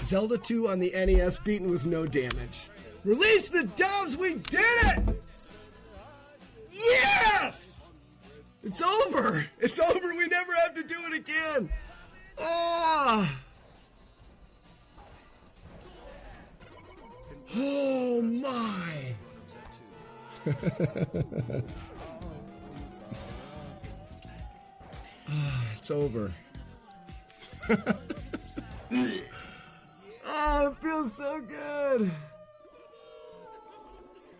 Zelda 2 on the NES beaten with no damage. Release the doves! We did it! Yes! It's over! It's over! We never have to do it again! Ah! Oh my! It's over. Oh, it feels so good.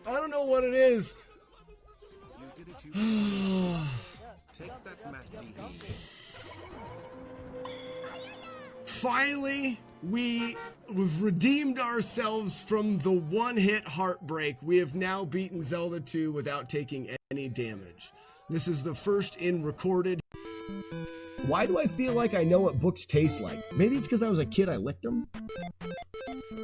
I don't know what it is. Take that, Matt. Finally, we've redeemed ourselves from the one-hit heartbreak. We have now beaten Zelda 2 without taking any damage. This is the first in recorded. Why do I feel like I know what books taste like? Maybe it's because I was a kid, I licked them?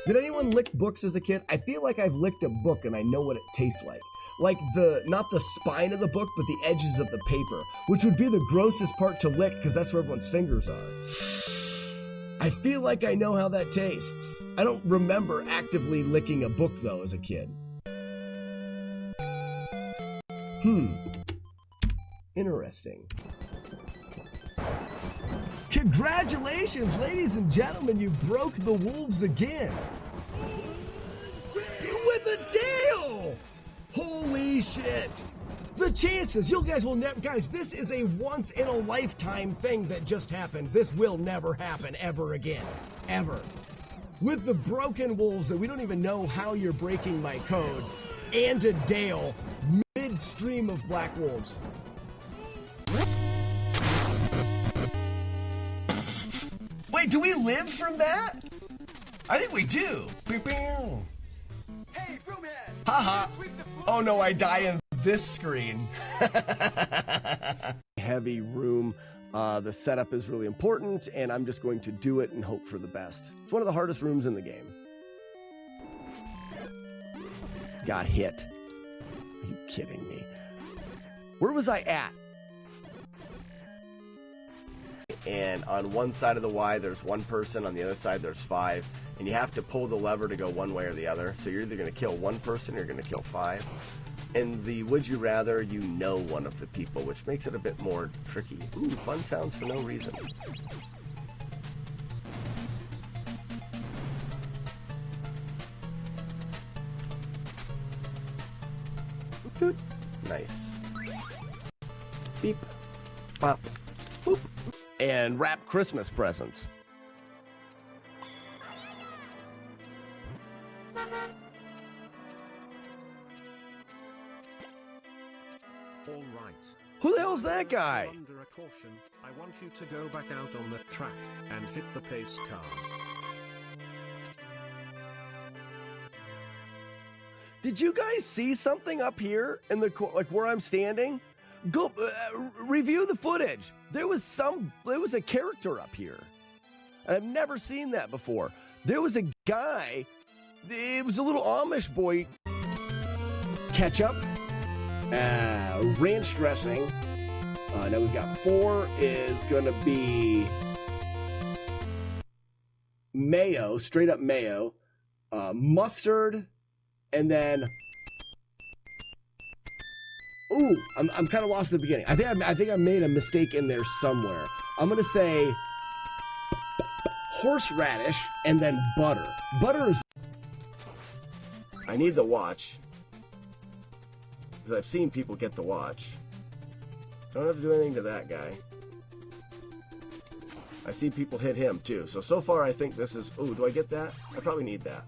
Did anyone lick books as a kid? I feel like I've licked a book and I know what it tastes like. Like not the spine of the book, but the edges of the paper, which would be the grossest part to lick because that's where everyone's fingers are. I feel like I know how that tastes. I don't remember actively licking a book though as a kid. Interesting. Congratulations, ladies and gentlemen, you broke the wolves again. With a deal! Holy shit! The chances, you guys will never, guys, this is a once in a lifetime thing that just happened. This will never happen ever again. Ever. With the broken wolves that we don't even know how you're breaking my code, and a Dale midstream of black wolves. Wait, do we live from that? I think we do. Hey, Broomhead! Haha! Oh no, I die in this screen. Heavy room. The setup is really important, and I'm just going to do it and hope for the best. It's one of the hardest rooms in the game. Got hit. Are you kidding me? Where was I at? And on one side of the Y there's one person, on the other side there's 5, and you have to pull the lever to go one way or the other. So you're either going to kill one person or you're going to kill 5. And the would you rather, you know one of the people, which makes it a bit more tricky. Ooh, fun sounds for no reason. Good. Nice. Beep. Pop. Boop. And wrap Christmas presents. All right. Who the hell's that guy? Under a caution, I want you to go back out on the track and hit the pace car. Did you guys see something up here in the like where I'm standing? Go review the footage. There was a character up here. And I've never seen that before. There was a guy. It was a little Amish boy. Ketchup, ranch dressing. Now we've got 4 is gonna be mayo, straight up mayo, mustard, and then. Ooh, I'm kind of lost at the beginning. I think I made a mistake in there somewhere. I'm gonna say horseradish and then butter. Butter is. I need the watch because I've seen people get the watch. I don't have to do anything to that guy. I see people hit him too. So far I think this is. Ooh, do I get that? I probably need that.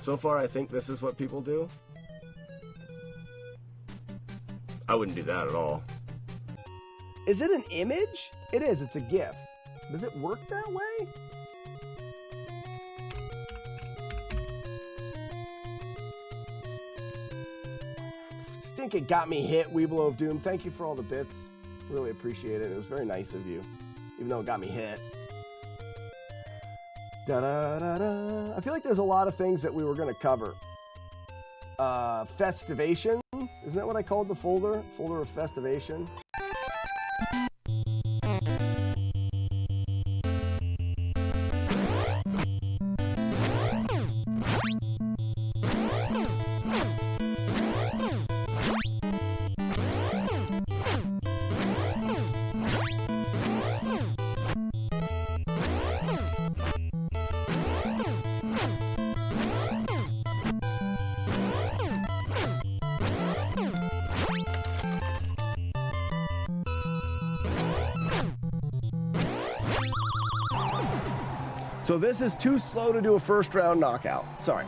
So far I think this is what people do. I wouldn't do that at all. Is it an image? It is. It's a GIF. Does it work that way? Stink it got me hit, Weeblo of Doom. Thank you for all the bits. Really appreciate it. It was very nice of you. Even though it got me hit. Da-da-da-da. I feel like there's a lot of things that we were going to cover. Festivation. Isn't that what I called the folder? Folder of Festivation. So this is too slow to do a first round knockout. Sorry.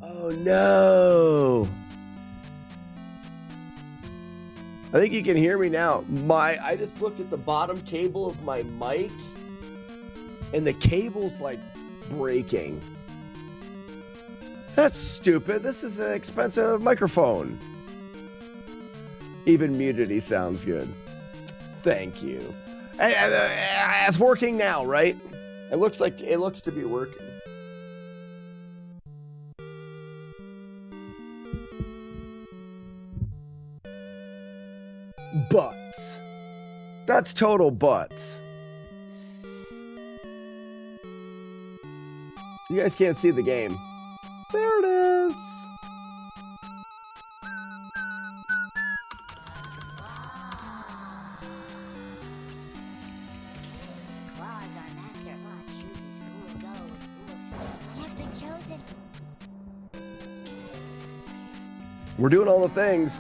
Oh no. I think you can hear me now. I just looked at the bottom cable of my mic and the cable's like breaking. That's stupid. This is an expensive microphone. Even muted, he sounds good. Thank you. It's working now, right? It looks to be working. Butts. That's total butts. You guys can't see the game. There it is. Claus, our master, chooses who will go and who will stay. I have been chosen. We're doing all the things.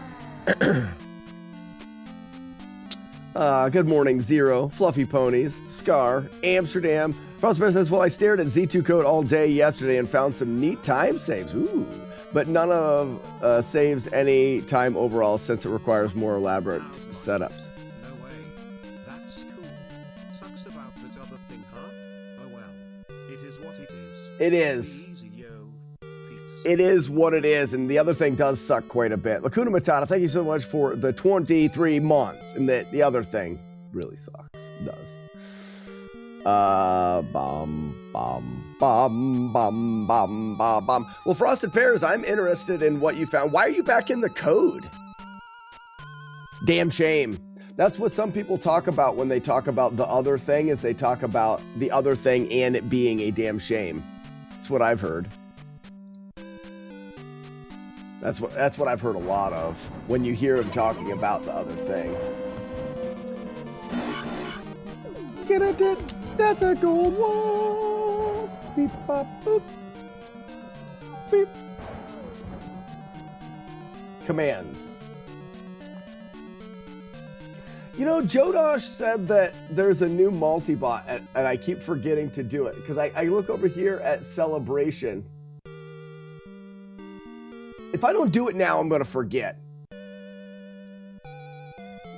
Good morning, Zero, Fluffy Ponies, Scar, Amsterdam. Prosper says, well, I stared at Z2 code all day yesterday and found some neat time saves. Ooh. But none of saves any time overall since it requires more elaborate setups. No way. That's cool. Sucks about that other thing, huh? Oh well. It is what it is. It is. Easy, yo. Peace. It is what it is, and the other thing does suck quite a bit. Lacuna Matata, thank you so much for the 23 months, and the other thing really sucks. It does. Well, Frosted Pears, I'm interested in what you found. Why are you back in the code? Damn shame. That's what some people talk about when they talk about the other thing, is they talk about the other thing and it being a damn shame. That's what I've heard. That's what I've heard a lot of when you hear him talking about the other thing. Get it? That's a gold wall. Beep, bop, boop. Beep. Commands. You know, Jodosh said that there's a new multi-bot, and I keep forgetting to do it because I look over here at Celebration. If I don't do it now, I'm going to forget.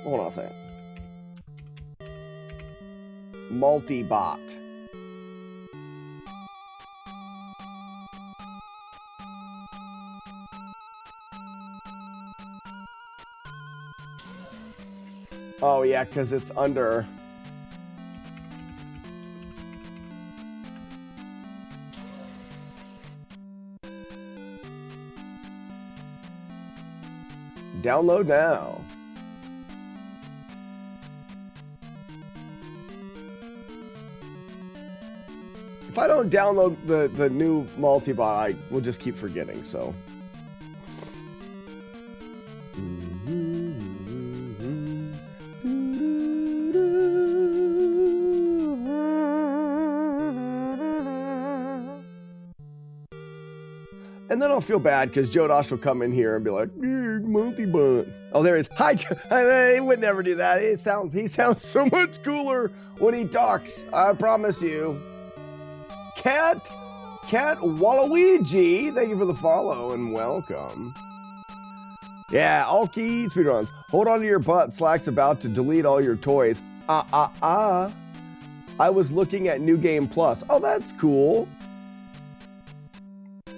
Hold on a second. Multi-bot. Oh yeah, because it's under. Download now. If I don't download the new multi-bot, I will just keep forgetting, so. And then I'll feel bad because Jodosh will come in here and be like, multi-bot. Oh, there he is. Hi, he would never do that. He sounds so much cooler when he talks. I promise you. Cat Waluigi, thank you for the follow and welcome. Yeah, Alki speedruns. Hold on to your butt. Slack's about to delete all your toys. I was looking at New Game Plus. Oh, that's cool.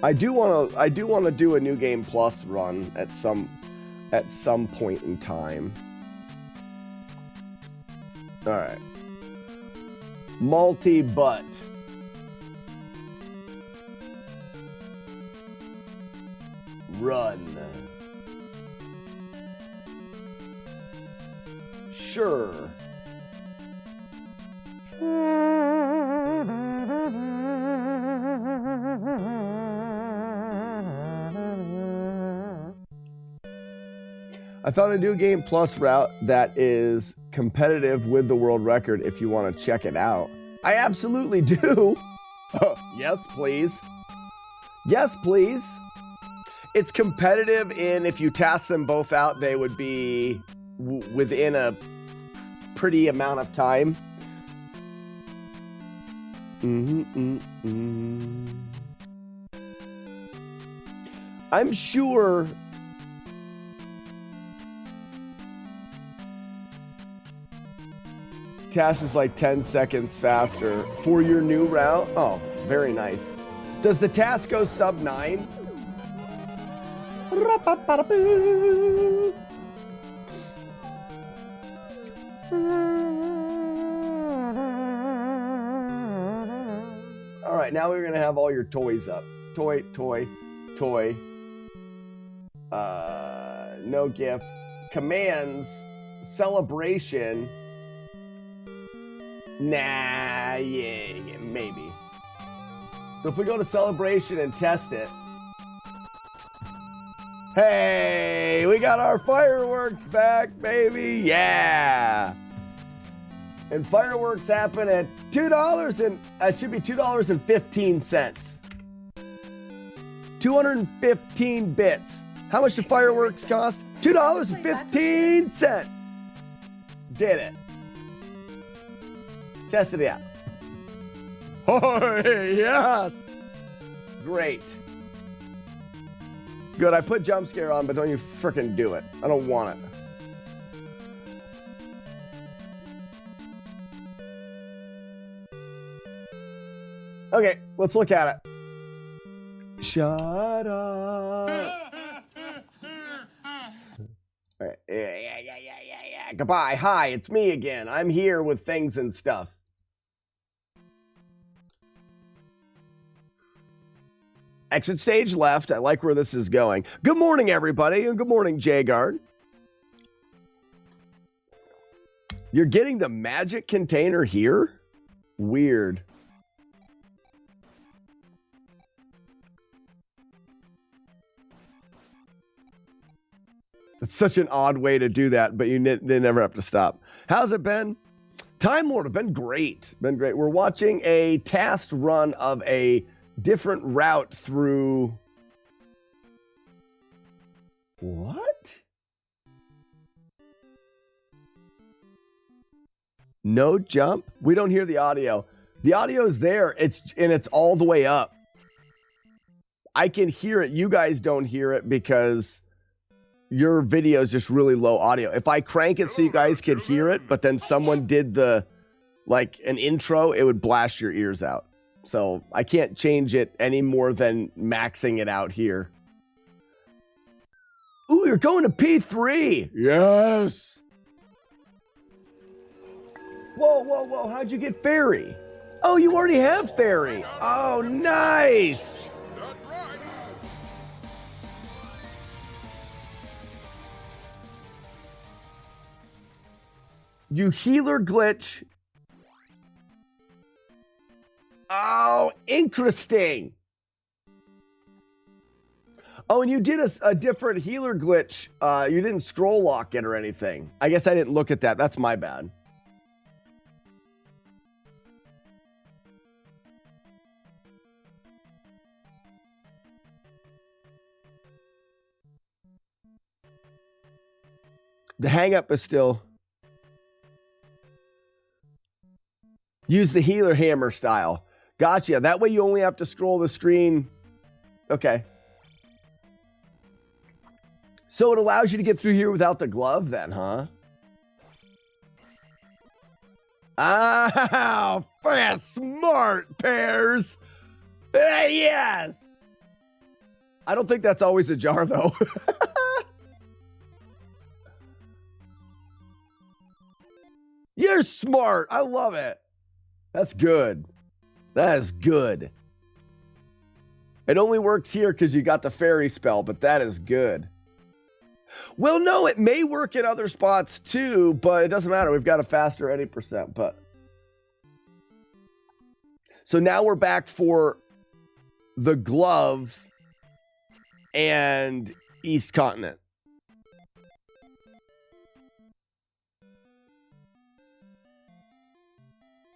I do want to do a New Game Plus run at some point in time. All right. Multi-butt. Run. Sure. I found a new Game Plus route that is competitive with the world record if you want to check it out. I absolutely do. Yes, please. Yes, please. It's competitive in if you task them both out, they would be within a pretty amount of time. I'm sure task is like 10 seconds faster for your new route. Oh, very nice. Does the task go sub 9? All right, now we're gonna have all your toys up. Toy. No gift. Commands. Celebration. Nah, yeah, maybe. So if we go to celebration and test it. Hey, we got our fireworks back, baby. Yeah. And fireworks happen at $2 and it should be $2.15. 215 bits. How much do fireworks cost? $2.15. Did it. Tested it out. Oh, yes. Great. Good, I put jump scare on, but don't you frickin' do it. I don't want it. Okay, let's look at it. Shut up. Yeah. Goodbye. Hi, it's me again. I'm here with things and stuff. Exit stage left. I like where this is going. Good morning, everybody, and good morning, Jagard. You're getting the magic container here? Weird. It's such an odd way to do that, but you never have to stop. How's it been? Time Lord, been great. Been great. We're watching a tasked run of a different route through... What? No jump? We don't hear the audio. The audio is there. It's all the way up. I can hear it. You guys don't hear it because your video is just really low audio. If I crank it so you guys could hear it, but then someone did an intro, it would blast your ears out. So I can't change it any more than maxing it out here. Ooh, you're going to P3. Yes. Whoa. How'd you get fairy? Oh, you already have fairy. Oh, nice. You healer glitch. Oh, interesting. Oh, and you did a different healer glitch. You didn't scroll lock it or anything. I guess I didn't look at that. That's my bad. The hang up is still... Use the healer hammer style. Gotcha. That way you only have to scroll the screen. Okay. So it allows you to get through here without the glove then, huh? Ah, smart, Pears. Yes. I don't think that's always a jar, though. You're smart. I love it. That's good. That is good. It only works here because you got the fairy spell, but that is good. Well, no, it may work in other spots too, but it doesn't matter. We've got a faster 80%, but... So now we're back for the glove and East Continent.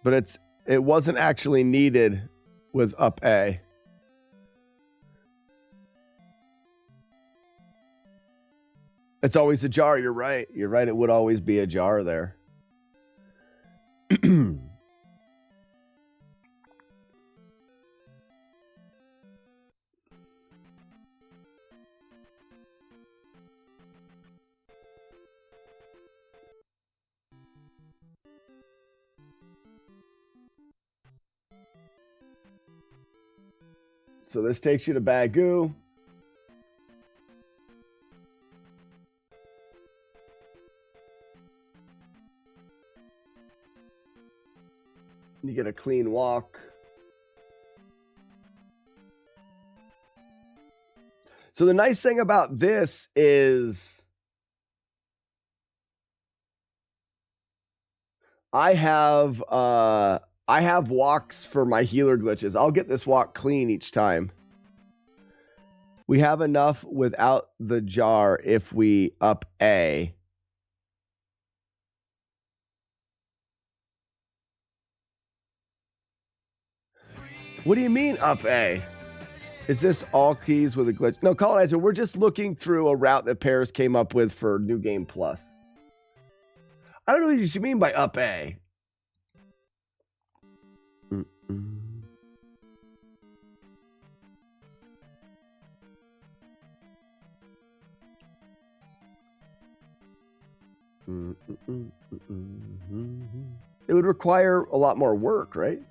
But it wasn't actually needed with up A. It's always a jar. You're right. You're right. It would always be a jar there. So this takes you to Bagoo. You get a clean walk. So the nice thing about this is I have walks for my healer glitches. I'll get this walk clean each time. We have enough without the jar if we up A. What do you mean up A? Is this all keys with a glitch? No, Colonizer, we're just looking through a route that Paris came up with for New Game Plus. I don't know what you mean by up A. It would require a lot more work, right?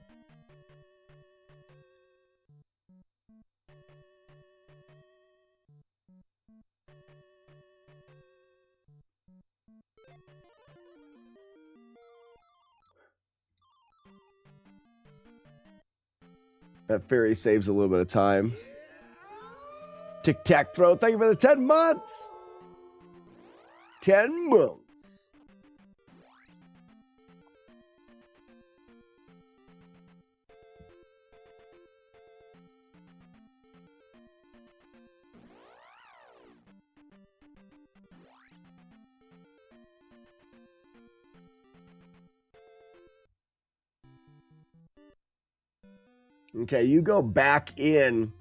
That fairy saves a little bit of time. Tic-tac-throw. Thank you for the 10 months. 10 months. Okay, you go back in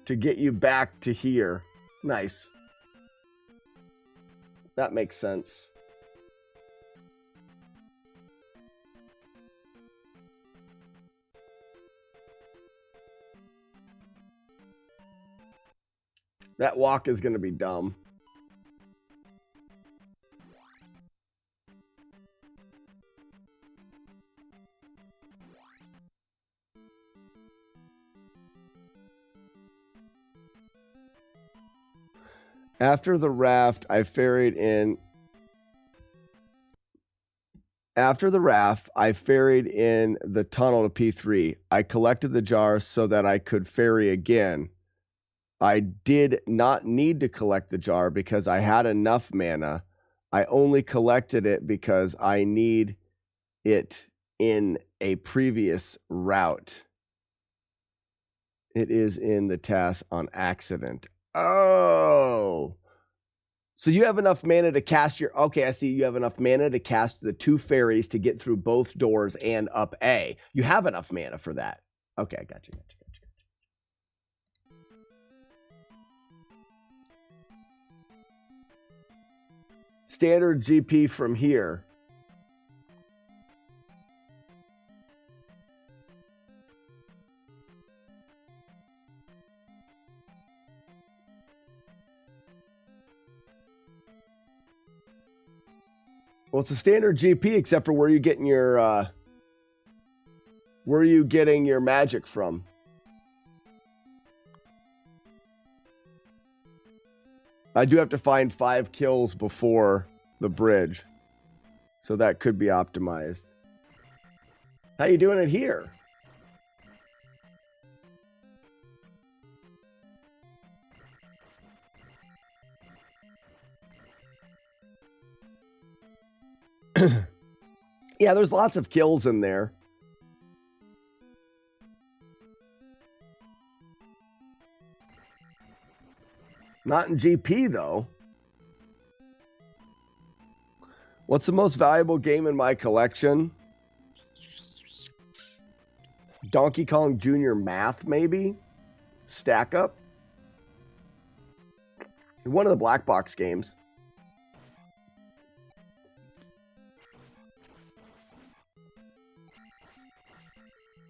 to get you back to here. Nice. That makes sense. That walk is going to be dumb. After the raft, I ferried in. After the raft, I ferried in the tunnel to P3. I collected the jar so that I could ferry again. I did not need to collect the jar because I had enough mana. I only collected it because I need it in a previous route. It is in the task on accident. Oh. So you have enough mana to cast your... Okay, I see you have enough mana to cast the 2 fairies to get through both doors and up A. You have enough mana for that. Okay, I got you. Standard GP from here. Well, it's a standard GP, except for where are you getting your magic from? I do have to find 5 kills before the bridge, so that could be optimized. How you doing it here? Yeah, there's lots of kills in there. Not in GP, though. What's the most valuable game in my collection? Donkey Kong Jr. Math, maybe? Stack Up? One of the black box games.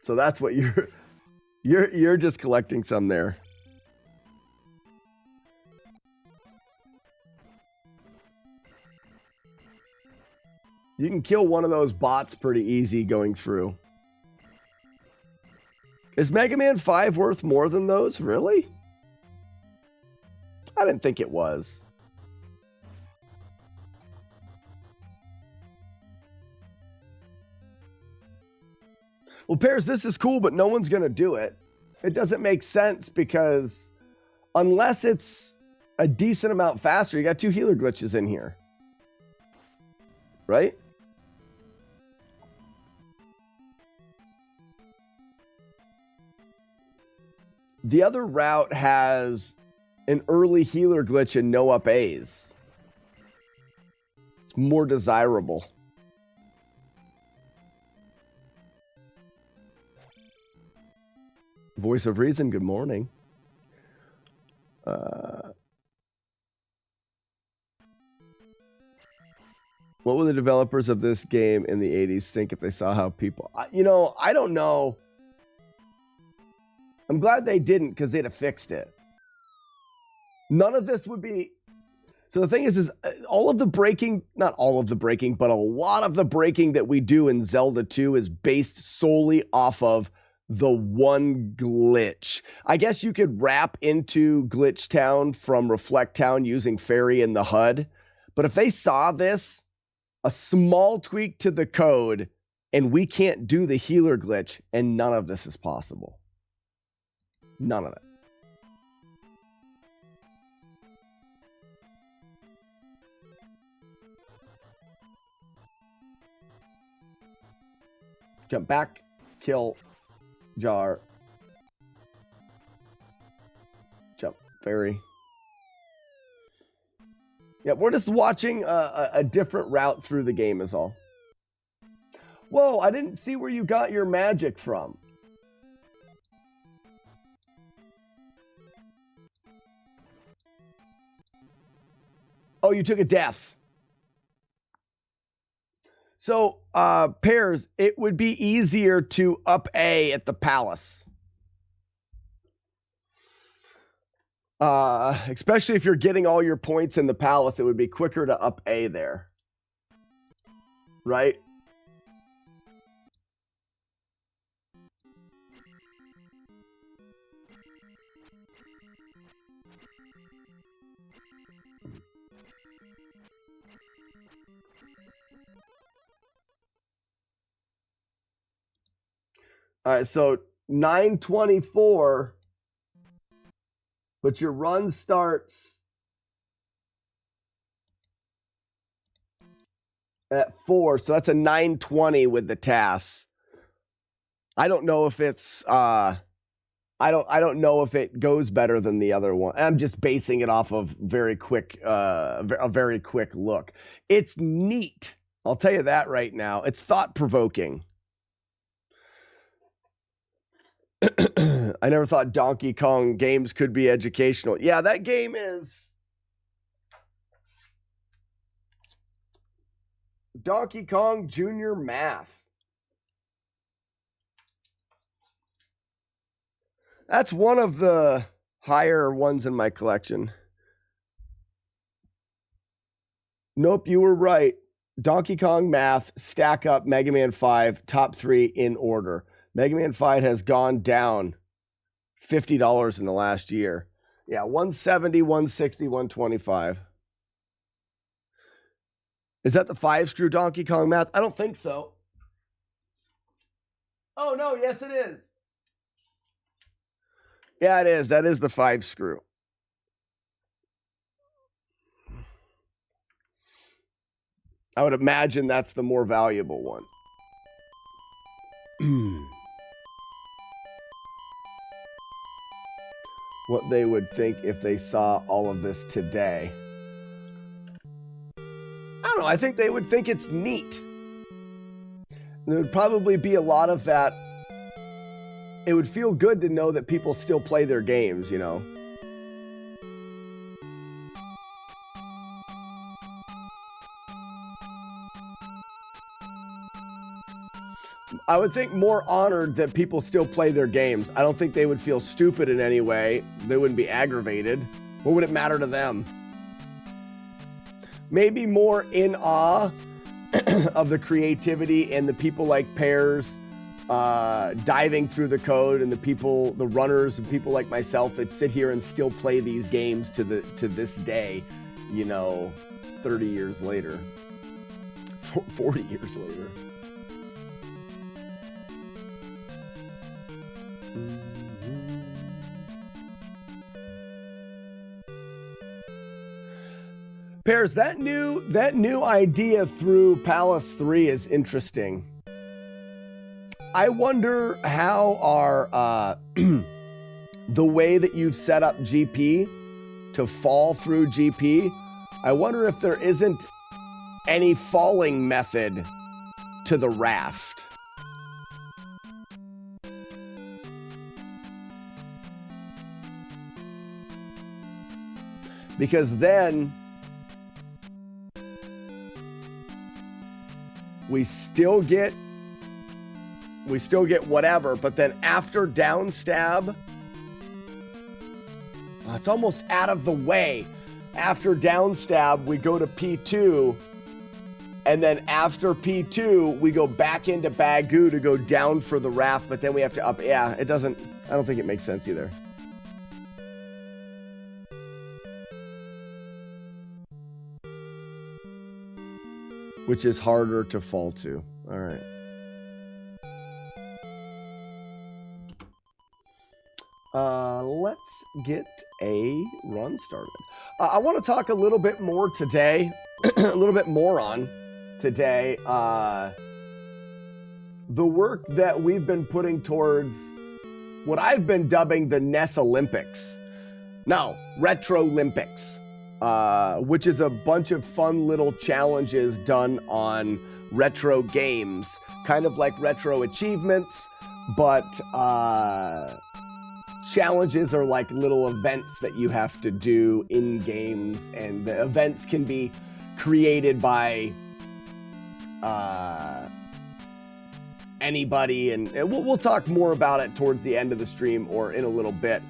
So that's what you're just collecting some there. You can kill one of those bots pretty easy going through. Is Mega Man 5 worth more than those? Really? I didn't think it was. Well, Pears, this is cool, but no one's going to do it. It doesn't make sense because unless it's a decent amount faster, you got 2 healer glitches in here. Right? The other route has an early healer glitch and no up A's. It's more desirable. Voice of Reason, good morning. What would the developers of this game in the 80s think if they saw how people... I don't know. I'm glad they didn't because they'd have fixed it. None of this would be... So the thing is all of the breaking, not all of the breaking, but a lot of the breaking that we do in Zelda 2 is based solely off of the one glitch. I guess you could wrap into Glitch Town from Reflect Town using Fairy in the HUD. But if they saw this, a small tweak to the code, and we can't do the healer glitch, and none of this is possible. None of it. Jump back, kill, jar, jump, fairy. Yeah, we're just watching a different route through the game is all. Whoa, I didn't see where you got your magic from. Oh, you took a death. So, Pears, it would be easier to up A at the palace. Especially if you're getting all your points in the palace, it would be quicker to up A there. Right? All right, so 9:24, but your run starts at 4, so that's a 9:20 with the tasks. I don't know if it's I don't know if it goes better than the other one. I'm just basing it off of a very quick look. It's neat. I'll tell you that right now. It's thought-provoking. I never thought Donkey Kong games could be educational. Yeah, that game is Donkey Kong Jr. Math. That's one of the higher ones in my collection. Nope, you were right. Donkey Kong Math, Stack Up, Mega Man 5, top 3 in order. Mega Man 5 has gone down $50 in the last year. Yeah, 170, 160, 125. Is that the 5-screw Donkey Kong Math? I don't think so. Oh, no, yes, it is. Yeah, it is. That is the 5-screw. I would imagine that's the more valuable one. What they would think if they saw all of this today. I don't know. I think they would think it's neat. There would probably be a lot of that. It would feel good to know that people still play their games, you know? I would think more honored that people still play their games. I don't think they would feel stupid in any way. They wouldn't be aggravated. What would it matter to them? Maybe more in awe of the creativity and the people like Pears diving through the code, and the runners and people like myself that sit here and still play these games to this day, you know, 30 years later, 40 years later. Pears, that new idea through Palace 3 is interesting. I wonder how our the way that you've set up GP to fall through GP, I wonder if there isn't any falling method to the raft. Because then we still get whatever, but then after down stab, it's almost out of the way. After down stab, we go to P2, and then after P2, we go back into Bagoo to go down for the raft, but then we have to up. Yeah, I don't think it makes sense either. Which is harder to fall to. All right. Let's get a run started. I want to talk a little bit more today, a little bit more on today, the work that we've been putting towards what I've been dubbing the NES Olympics. No, Retro Olympics. Which is a bunch of fun little challenges done on retro games, kind of like retro achievements, but challenges are like little events that you have to do in games, and the events can be created by anybody, and we'll talk more about it towards the end of the stream or in a little bit,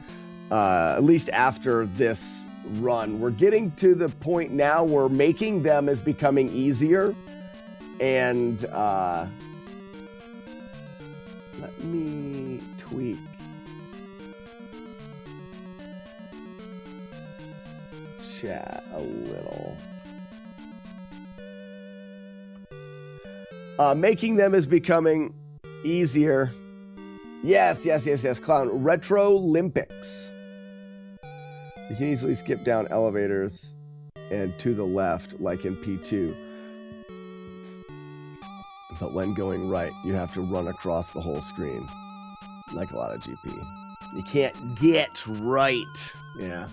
at least after this run. We're getting to the point now where making them is becoming easier, and let me tweak chat a little. Making them is becoming easier. Yes, Clown. Retro Olympics. You can easily skip down elevators and to the left, like in P2. But when going right, you have to run across the whole screen, like a lot of GP. You can't get right. Yeah.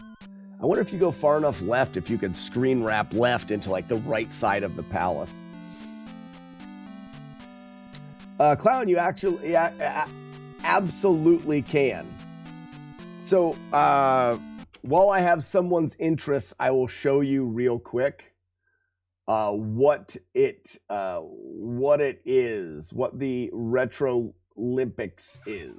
I wonder if you go far enough left, if you could screen wrap left into like the right side of the palace. Clown, you actually absolutely can. So, while I have someone's interests, I will show you real quick what it is, what the Retro Olympics is.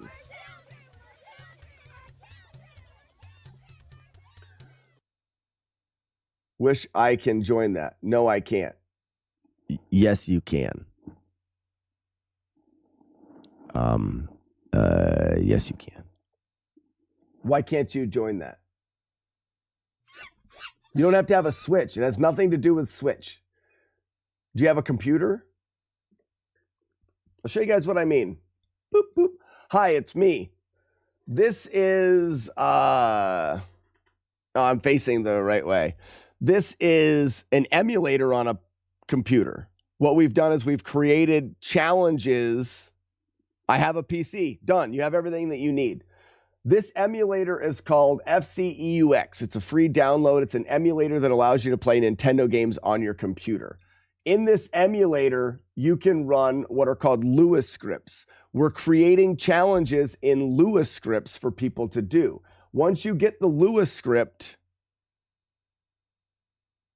Wish I can join that. No, I can't. Yes, you can. Yes, you can. Why can't you join that? You don't have to have a Switch. It has nothing to do with Switch. Do you have a computer? I'll show you guys what I mean. Boop, boop. Hi, it's me. This is, oh, I'm facing the right way. This is an emulator on a computer. What we've done is we've created challenges. I have a PC. Done. You have everything that you need. This emulator is called FCEUX. It's a free download. It's an emulator that allows you to play Nintendo games on your computer. In this emulator, you can run what are called Lewis scripts. We're creating challenges in Lewis scripts for people to do. Once you get the Lewis script,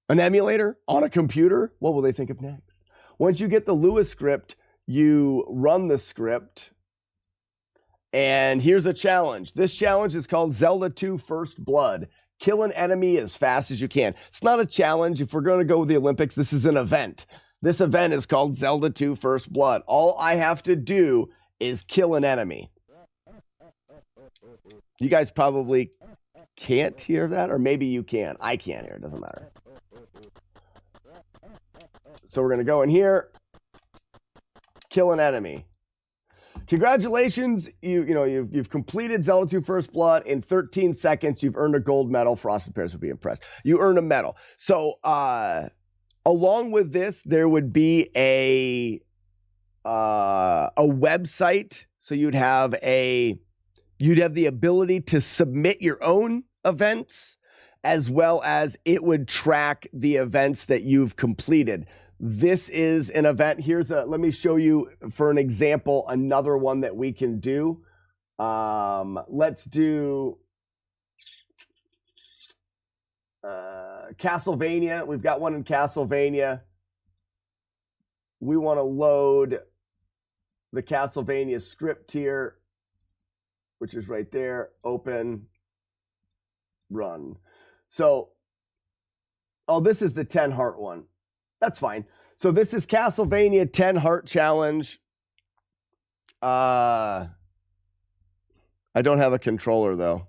an emulator on a computer, what will they think of next? Once you get the Lewis script, you run the script, and here's a challenge. This challenge is called Zelda 2 First Blood. Kill an enemy as fast as you can. It's not a challenge. If we're going to go with the Olympics, this is an event. This event is called Zelda 2 First Blood. All I have to do is kill an enemy. You guys probably can't hear that, or maybe you can. I can't hear it. Doesn't matter. So we're going to go in here, kill an enemy. Congratulations, you've completed Zelda 2 First Blood in 13 seconds. You've earned a gold medal. Frosted Pears would be impressed. You earned a medal. So along with this, there would be a website. So you'd have the ability to submit your own events, as well as it would track the events that you've completed. This is an event. Let me show you for an example, another one that we can do. Let's do Castlevania. We've got one in Castlevania. We want to load the Castlevania script here, which is right there. Open, run. So, this is the 10 heart one. That's fine. So this is Castlevania 10 Heart Challenge. I don't have a controller, though.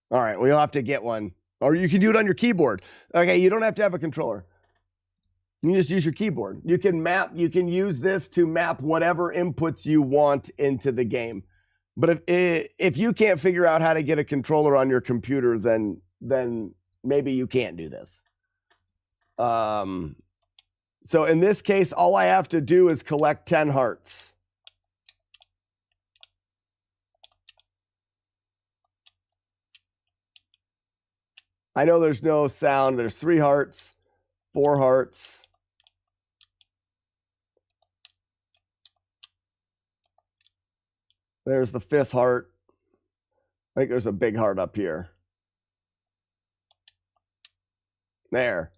All right, well, you'll have to get one. Or you can do it on your keyboard. Okay, you don't have to have a controller. You can just use your keyboard. You can use this to map whatever inputs you want into the game. But if you can't figure out how to get a controller on your computer, then maybe you can't do this. So in this case, all I have to do is collect 10 hearts. I know there's no sound. There's 3 hearts, 4 hearts. There's the 5th heart. I think there's a big heart up here. There.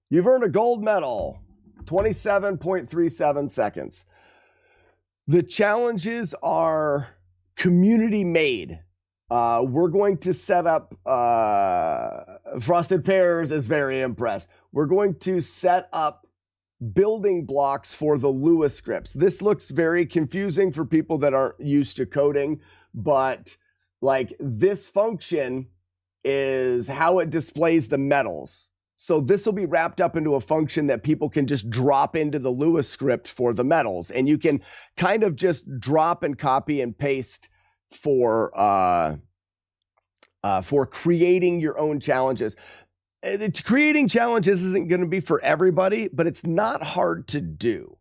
You've earned a gold medal. 27.37 seconds. The challenges are community made. We're going to set up, Frosted Pears is very impressed. We're going to set up building blocks for the Lewis scripts. This looks very confusing for people that aren't used to coding, but like this function is how it displays the medals. So this will be wrapped up into a function that people can just drop into the Lewis script for the medals. And you can kind of just drop and copy and paste for creating your own challenges. Creating challenges isn't going to be for everybody, but it's not hard to do.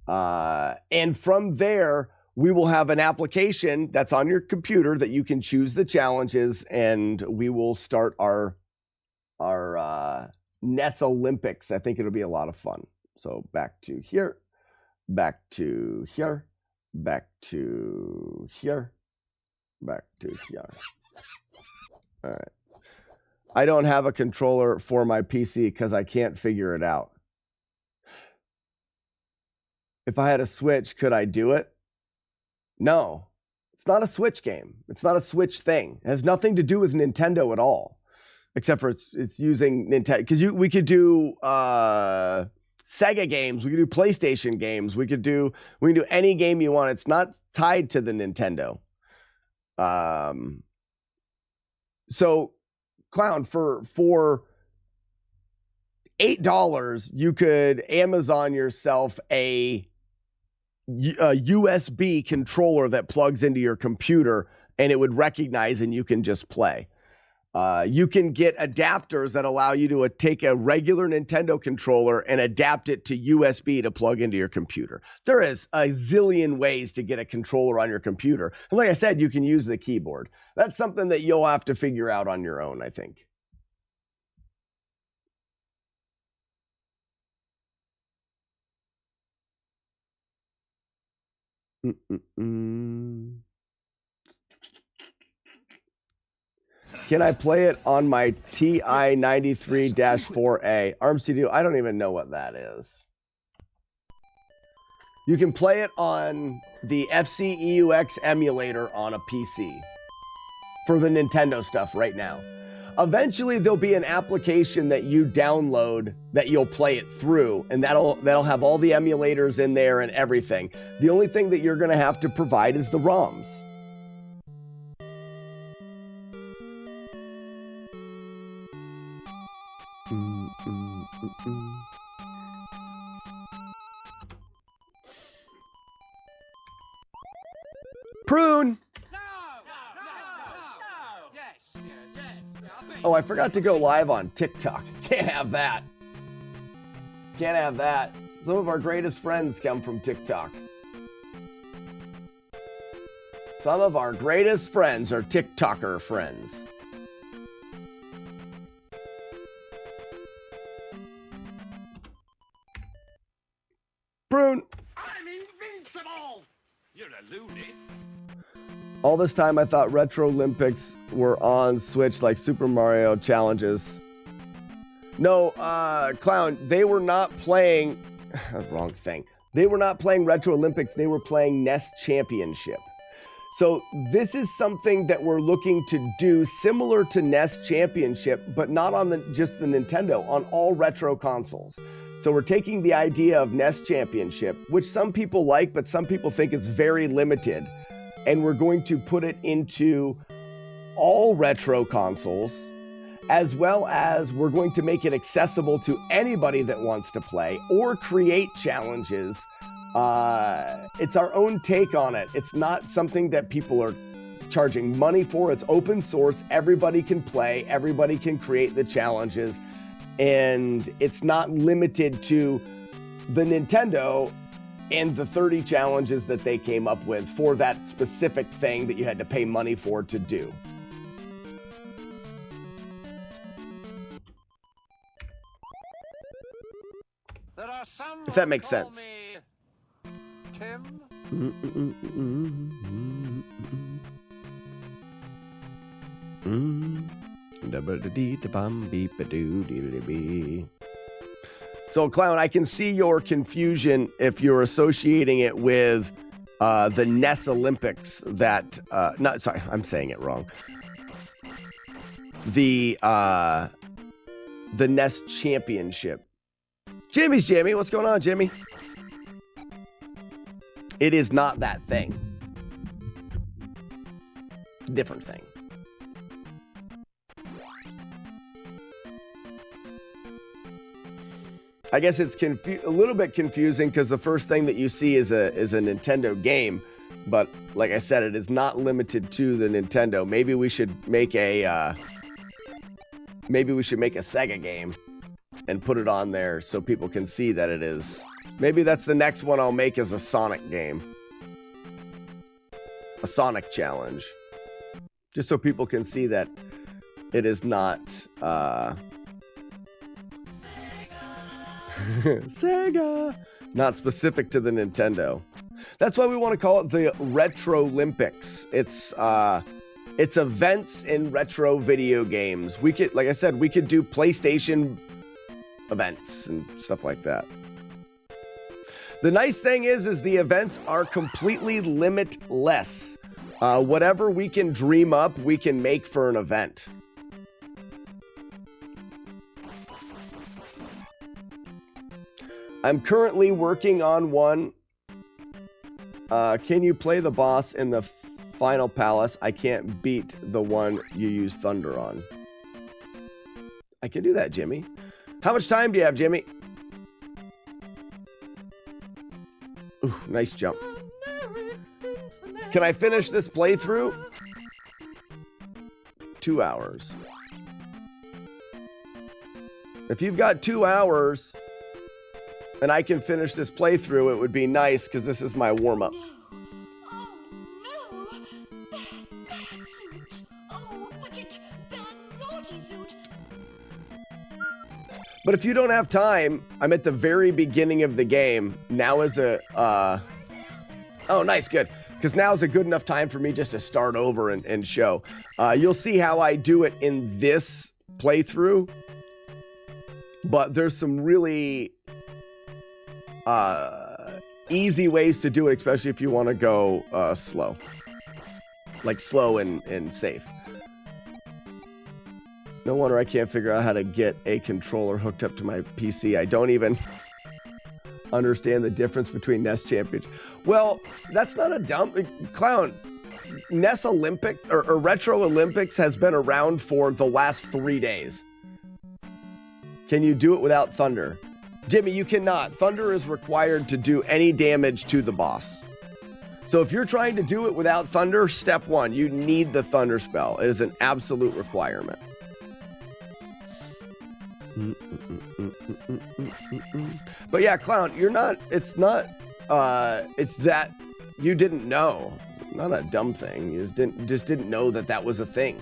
And from there, we will have an application that's on your computer that you can choose the challenges, and we will start our NES Olympics. I think it'll be a lot of fun. So back to here, back to here, back to here, back to here. All right. I don't have a controller for my PC because I can't figure it out. If I had a Switch, could I do it? No. It's not a Switch game. It's not a Switch thing. It has nothing to do with Nintendo at all. Except for it's using Nintendo. Because we could do Sega games. We could do PlayStation games. We can do any game you want. It's not tied to the Nintendo. So, Clown, for $8, you could Amazon yourself a USB controller that plugs into your computer, and it would recognize, and you can just play. You can get adapters that allow you to take a regular Nintendo controller and adapt it to USB to plug into your computer. There is a zillion ways to get a controller on your computer. And like I said, you can use the keyboard. That's something that you'll have to figure out on your own, I think. Can I play it on my TI 93-4A? ARM-CDU, I don't even know what that is. You can play it on the FCEUX emulator on a PC for the Nintendo stuff right now. Eventually, there'll be an application that you download that you'll play it through, and that'll have all the emulators in there and everything. The only thing that you're going to have to provide is the ROMs. Prune! Oh, I forgot to go live on TikTok. Can't have that. Can't have that. Some of our greatest friends come from TikTok. Some of our greatest friends are TikToker friends. Prune! I'm invincible! You're a loony. All this time I thought Retro Olympics were on Switch like Super Mario challenges. No, Clown, they were not playing... wrong thing. They were not playing Retro Olympics, they were playing NES Championship. So this is something that we're looking to do similar to NES Championship, but not on just the Nintendo, on all retro consoles. So we're taking the idea of NES Championship, which some people like, but some people think is very limited, and we're going to put it into all retro consoles, as well as we're going to make it accessible to anybody that wants to play or create challenges. It's our own take on it. It's not something that people are charging money for. It's open source. Everybody can play. Everybody can create the challenges. And it's not limited to the Nintendo and the 30 challenges that they came up with for that specific thing that you had to pay money for to do. There are some If that makes who call sense. me Tim. So, Clown, I can see your confusion if you're associating it with the NES Olympics that, sorry, I'm saying it wrong. The NES Championship. Jimmy's Jimmy, what's going on, Jimmy? It is not that thing. Different thing. I guess it's a little bit confusing because the first thing that you see is a Nintendo game, but like I said, it is not limited to the Nintendo. Maybe we should make a Sega game and put it on there so people can see that it is. Maybe that's the next one I'll make, is a Sonic game, a Sonic challenge, just so people can see that it is not. Sega! Not specific to the Nintendo. That's why we want to call it the Retro Olympics. It's events in retro video games. We could, like I said, we could do PlayStation events and stuff like that. The nice thing is the events are completely limitless. Whatever we can dream up, we can make for an event. I'm currently working on one. Can you play the boss in the final palace? I can't beat the one you use thunder on. I can do that, Jimmy. How much time do you have, Jimmy? Ooh, nice jump. Can I finish this playthrough? 2 hours. If you've got 2 hours and I can finish this playthrough, it would be nice because this is my warm-up. No. Oh, no. Bad suit. Oh, wicked, bad, naughty suit. But if you don't have time, I'm at the very beginning of the game. Now is a, oh, nice, good. Because now is a good enough time for me just to start over and show. You'll see how I do it in this playthrough. But there's some really easy ways to do it, especially if you want to go slow. Like slow and safe. No wonder I can't figure out how to get a controller hooked up to my PC. I don't even understand the difference between NES Champions. Well, that's not a dumb clown. NES Olympic or Retro Olympics has been around for the last 3 days. Can you do it without thunder? Jimmy, you cannot. Thunder is required to do any damage to the boss. So if you're trying to do it without thunder, step 1, you need the thunder spell. It is an absolute requirement. But yeah, clown, you're not, it's not, it's that you didn't know. Not a dumb thing. You just didn't know that that was a thing.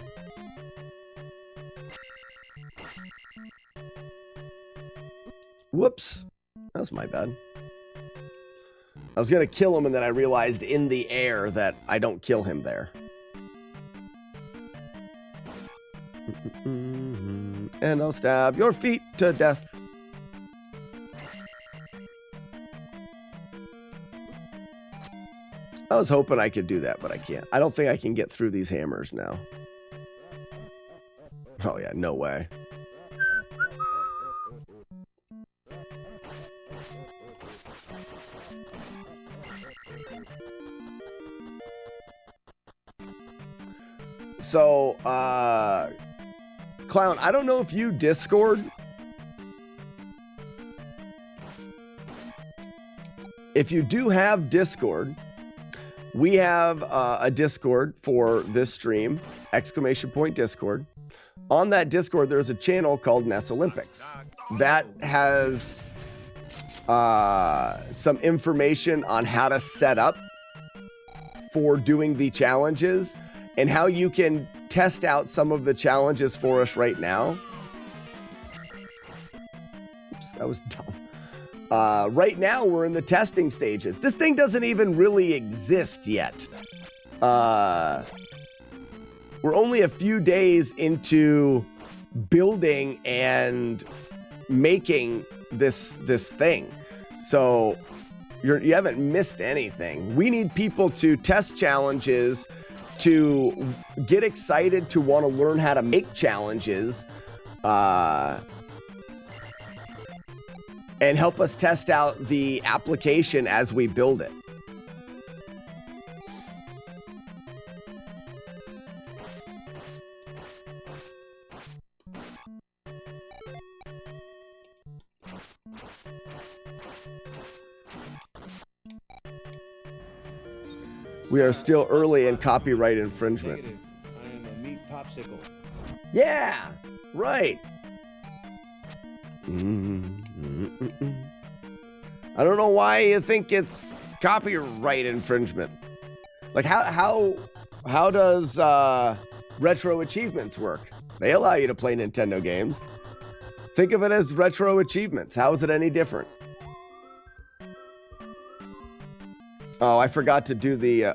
Whoops. That was my bad. I was going to kill him, and then I realized in the air that I don't kill him there. And I'll stab your feet to death. I was hoping I could do that, but I can't. I don't think I can get through these hammers now. Oh yeah, no way. So, Clown, I don't know if you Discord. If you do have Discord, we have a Discord for this stream, ! Discord. On that Discord, there's a channel called NES Olympics that has some information on how to set up for doing the challenges and how you can test out some of the challenges for us right now. Oops, that was dumb. Right now, we're in the testing stages. This thing doesn't even really exist yet. We're only a few days into building and making this thing. So you haven't missed anything. We need people to test challenges, to get excited, to want to learn how to make challenges, and help us test out the application as we build it. We are still early in copyright infringement. Negative. I am a meat popsicle. Yeah, right. I don't know why you think it's copyright infringement. Like how does retro achievements work? They allow you to play Nintendo games. Think of it as retro achievements. How is it any different? Oh, I forgot to do the,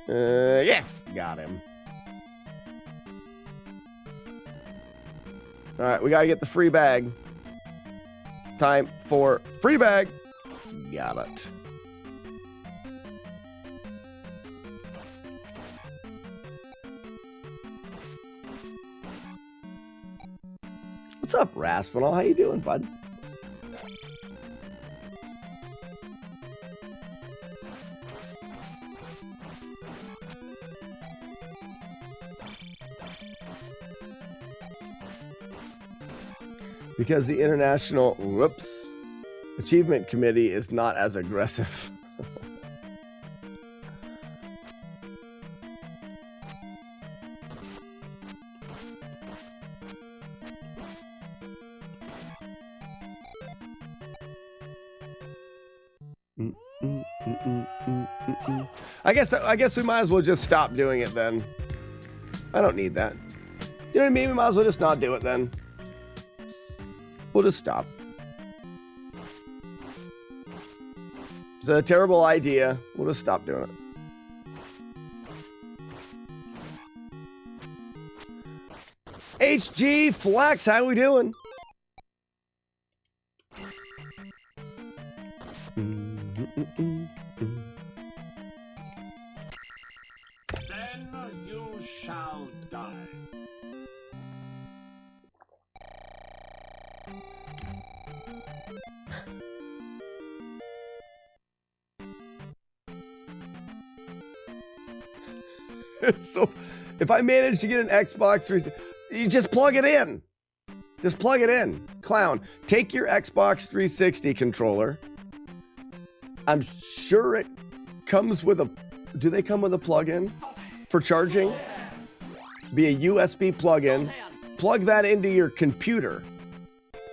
yeah, got him. All right, we got to get the free bag. Time for free bag. Got it. What's up, Raspinal? How you doing, bud? Because the International Achievement Committee is not as aggressive. I guess we might as well just stop doing it then. I don't need that. You know what I mean? We might as well just not do it then. We'll just stop. It's a terrible idea. We'll just stop doing it. HG Flex, how we doing? Then you shall die. So, if I manage to get an Xbox 360, you just plug it in. Just plug it in. Clown, take your Xbox 360 controller. I'm sure it comes with a... Do they come with a plug-in for charging? Be a USB plug-in. Plug that into your computer.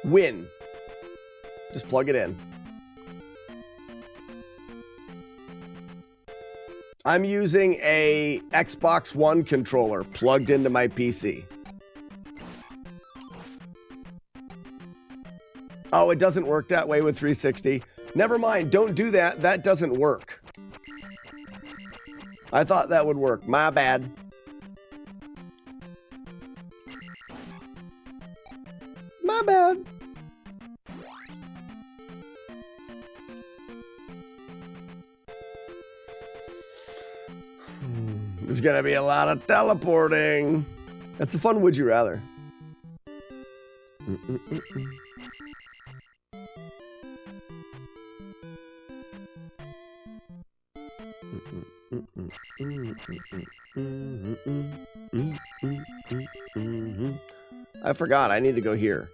Win. Just plug it in. I'm using a Xbox One controller plugged into my PC. Oh, it doesn't work that way with 360. Never mind, don't do that. That doesn't work. I thought that would work. My bad. My bad. There's gonna be a lot of teleporting. That's a fun would you rather. I forgot, I need to go here.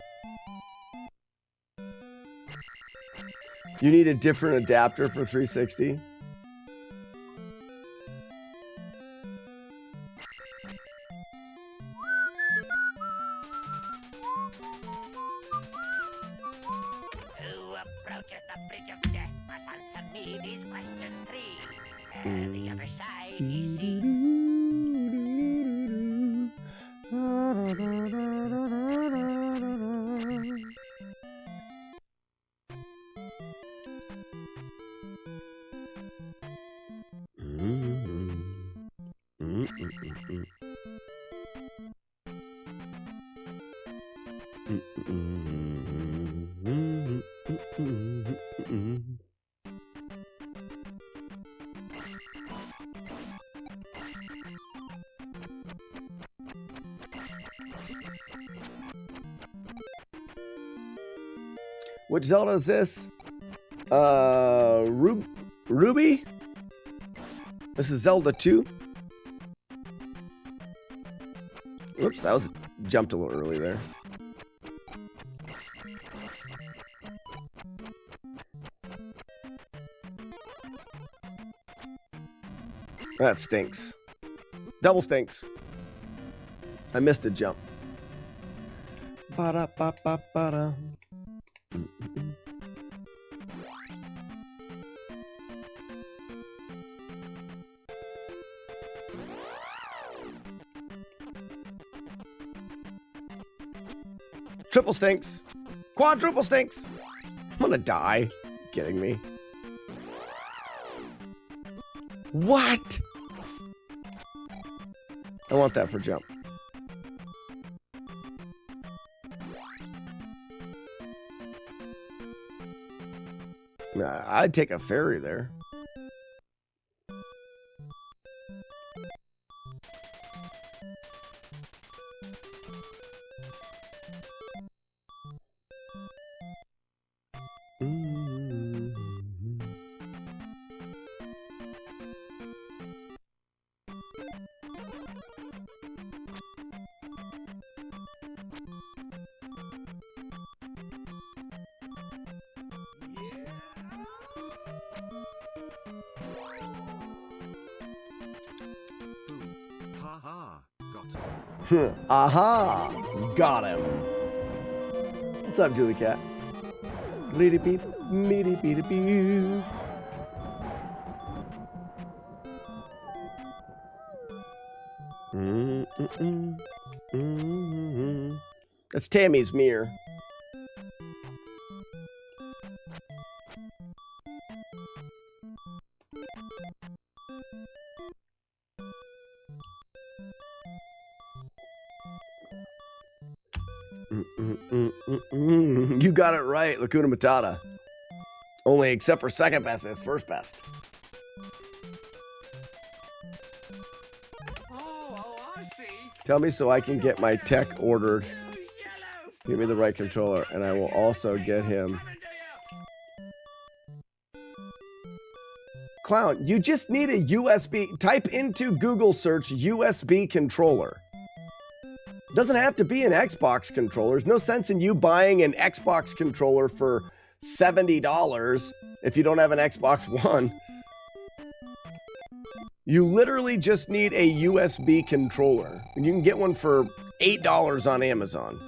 You need a different adapter for 360? Who approaches the bridge of death must answer me these questions three. And the other side you see. Which Zelda is this? Ruby? This is Zelda 2. Oops, that was jumped a little early there. That stinks. Double stinks. I missed a jump. Ba-da-ba-ba-ba-da. Triple stinks. Quadruple stinks. I'm gonna die. You kidding me? What? I want that for jump. Nah, I'd take a ferry there. Haha, got him. Aha! Got him. What's up, Julie Cat? Meaty beep, meaty beep, beep. That's Tammy's mirror. You got it right, Lacuna Matata. Only except for second best, it's first best. I see. Tell me so I can get my tech ordered. Give me the right controller, and I will also get him. Clown, you just need a USB. Type into Google search USB controller. Doesn't have to be an Xbox controller. There's no sense in you buying an Xbox controller for $70 if you don't have an Xbox One. You literally just need a USB controller. And you can get one for $8 on Amazon.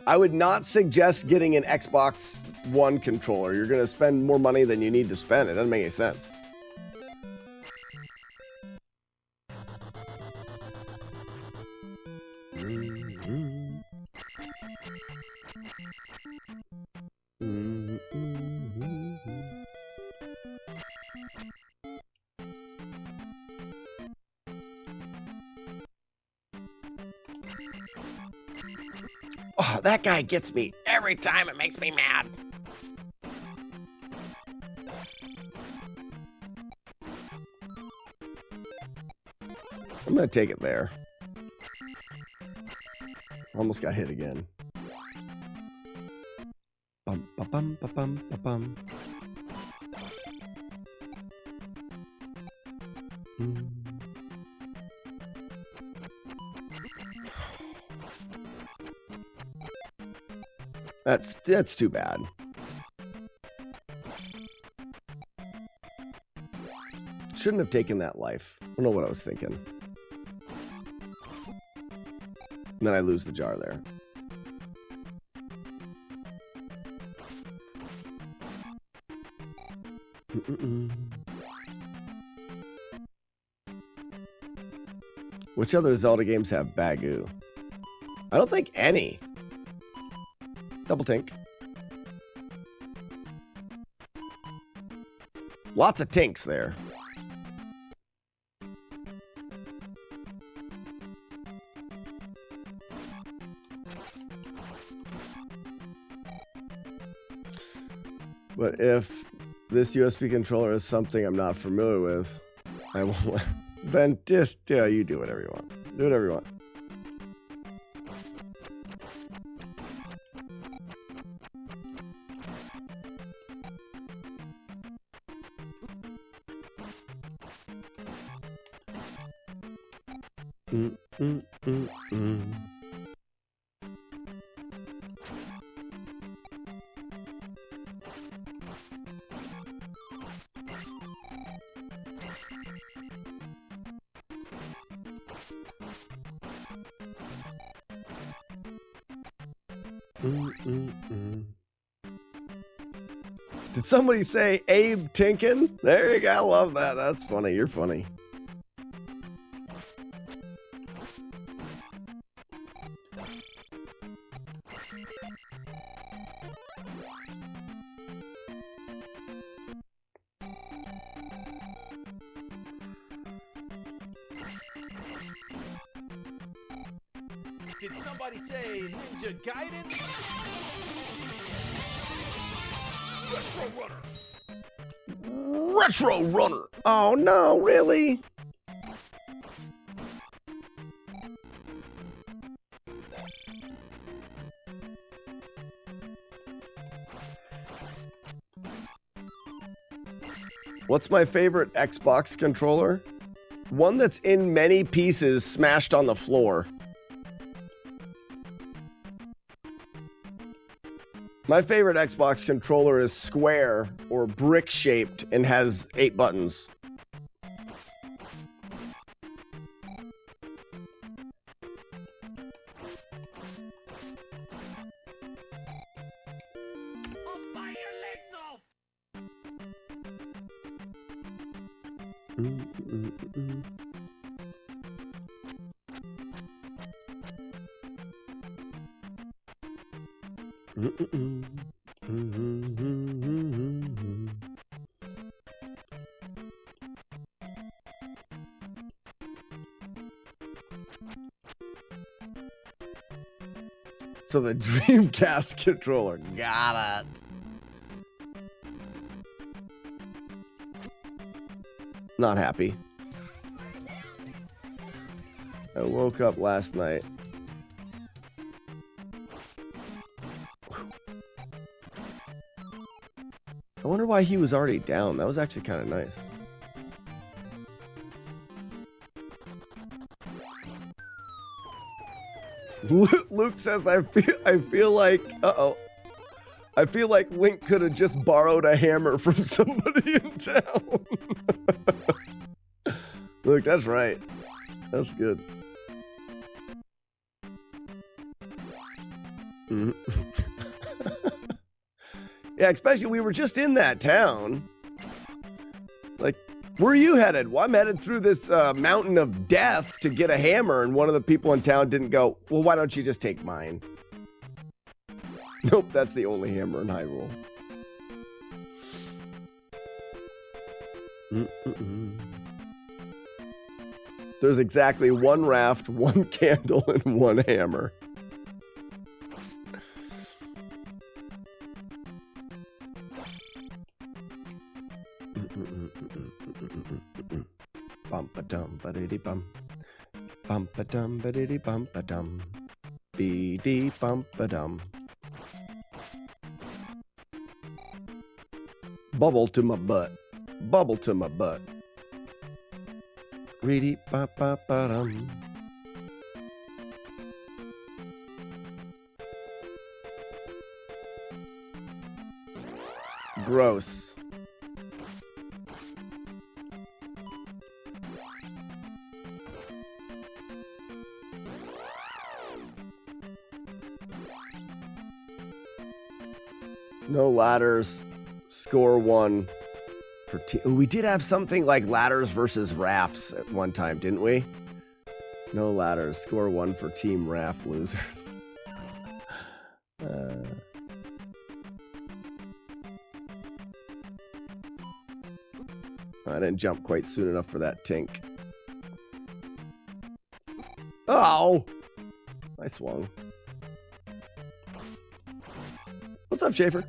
I would not suggest getting an Xbox One controller. You're going to spend more money than you need to spend. It doesn't make any sense. Oh, that guy gets me every time. It makes me mad. I'm gonna take it there. Almost got hit again. Bum, ba, bum, ba, bum, ba, bum. That's too bad. Shouldn't have taken that life. I don't know what I was thinking. And then I lose the jar there. Which other Zelda games have Bagoo? I don't think any. Double tink. Lots of tinks there. But if this USB controller is something I'm not familiar with, I won't. Then just you do whatever you want. Do whatever you want. Did somebody say Abe Tinkin? There you go. I love that. That's funny. You're funny. Did somebody say Ninja Gaiden? Retro Runner. Retro Runner. Oh no, really? What's my favorite Xbox controller? One that's in many pieces smashed on the floor. My favorite Xbox controller is square or brick shaped and has 8 buttons. I'll bite your legs off! So the Dreamcast controller. Got it. Not happy. I woke up last night. I wonder why he was already down. That was actually kind of nice. Luke says, I feel like, I feel like Link could have just borrowed a hammer from somebody in town. Look, that's right. That's good. Yeah, especially we were just in that town. Like, where are you headed? Well, I'm headed through this mountain of death to get a hammer, and one of the people in town didn't go, well, why don't you just take mine? Nope, that's the only hammer in Hyrule. There's exactly one raft, one candle, and one hammer. Bum-ba-dum, ba-diddy-bum. Bum-ba-dum, ba-diddy-bum, ba-dum. Bee-dee-bum-ba-dum. Bubble to my butt. Bubble to my butt. Reedy-ba-ba-ba-dum. Gross. No ladders. Score 1 for team. We did have something like ladders versus rafts at one time, didn't we? No ladders. Score 1 for team raft losers. I didn't jump quite soon enough for that tink. Oh! I swung. What's up, Schaefer?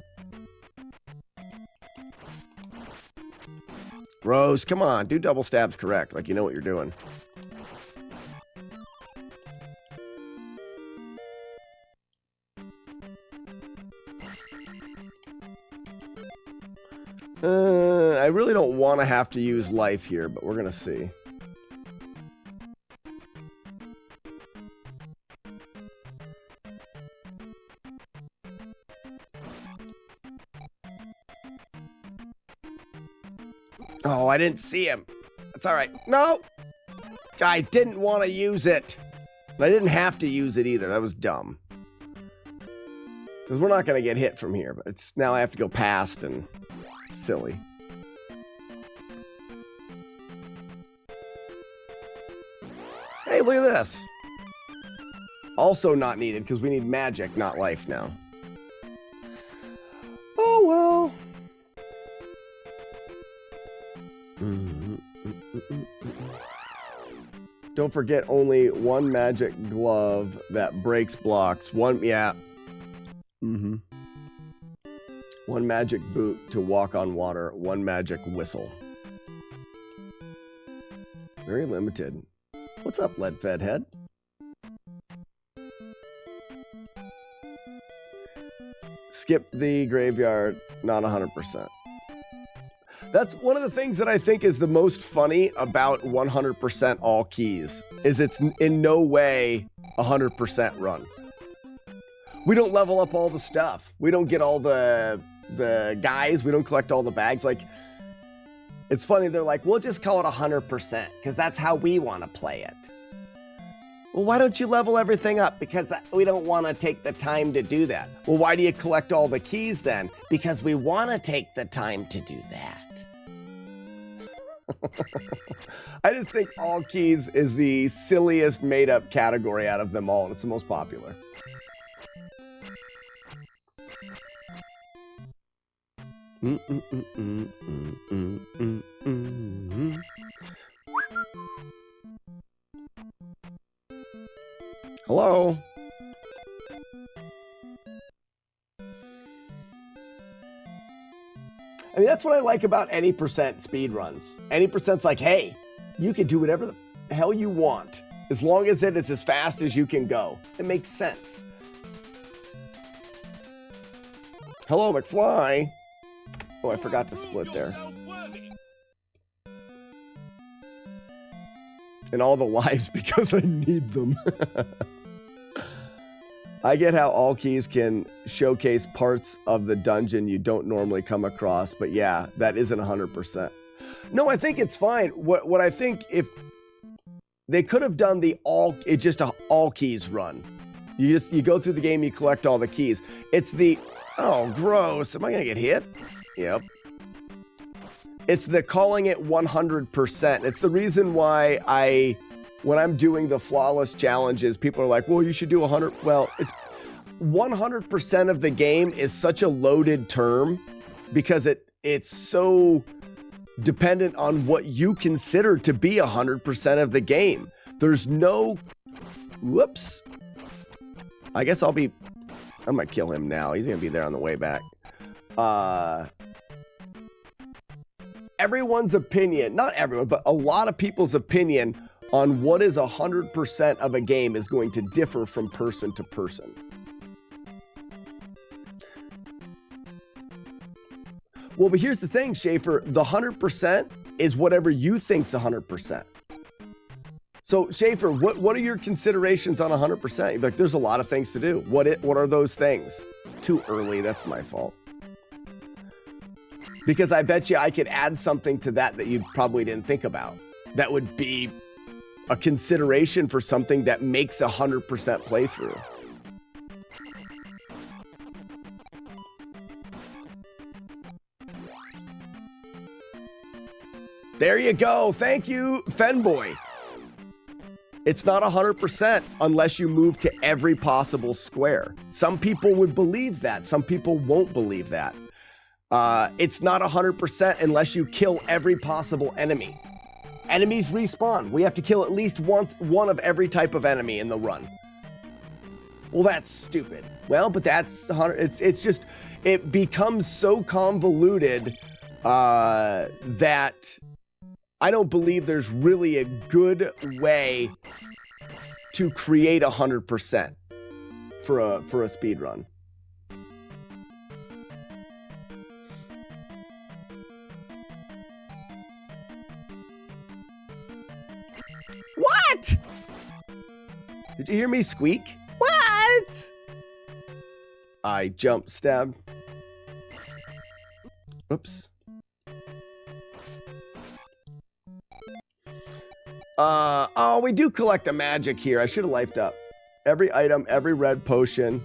Rose, come on, do double stabs correct, like you know what you're doing. I really don't want to have to use life here, but we're gonna see. Oh, I didn't see him. That's all right. No! I didn't want to use it. And I didn't have to use it either. That was dumb. Because we're not going to get hit from here. But it's now I have to go past and it's silly. Hey, look at this. Also not needed because we need magic, not life now. Oh, well. Don't forget only one magic glove that breaks blocks. One, yeah. One magic boot to walk on water. One magic whistle. Very limited. What's up, lead-fed head? Skip the graveyard. Not 100%. That's one of the things that I think is the most funny about 100% all keys, is it's in no way 100% run. We don't level up all the stuff. We don't get all the guys. We don't collect all the bags. Like, it's funny. They're like, we'll just call it 100% because that's how we want to play it. Well, why don't you level everything up? Because we don't want to take the time to do that. Well, why do you collect all the keys then? Because we want to take the time to do that. I just think all keys is the silliest made up category out of them all, and it's the most popular. Hello? I mean, that's what I like about any percent speed runs. Any percent's like, hey, you can do whatever the hell you want as long as it is as fast as you can go. It makes sense. Hello, McFly. Oh, I forgot to split there. And all the lives because I need them. I get how all keys can showcase parts of the dungeon you don't normally come across, but yeah, that isn't 100%. No, I think it's fine. What I think, if they could have done just a all keys run. You go through the game, you collect all the keys. It's the, oh, gross. Am I gonna get hit? Yep. It's the calling it 100%. It's the reason why when I'm doing the flawless challenges, people are like, well, you should do 100. Well, it's 100% of the game is such a loaded term because it's so dependent on what you consider to be 100% of the game. There's no, whoops. I guess I'm gonna kill him now. He's gonna be there on the way back. Everyone's opinion, not everyone, but a lot of people's opinion on what is 100% of a game is going to differ from person to person. Well, but here's the thing, Schaefer, the 100% is whatever you think's 100%. So, Schaefer, what are your considerations on 100%? You're like, there's a lot of things to do. What are those things? Too early, that's my fault. Because I bet you I could add something to that you probably didn't think about. That would be a consideration for something that makes 100% playthrough. There you go. Thank you, Fenboy. It's not 100% unless you move to every possible square. Some people would believe that. Some people won't believe that. It's not 100% unless you kill every possible enemy. Enemies respawn. We have to kill at least one of every type of enemy in the run. Well, that's stupid. Well, but that's 100. It's just, it becomes so convoluted that I don't believe there's really a good way to create 100% for a speed run. What? Did you hear me squeak? What? I jump stab. Oops. Oh, we do collect a magic here. I should have lifed up. Every item, every red potion,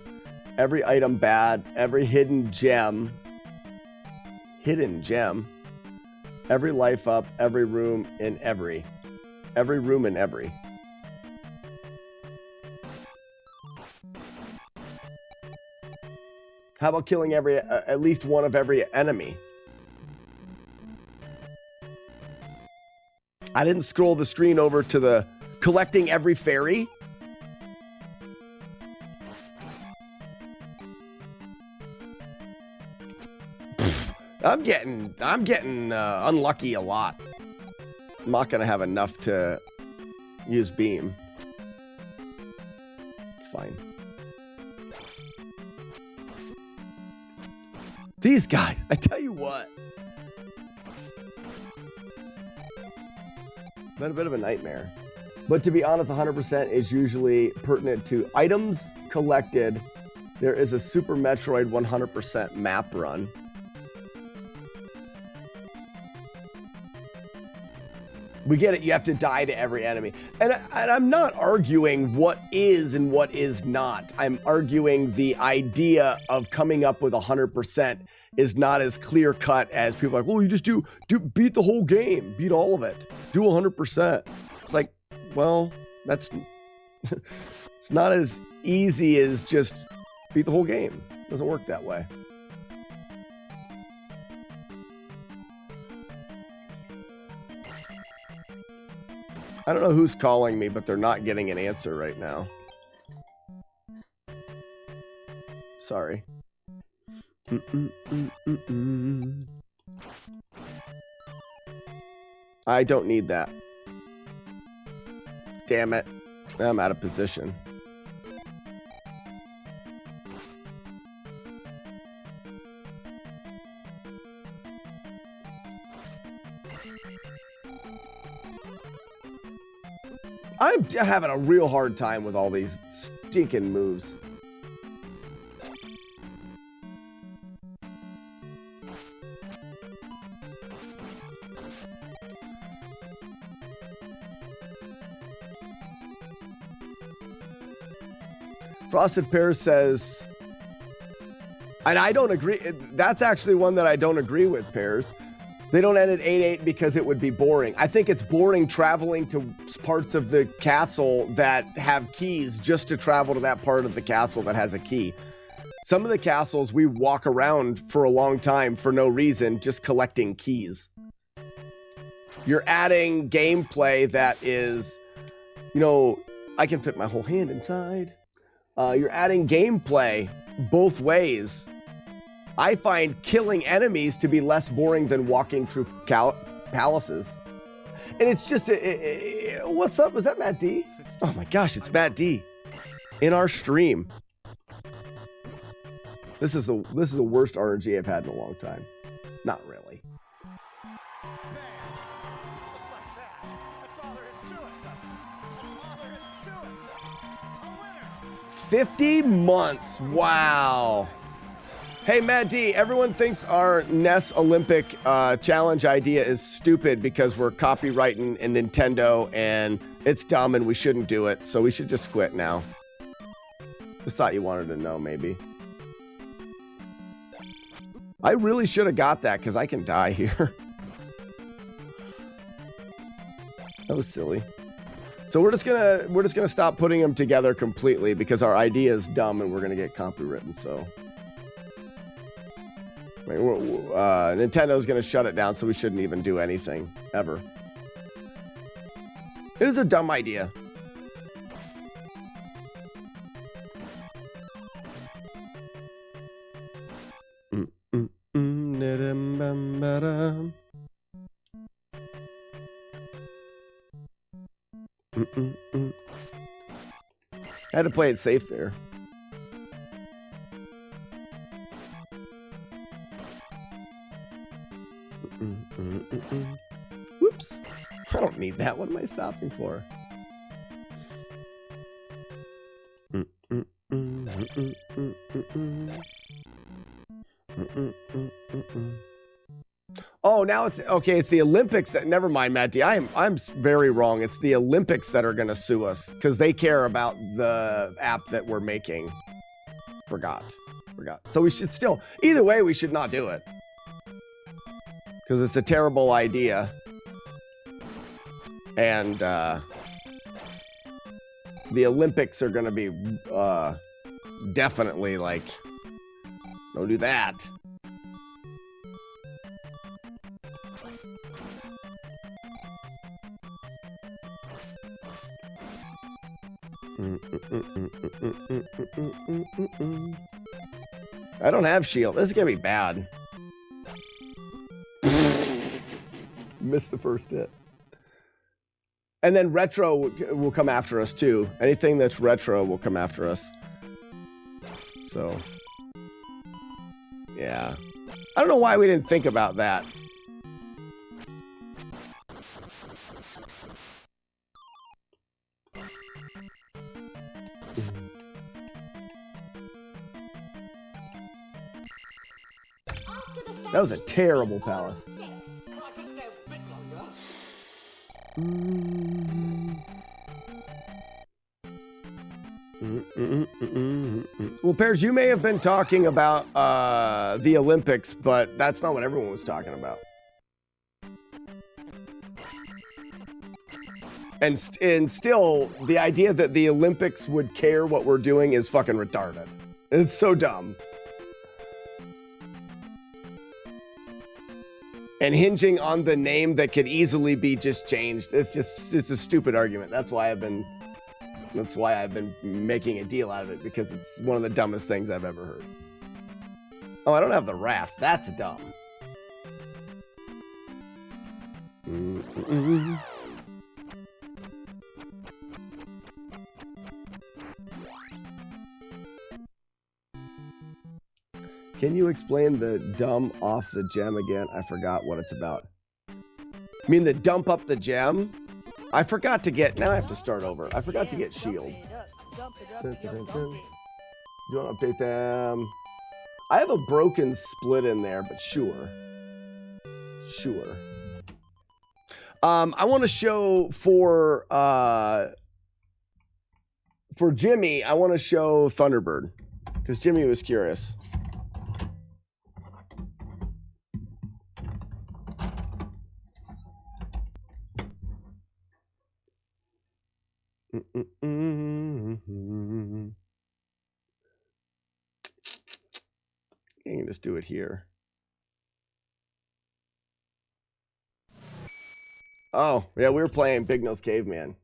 every item bad, every hidden gem. Hidden gem. Every life up, every room in every. Every room in every. How about killing at least one of every enemy? I didn't scroll the screen over to the collecting every fairy. I'm getting unlucky a lot. I'm not gonna have enough to use beam. It's fine. These guys, I tell you what. Been a bit of a nightmare. But to be honest, 100% is usually pertinent to items collected. There is a Super Metroid 100% map run. We get it, you have to die to every enemy. And I'm not arguing what is and what is not. I'm arguing the idea of coming up with 100% is not as clear cut as people are like, well, you just beat the whole game, beat all of it, do 100%. It's like, well, that's it's not as easy as just beat the whole game. It doesn't work that way. I don't know who's calling me, but they're not getting an answer right now. Sorry. I don't need that. Damn it. I'm out of position. I'm having a real hard time with all these stinking moves. Frosted Pear says, and I don't agree. That's actually one that I don't agree with, Pears. They don't end at 8-8 because it would be boring. I think it's boring traveling to parts of the castle that have keys just to travel to that part of the castle that has a key. Some of the castles we walk around for a long time for no reason, just collecting keys. You're adding gameplay that is, you know, I can fit my whole hand inside. You're adding gameplay both ways. I find killing enemies to be less boring than walking through palaces. And it's just, what's up? Was that Matt D? Oh my gosh, it's Matt D in our stream. This is the worst RNG I've had in a long time. Not really. 50 months. Wow. Hey, Matt D, everyone thinks our NES Olympic challenge idea is stupid because we're copyrighting in Nintendo and it's dumb and we shouldn't do it. So we should just quit now. Just thought you wanted to know, maybe. I really should have got that because I can die here. That was silly. So we're just gonna stop putting them together completely because our idea is dumb and we're gonna get copywritten. So. Nintendo's going to shut it down, so we shouldn't even do anything, ever. It was a dumb idea. I had to play it safe there. Whoops. I don't need that. What am I stopping for? Oh, now it's okay. It's the Olympics that. Never mind, Matt D. I'm very wrong. It's the Olympics that are going to sue us because they care about the app that we're making. Forgot. So we should still. Either way, we should not do it. Because it's a terrible idea. And the Olympics are going to be definitely like, don't do that. I don't have shield. This is going to be bad. Missed the first hit. And then retro will come after us too. Anything that's retro will come after us. So, yeah. I don't know why we didn't think about that. That was a terrible palace. Well, Pears, you may have been talking about the Olympics, but that's not what everyone was talking about. And still, the idea that the Olympics would care what we're doing is fucking retarded. It's so dumb. And hinging on the name that could easily be just changed. It's a stupid argument. That's why I've been making a deal out of it, because it's one of the dumbest things I've ever heard. Oh, I don't have the raft. That's dumb. Can you explain the dumb off the gem again? I forgot what it's about. I mean the dump up the gem? I forgot to get, now I have to start over. I forgot to get shield. Do you want to update them? I have a broken split in there, but sure. Sure. I want to show for Jimmy, I want to show Thunderbird, because Jimmy was curious. You can just do it here. Oh, yeah, we were playing Big Nose Caveman.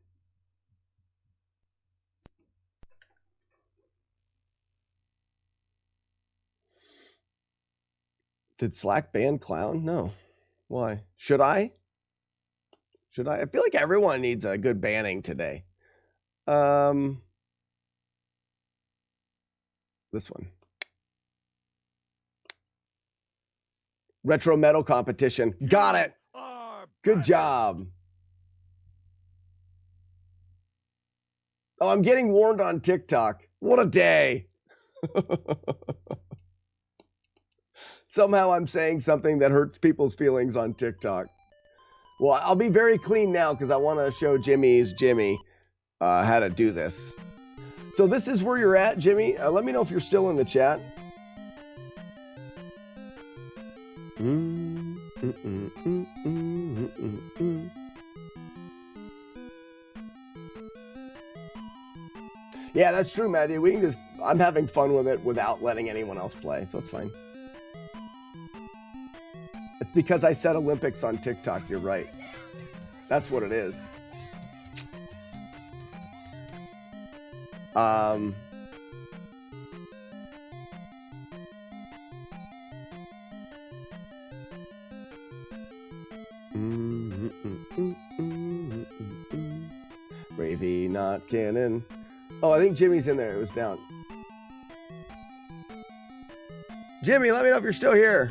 Did Slack ban Clown? No. Why? Should I? Should I? I feel like everyone needs a good banning today. This one. Retro metal competition. Got it. Good job. Oh, I'm getting warned on TikTok. What a day. Somehow I'm saying something that hurts people's feelings on TikTok. Well, I'll be very clean now because I want to show Jimmy how to do this. So this is where you're at, Jimmy. Let me know if you're still in the chat. Yeah, that's true, Maddie. We can just, I'm having fun with it without letting anyone else play, so it's fine. It's because I said Olympics on TikTok, you're right. That's what it is. Gravy, not cannon. Oh, I think Jimmy's in there. It was down. Jimmy, let me know if you're still here.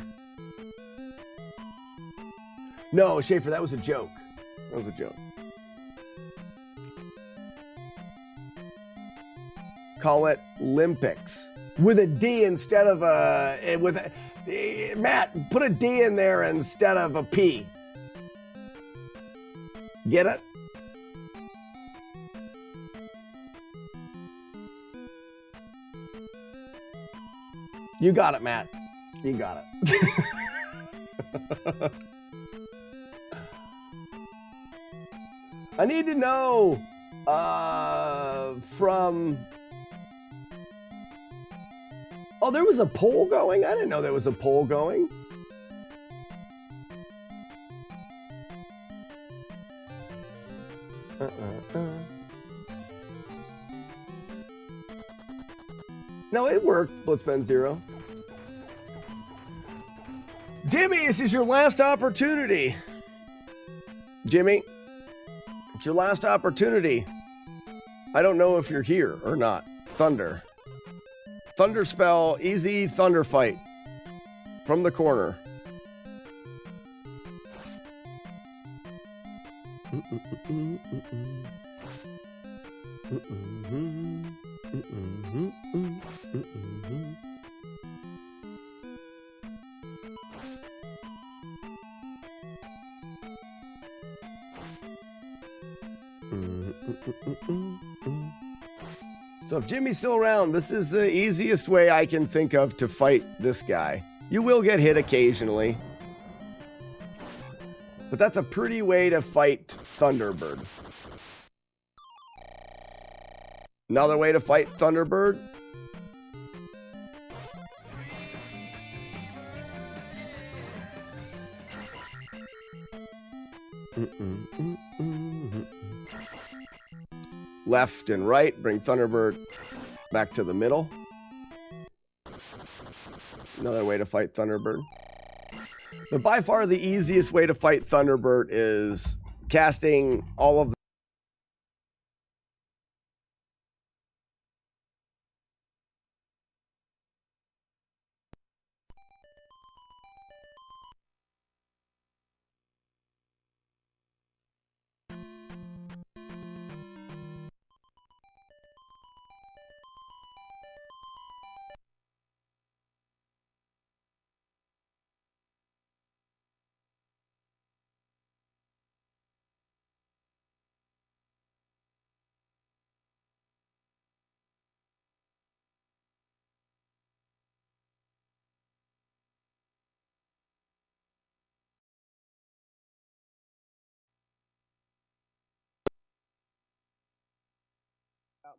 No, Schaefer, that was a joke. That was a joke. Call it Olympics with a D instead of a Matt, put a D in there instead of a P. Get it? You got it, Matt. You got it. I need to know from... Oh, there was a poll going? I didn't know there was a poll going. No, it worked, Blitzben 0. Jimmy, this is your last opportunity. Jimmy, it's your last opportunity. I don't know if you're here or not. Thunder. Thunder spell, easy thunder fight. From the corner. So if Jimmy's still around, this is the easiest way I can think of to fight this guy. You will get hit occasionally. But that's a pretty way to fight Thunderbird. Another way to fight Thunderbird. Left and right, bring Thunderbird back to the middle. Another way to fight Thunderbird. But by far the easiest way to fight Thunderbird is casting all of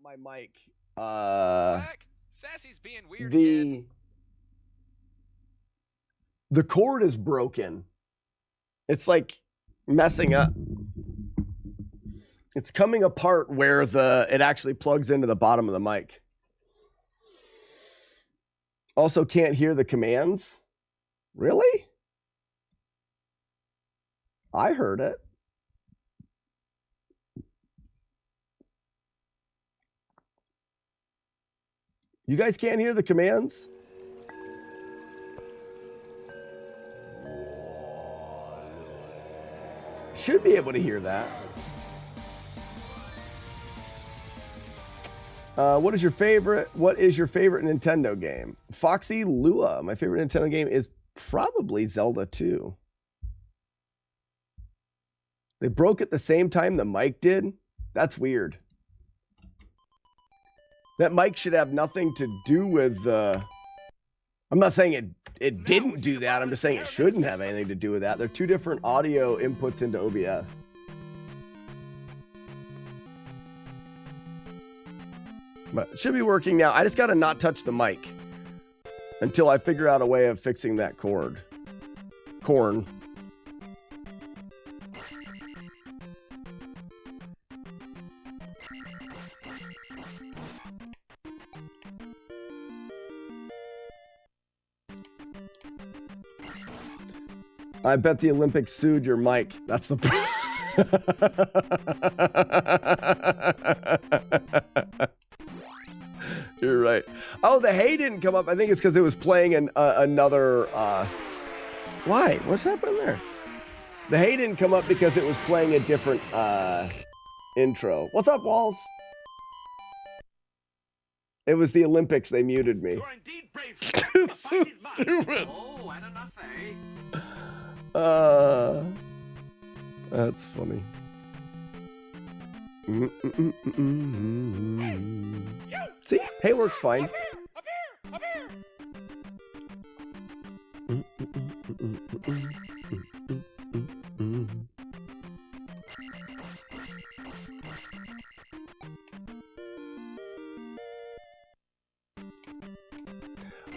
my mic. Sassy's being weird. The cord is broken. It's like messing up. It's coming apart where it actually plugs into the bottom of the mic. Also can't hear the commands. Really? I heard it. You guys can't hear the commands? Should be able to hear that. What is your favorite Nintendo game? Foxy Lua. My favorite Nintendo game is probably Zelda 2. They broke at the same time the mic did? That's weird. That mic should have nothing to do with I'm not saying it didn't do that. I'm just saying it shouldn't have anything to do with that. They're two different audio inputs into OBS. But it should be working now. I just got to not touch the mic until I figure out a way of fixing that corn. I bet the Olympics sued your mic. That's the You're right. Oh, the hay didn't come up. I think it's because it was playing another. Why? What's happening there? The hay didn't come up because it was playing a different intro. What's up, Walls? It was the Olympics. They muted me. You're indeed brave. It's so stupid. Oh, and enough, eh? That's funny. See, hay works fine. Up here!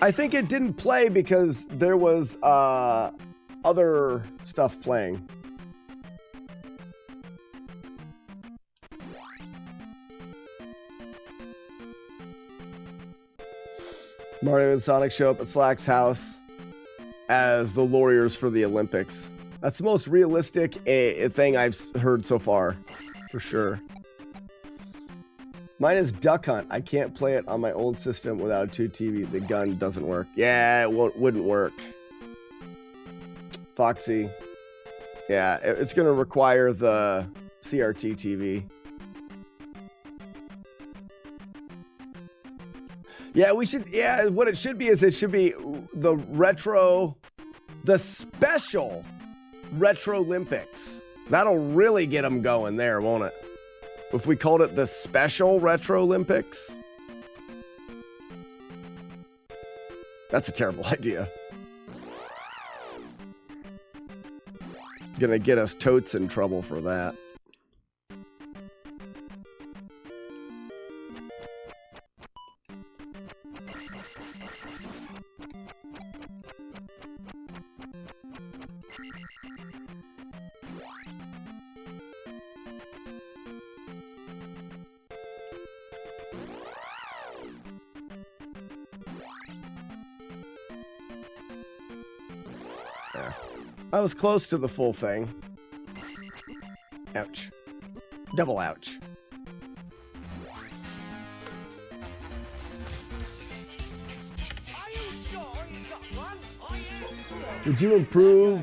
I think it didn't play because there was other stuff playing. Mario and Sonic show up at Slack's house as the lawyers for the Olympics. That's the most realistic thing I've heard so far, for sure. Mine is Duck Hunt. I can't play it on my old system without a 2 TV. The gun doesn't work. Yeah, it wouldn't work. Foxy. Yeah, it's going to require the CRT TV. Yeah, what it should be is it should be the special Retro Olympics. That'll really get them going there, won't it? If we called it the Special Retro Olympics. That's a terrible idea. Gonna get us totes in trouble for that. I was close to the full thing. Ouch. Double ouch. Did you improve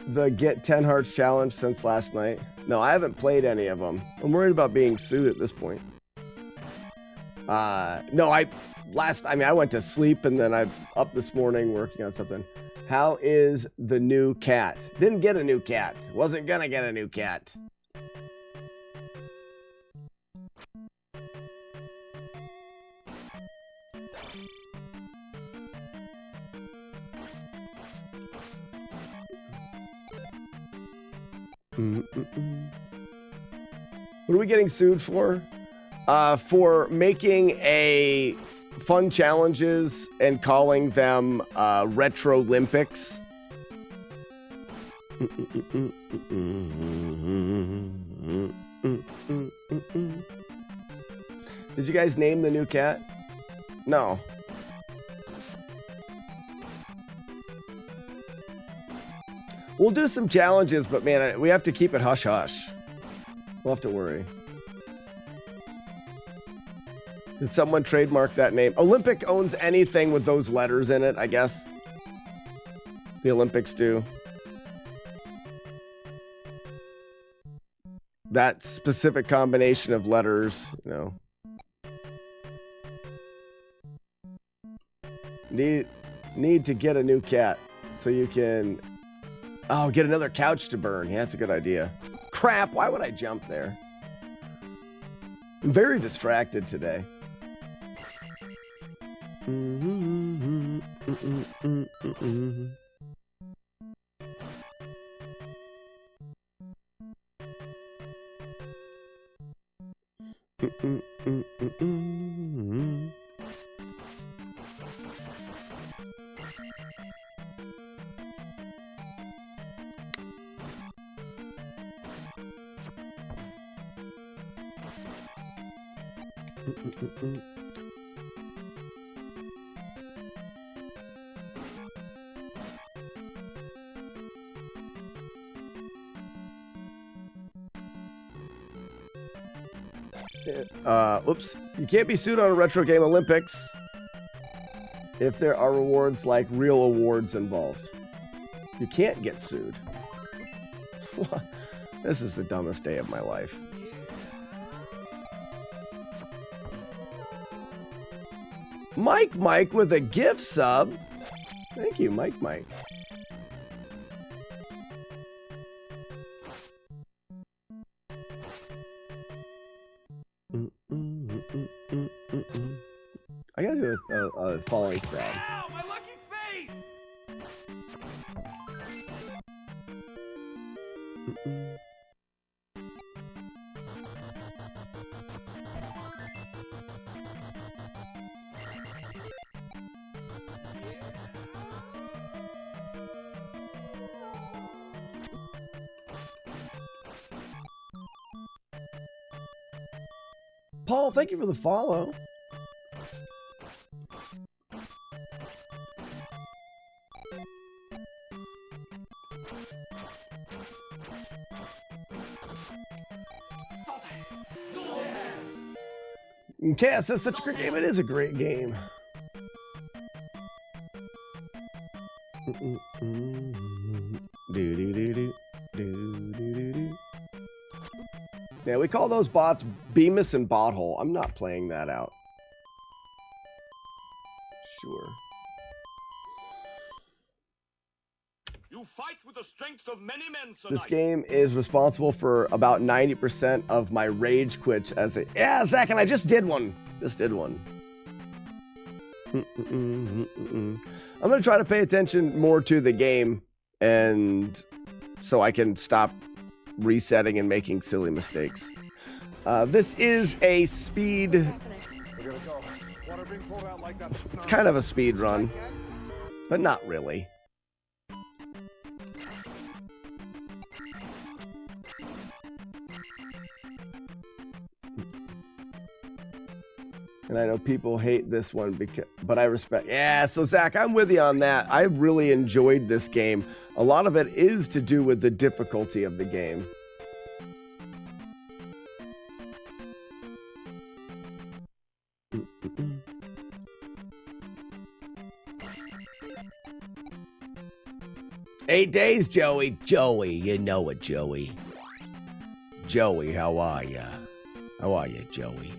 the Get 10 Hearts challenge since last night? No, I haven't played any of them. I'm worried about being sued at this point. No, I went to sleep and then I'm up this morning working on something. How is the new cat? Didn't get a new cat. Wasn't gonna get a new cat. What are we getting sued for? For making a fun challenges and calling them Retro Olympics. Did you guys name the new cat? No. We'll do some challenges, but man, we have to keep it hush hush. We'll have to worry. Did someone trademark that name? Olympic owns anything with those letters in it, I guess. The Olympics do. That specific combination of letters, you know. Need to get a new cat so you can... Oh, get another couch to burn. Yeah, that's a good idea. Crap, why would I jump there? I'm very distracted today. Oops. You can't be sued on a Retro Game Olympics if there are rewards like real awards involved. You can't get sued. This is the dumbest day of my life. Mike with a gift sub. Thank you, Mike. I gotta do a falling stab. Ow, my lucky face! Paul, thank you for the follow. Cass, that's such a great game. It is a great game. Yeah, we call those bots Bemis and Bothole. I'm not playing that out. Sure. You fight with the strength of many men, Sir This Knight. game is responsible for about 90% of my rage quits as a... Yeah, Zach, and I just did one. I'm gonna try to pay attention more to the game, and so I can stop resetting and making silly mistakes. This is a speed. It's kind of a speed run, but not really. And I know people hate this one, but I respect. Yeah, so Zach, I'm with you on that. I really enjoyed this game. A lot of it is to do with the difficulty of the game. "8 days, Joey. Joey, you know it, Joey. Joey, how are ya? How are you, Joey?"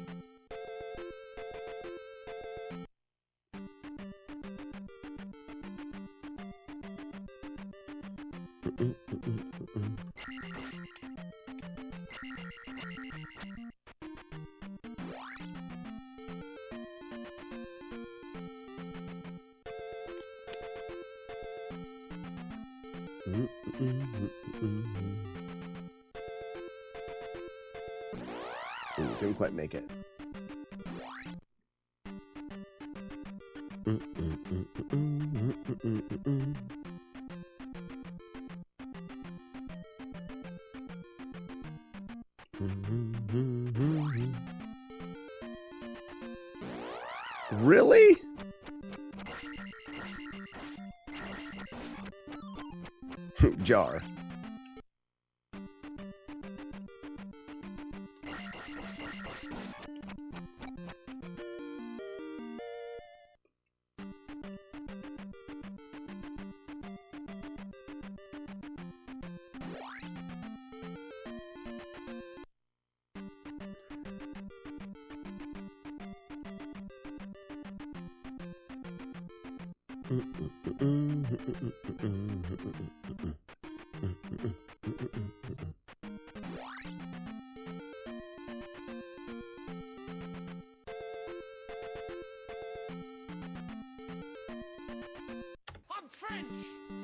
Didn't quite make it. Really? Jar. I'm French.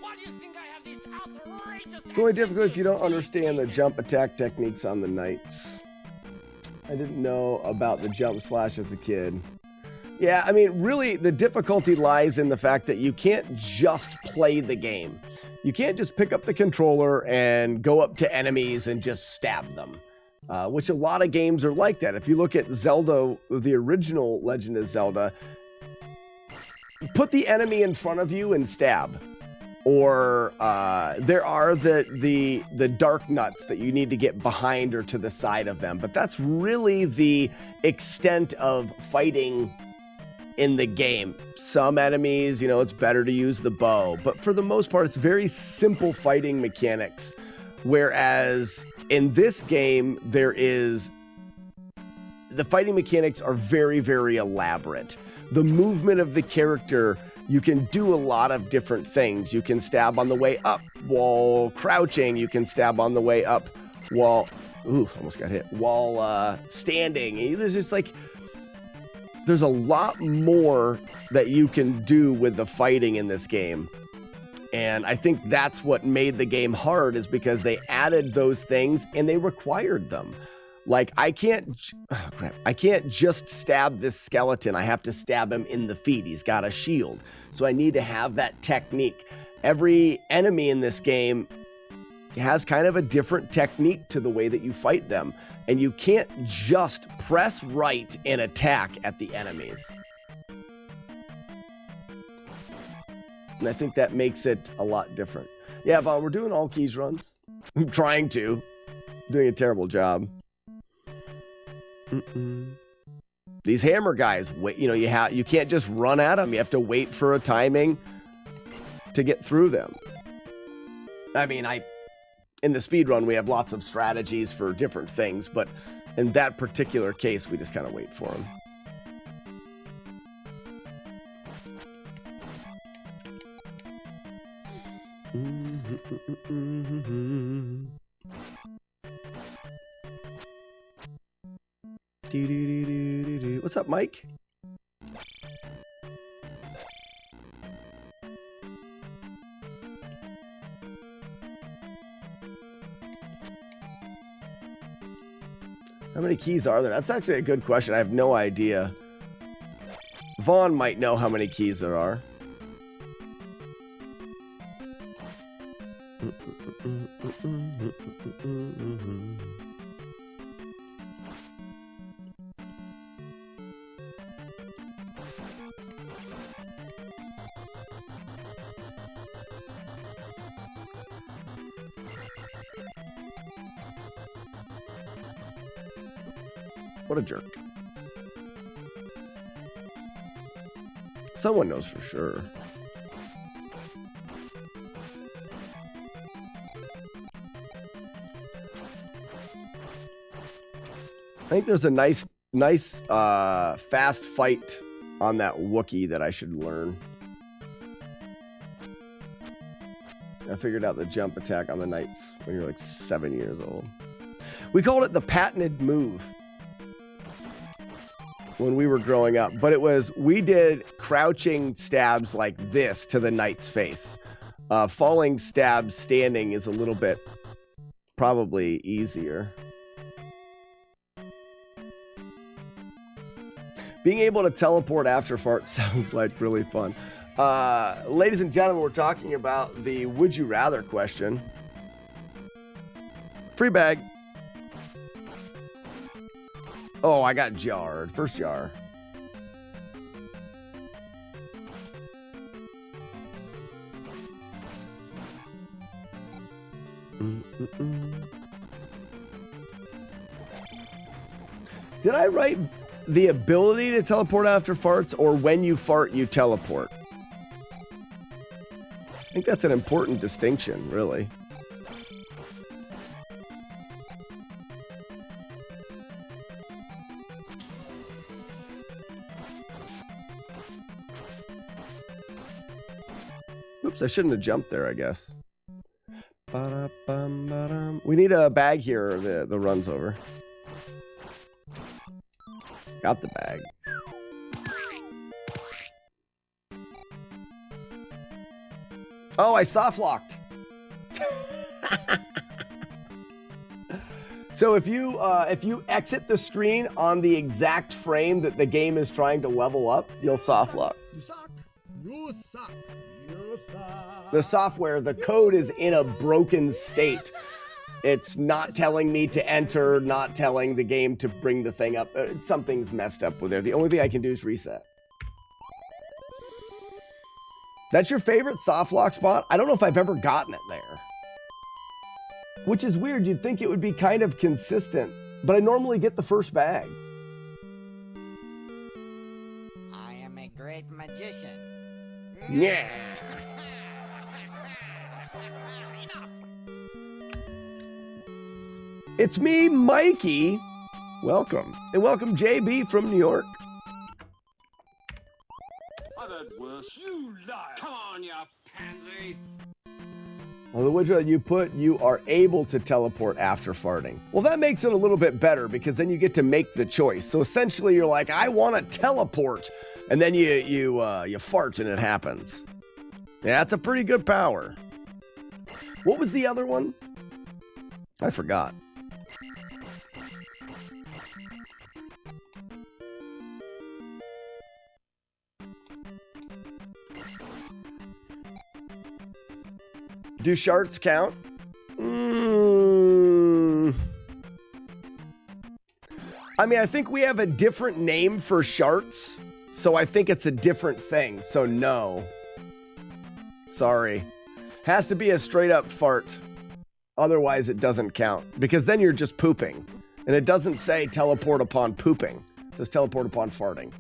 Why do you think I have this outrageous? It's only difficult if you don't understand the jump attack techniques on the knights. I didn't know about the jump slash as a kid. Yeah, I mean, really, the difficulty lies in the fact that you can't just play the game. You can't just pick up the controller and go up to enemies and just stab them, which a lot of games are like that. If you look at Zelda, the original Legend of Zelda, put the enemy in front of you and stab. Or there are the dark nuts that you need to get behind or to the side of them. But that's really the extent of fighting in the game. Some enemies, you know, it's better to use the bow. But for the most part, it's very simple fighting mechanics. Whereas in this game, the fighting mechanics are very, very elaborate. The movement of the character, you can do a lot of different things. You can stab on the way up while crouching. You can stab on the way up while, almost got hit, while standing. There's just like, there's a lot more that you can do with the fighting in this game. And I think that's what made the game hard, is because they added those things and they required them. Like, I can't just stab this skeleton. I have to stab him in the feet. He's got a shield. So I need to have that technique. Every enemy in this game has kind of a different technique to the way that you fight them. And you can't just press right and attack at the enemies. And I think that makes it a lot different. Yeah, Vaughn, we're doing all keys runs. I'm trying to. Doing a terrible job. These hammer guys, wait, you know, you can't just run at them. You have to wait for a timing to get through them. I mean, in the speed run, we have lots of strategies for different things, but in that particular case, we just kind of wait for them. What's up, Mike? How many keys are there? That's actually a good question. I have no idea. Vaughn might know how many keys there are. What a jerk. Someone knows for sure. I think there's a nice fast fight on that Wookiee that I should learn. I figured out the jump attack on the knights when you're like 7 years old. We called it the patented move when we were growing up, but we did crouching stabs like this to the knight's face. Falling stabs standing is a little bit probably easier. Being able to teleport after fart sounds like really fun. Ladies and gentlemen, we're talking about the would you rather question. Free bag. Oh, I got jarred. First jar. Did I write the ability to teleport after farts, or when you fart, you teleport? I think that's an important distinction, really. Oops, I shouldn't have jumped there, I guess. We need a bag here, or the run's over. Got the bag. Oh, I soft locked. So if you exit the screen on the exact frame that the game is trying to level up, you'll soft lock. You suck. You suck. You suck. The software, the code is in a broken state. It's not telling me to enter, not telling the game to bring the thing up. Something's messed up with there. The only thing I can do is reset. That's your favorite soft lock spot? I don't know if I've ever gotten it there. Which is weird. You'd think it would be kind of consistent, but I normally get the first bag. I am a great magician. Yeah. It's me, Mikey. Welcome. And welcome, JB from New York. I've heard worse. You liar. Come on, you pansy. Well, the widget you put, you are able to teleport after farting. Well, that makes it a little bit better because then you get to make the choice. So essentially, you're like, I want to teleport, and then you fart and it happens. Yeah, that's a pretty good power. What was the other one? I forgot. Do sharts count? I mean, I think we have a different name for sharts, so I think it's a different thing. So no. Sorry. Has to be a straight up fart. Otherwise, it doesn't count. Because then you're just pooping. And it doesn't say teleport upon pooping. It says teleport upon farting.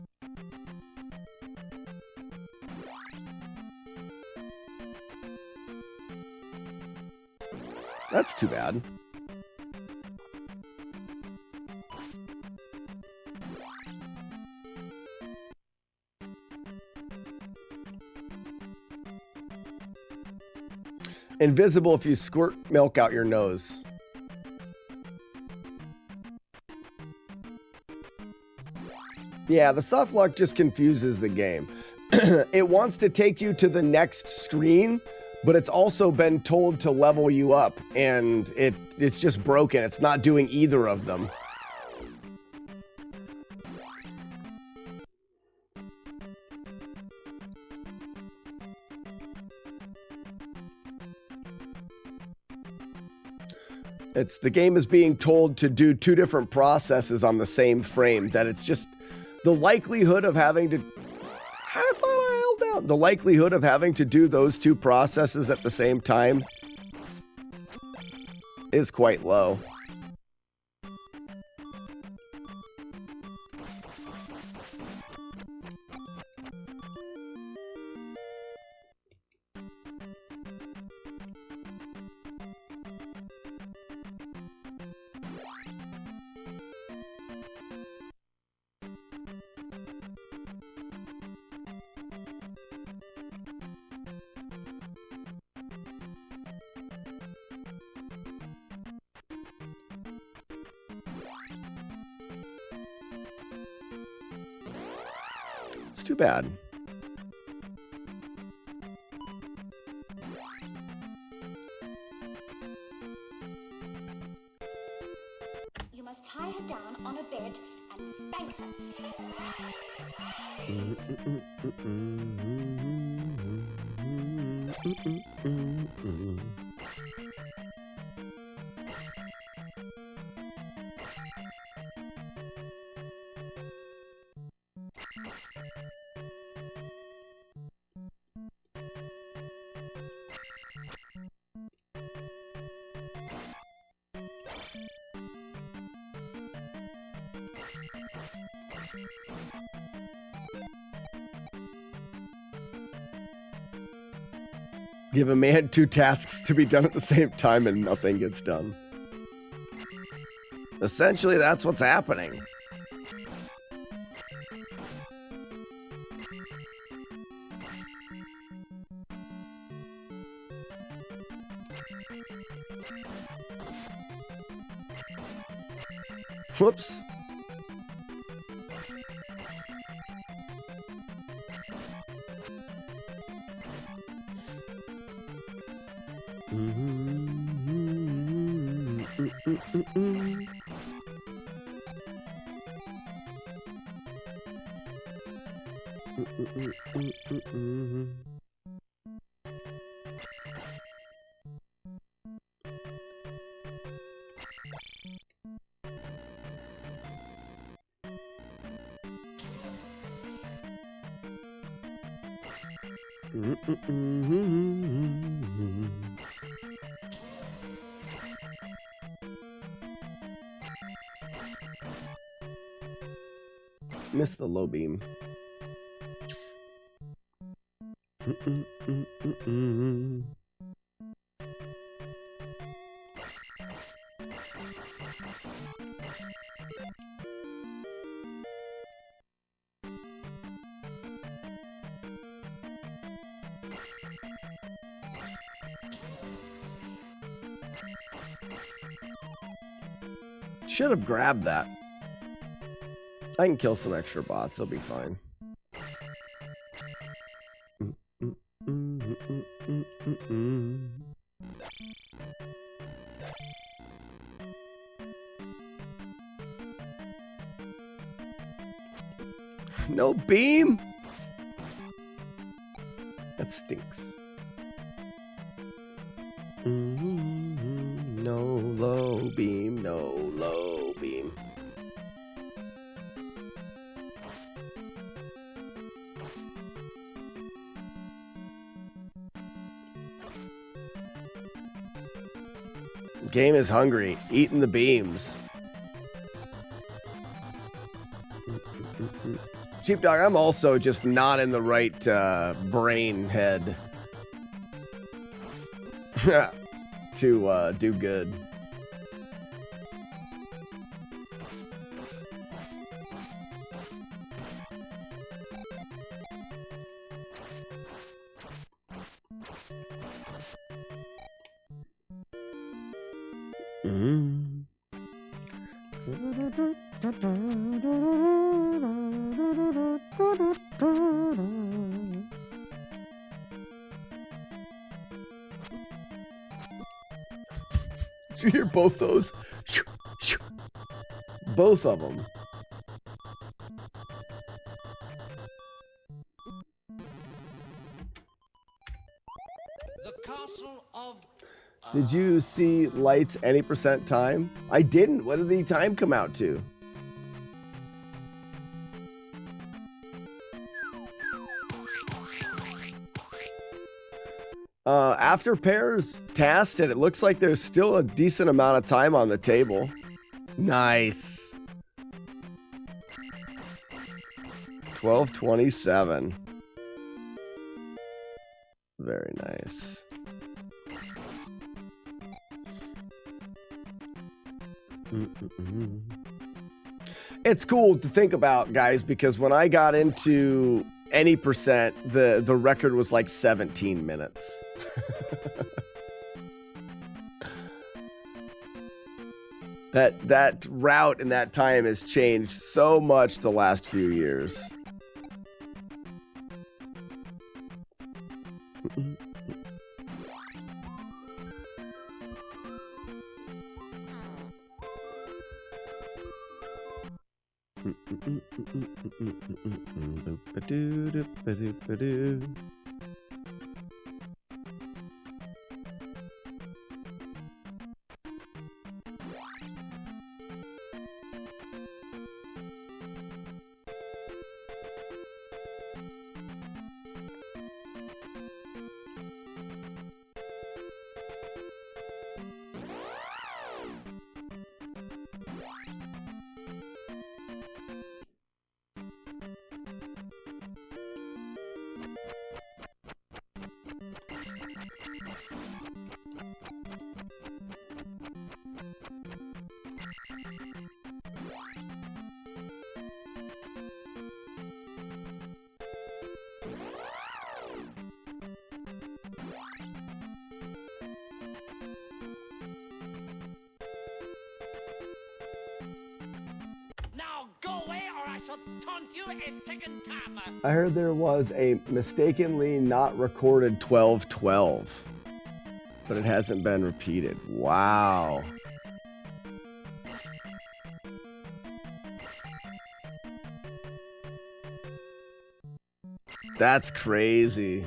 That's too bad. Invisible if you squirt milk out your nose. Yeah, the soft lock just confuses the game. It wants to take you to the next screen, but it's also been told to level you up, and it's just broken. It's not doing either of them. It's the game is being told to do two different processes on the same frame, that it's just the likelihood of having to, I thought I held down, the likelihood of having to do those two processes at the same time is quite low. It's too bad. You must tie her down on a bed and spank her. Give a man two tasks to be done at the same time and nothing gets done. Essentially, that's what's happening. Whoops. Missed the low beam. Should have grabbed that. I can kill some extra bots, it'll be fine. No beam? That stinks. No low beam, no low beam. Game is hungry, eating the beams. Sheepdog, I'm also just not in the right brain head to do good. Did you hear both those? Both of them. The castle of Did you see Light's any percent time? I didn't. What did the time come out to? After Pear's tasked it, it looks like there's still a decent amount of time on the table. Nice. 12:27. Very nice. It's cool to think about, guys, because when I got into any percent, the record was like 17 minutes. That route and that time has changed so much the last few years. Now go away or I shall taunt you a second time. I heard there was a mistakenly not recorded 12:12, but it hasn't been repeated. Wow. That's crazy.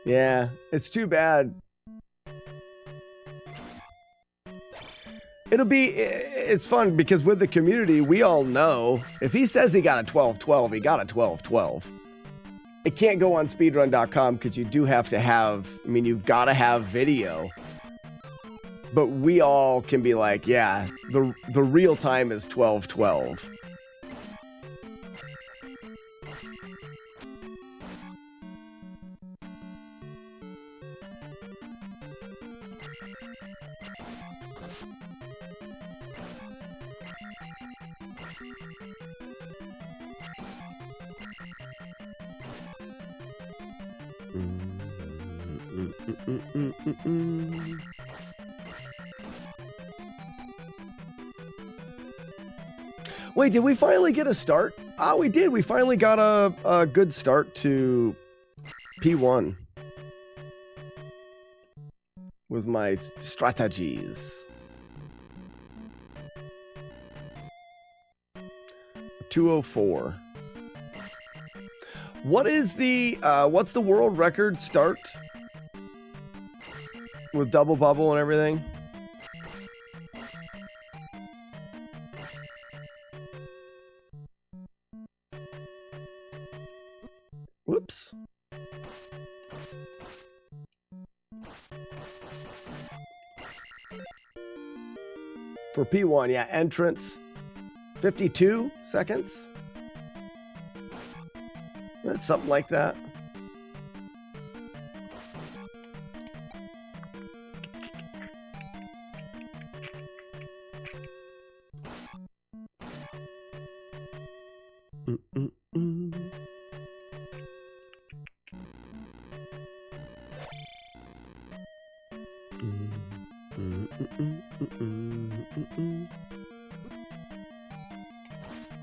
Yeah, it's too bad. It's fun because with the community, we all know if he says he got a 12:12, he got a 12:12. It can't go on speedrun.com because you do have to have, you've got to have video. But we all can be like, yeah, the real time is 12:12. Wait, did we finally get a start? Oh, we did. We finally got a good start to P1 with my strategies. 204. What is the what's the world record start with double bubble and everything? Whoops. For P1, yeah, entrance 52 seconds. That's something like that.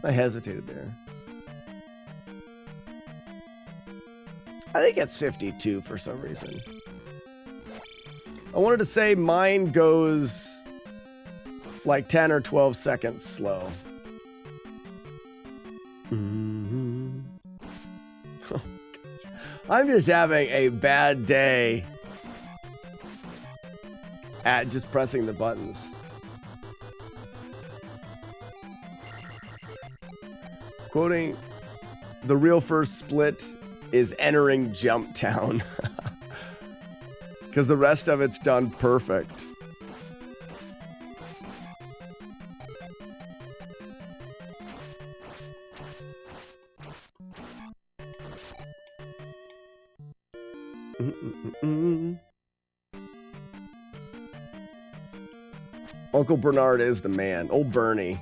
I hesitated there. I think it's 52 for some reason. I wanted to say mine goes like 10 or 12 seconds slow. Oh, I'm just having a bad day at just pressing the buttons. Quoting, the real first split is entering Jump Town. Because the rest of it's done perfect. Uncle Bernard is the man. Old Bernie.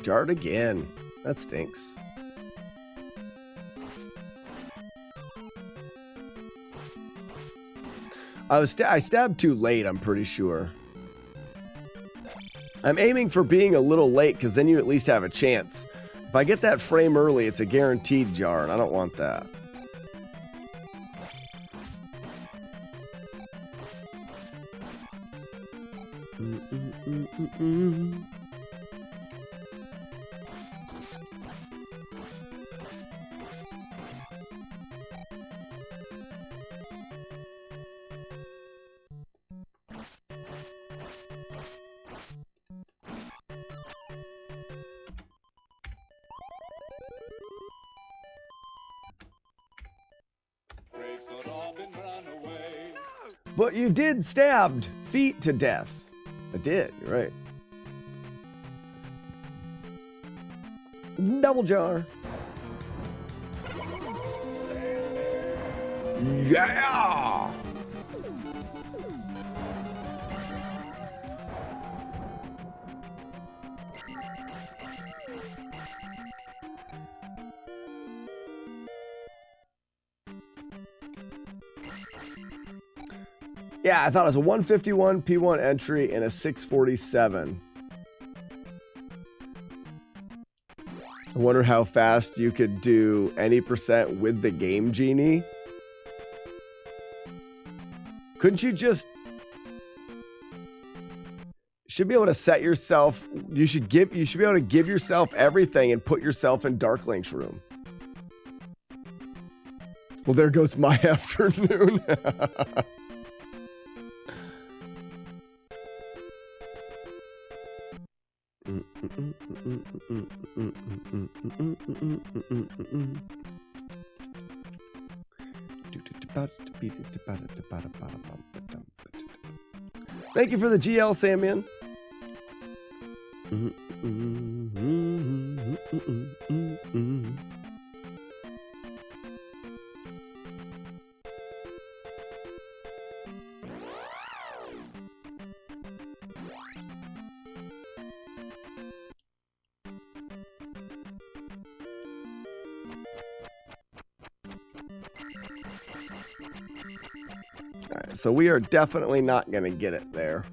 Jarred again. That stinks. I stabbed too late, I'm pretty sure. I'm aiming for being a little late because then you at least have a chance. If I get that frame early, it's a guaranteed jar, and I don't want that. But you did stabbed feet to death. I did, you're right. Double jar. Yeah! Yeah, I thought it was a 151 P1 entry and a 647. I wonder how fast you could do any percent with the Game Genie. Couldn't you just... should be able to set yourself... You should be able to give yourself everything and put yourself in Darklink's room. Well, there goes my afternoon. Thank you for the GL, Samian. Alright, so we are definitely not going to get it there.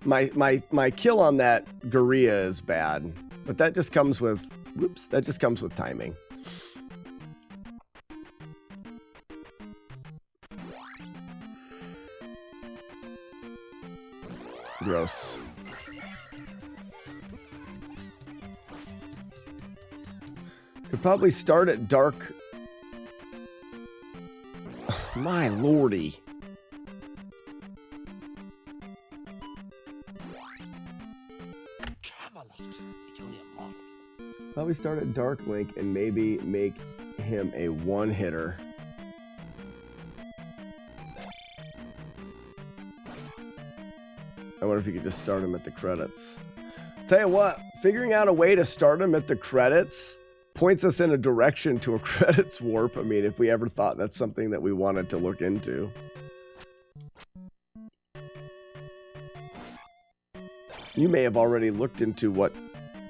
My kill on that Gorilla is bad, but that just comes with, whoops, that just comes with timing. Gross. Could probably start at dark. My lordy. Probably start at Dark Link and maybe make him a one-hitter. I wonder if you could just start him at the credits. Tell you what, figuring out a way to start him at the credits points us in a direction to a credits warp. I mean, if we ever thought that's something that we wanted to look into. You may have already looked into what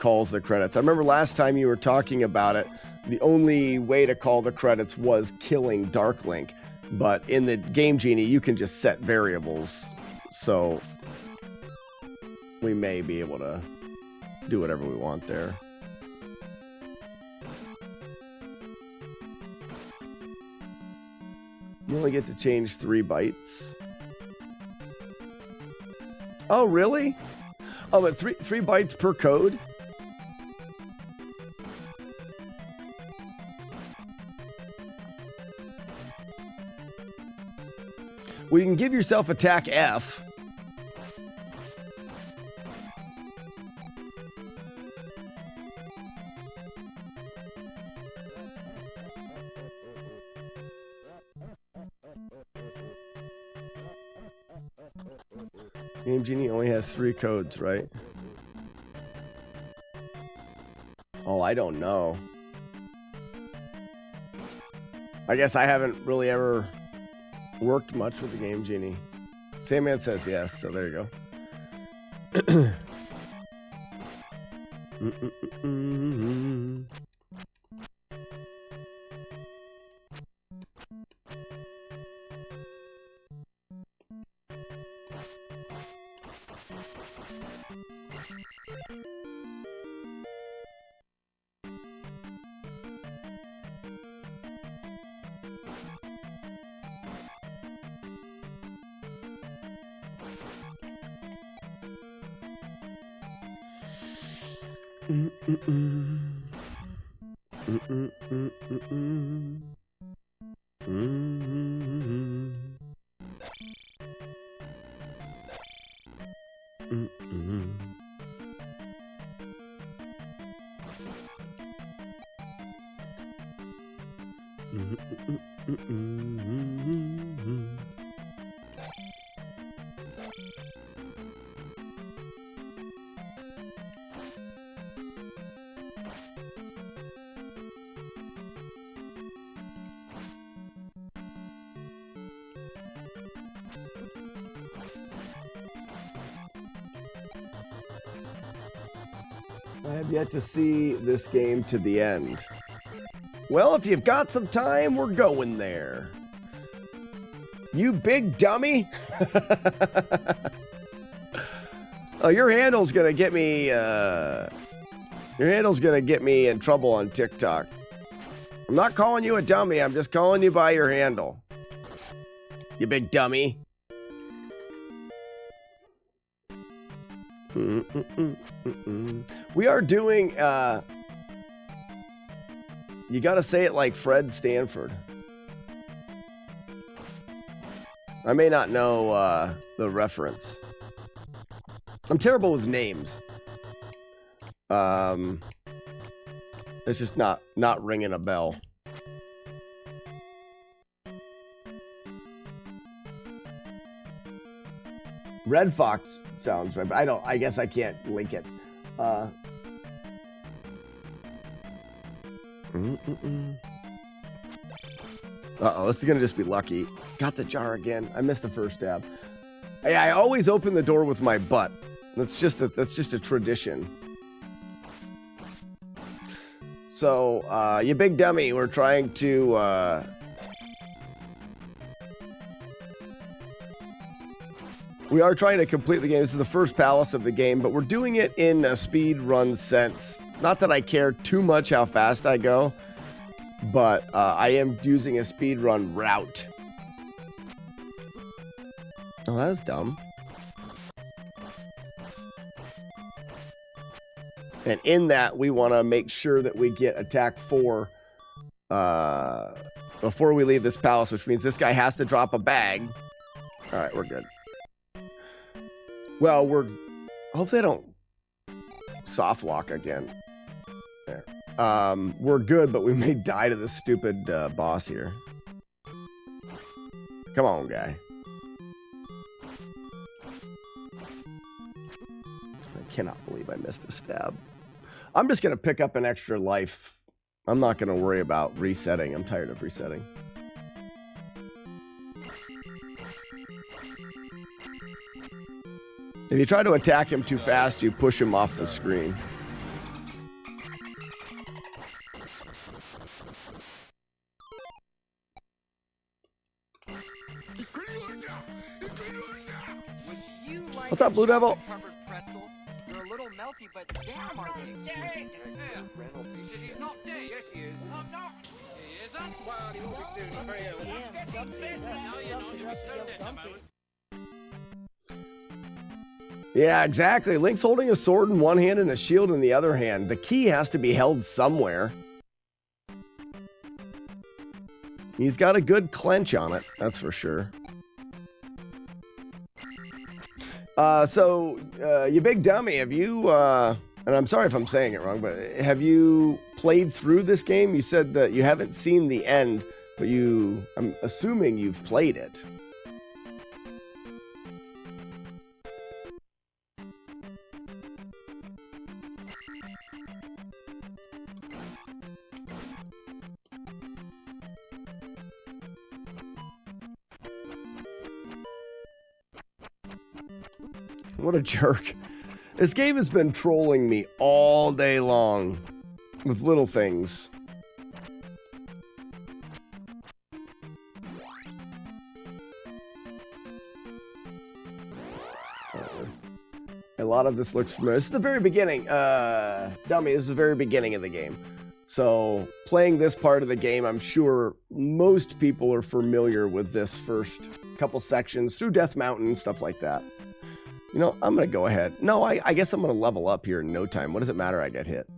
calls the credits. I remember last time you were talking about it, the only way to call the credits was killing Dark Link. But in the Game Genie, you can just set variables. So we may be able to do whatever we want there. You only get to change 3 bytes. Oh, really? Oh, but three bytes per code? Well, you can give yourself attack F. Game Genie only has 3 codes, right? Oh, I don't know. I guess I haven't really ever worked much with the Game Genie. Sandman says yes, so there you go. I have yet to see this game to the end. Well, if you've got some time, we're going there. You big dummy. Oh, your handle's gonna get me, your handle's gonna get me in trouble on TikTok. I'm not calling you a dummy, I'm just calling you by your handle. You big dummy. We are doing, you gotta say it like Fred Stanford. I may not know the reference. I'm terrible with names. It's just not ringing a bell. Red Fox sounds right, but I guess I can't link it. Uh-oh, this is gonna just be lucky. Got the jar again. I missed the first stab. I always open the door with my butt. That's just a tradition. So, you big dummy, we're trying to, we are trying to complete the game. This is the first palace of the game, but we're doing it in a speed run sense. Not that I care too much how fast I go, but I am using a speed run route. Oh, that was dumb. And in that, we want to make sure that we get attack 4 before we leave this palace, which means this guy has to drop a bag. All right, we're good. Well, hopefully I don't soft lock again. There. We're good, but we may die to this stupid boss here. Come on, guy. I cannot believe I missed a stab. I'm just going to pick up an extra life. I'm not going to worry about resetting. I'm tired of resetting. If you try to attack him too fast, you push him off the screen. Would you like What's up, a Blue Devil? chocolate-covered pretzel? They're a little melty, but damn are they exquisite. Reynolds, he said he's not dead. Yes, he is. Oh, no. He isn't? Well, he will be soon. He's very ill. No, you're not. You'll be stone dead in a moment. Yeah, exactly. Link's holding a sword in one hand and a shield in the other hand. The key has to be held somewhere. He's got a good clench on it, that's for sure. You big dummy, have you, and I'm sorry if I'm saying it wrong, but have you played through this game? You said that you haven't seen the end, but I'm assuming you've played it. What a jerk. This game has been trolling me all day long with little things. A lot of this looks familiar. This is the very beginning. Dummy, this is the very beginning of the game. So playing this part of the game, I'm sure most people are familiar with this first couple sections through Death Mountain and stuff like that. You know, I'm going to go ahead. No, I guess I'm going to level up here in no time. What does it matter I get hit?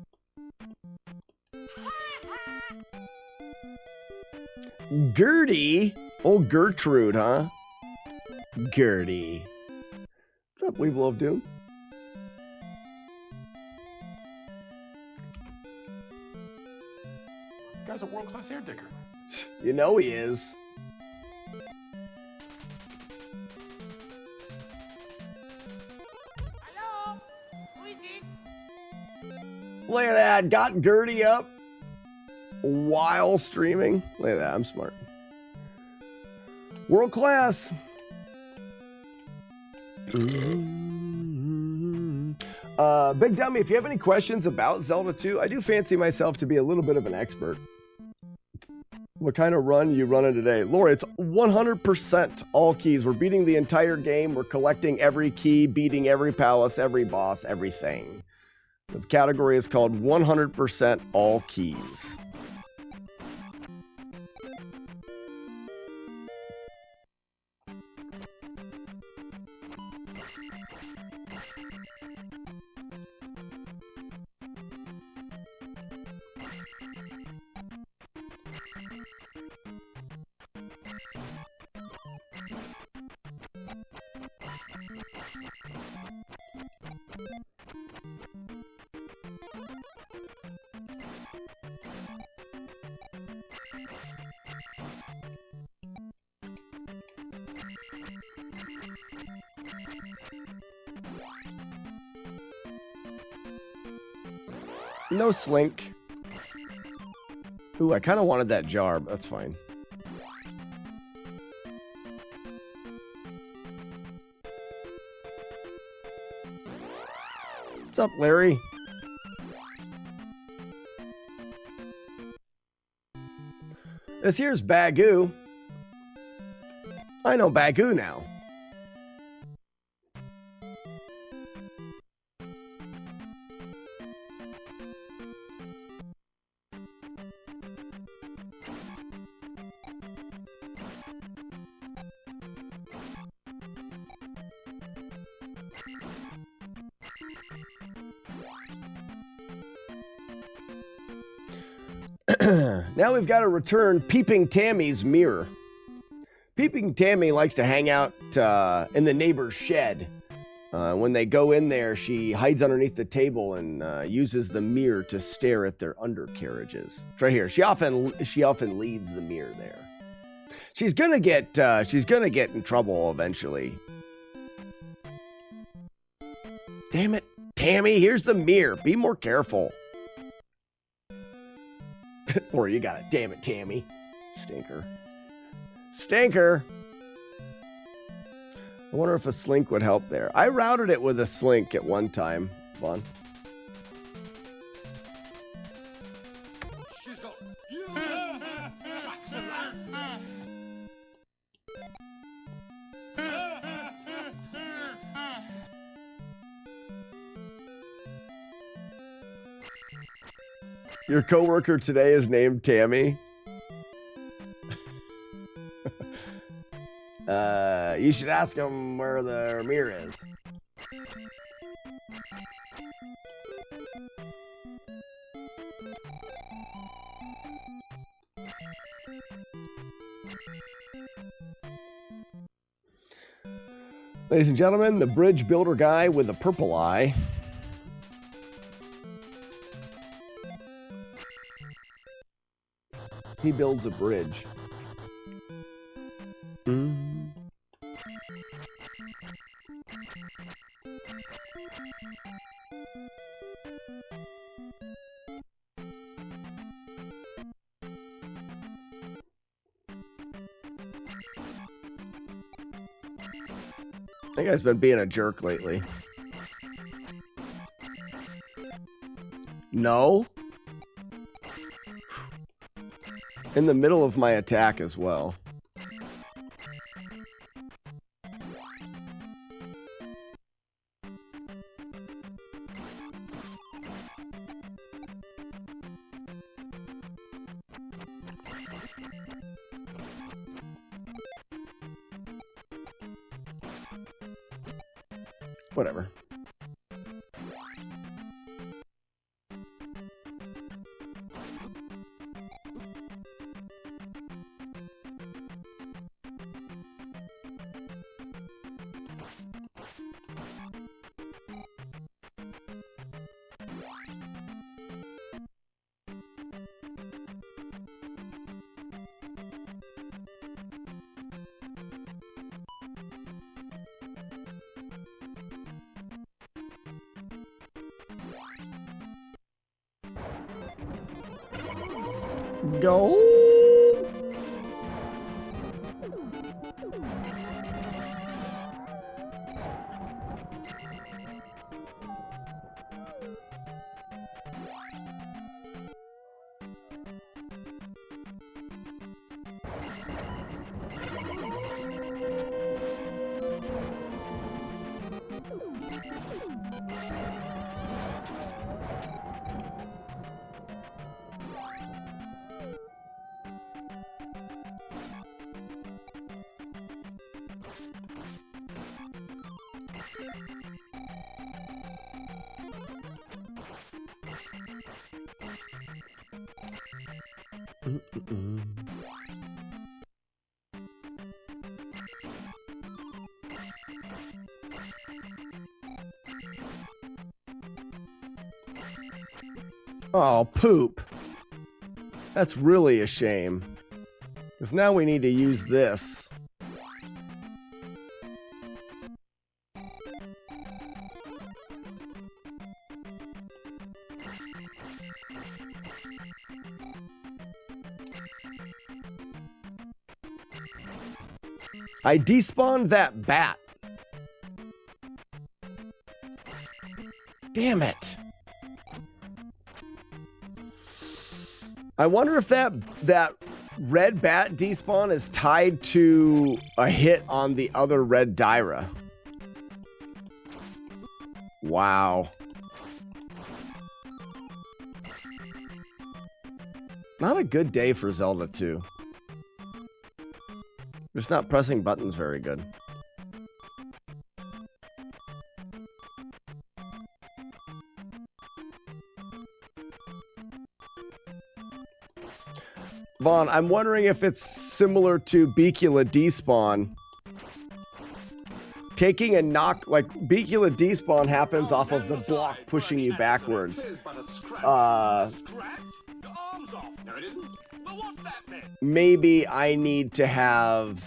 Gertie? Oh, Gertrude, huh? Gertie. What's up, Weevil of Doom? Guy's a world-class air digger. You know he is. Hello? Who is it? Look at that. Got Gertie up while streaming. Look at that. I'm smart. World class. Big Dummy, if you have any questions about Zelda 2, I do fancy myself to be a little bit of an expert. What kind of run you running today? Laura, it's 100% all keys. We're beating the entire game. We're collecting every key, beating every palace, every boss, everything. The category is called 100% all keys. No slink. Ooh, I kind of wanted that jar, but that's fine. What's up, Larry? This here's Bagoo. I know Bagoo now. Now we've got to return Peeping Tammy's mirror. Peeping Tammy likes to hang out in the neighbor's shed. When they go in there, she hides underneath the table and uses the mirror to stare at their undercarriages. It's right here. She often leaves the mirror there. She's gonna get in trouble eventually. Damn it, Tammy! Here's the mirror. Be more careful. Or you got it. Damn it, Tammy. Stinker. Stinker. I wonder if a slink would help there. I routed it with a slink at one time. Fun. Your coworker today is named Tammy. You should ask him where the mirror is. Ladies and gentlemen, the bridge builder guy with the purple eye. He builds a bridge. That guy's been being a jerk lately. No. In the middle of my attack as well. Whatever. Go. Oh, poop. That's really a shame. Because now we need to use this. I despawned that bat. Damn it. I wonder if that red bat despawn is tied to a hit on the other red Dyra. Wow. Not a good day for Zelda 2. Just not pressing buttons very good. Vaughn, I'm wondering if it's similar to Bicula despawn. Taking a knock, like Bicula despawn happens off of the block pushing you backwards. Maybe I need to have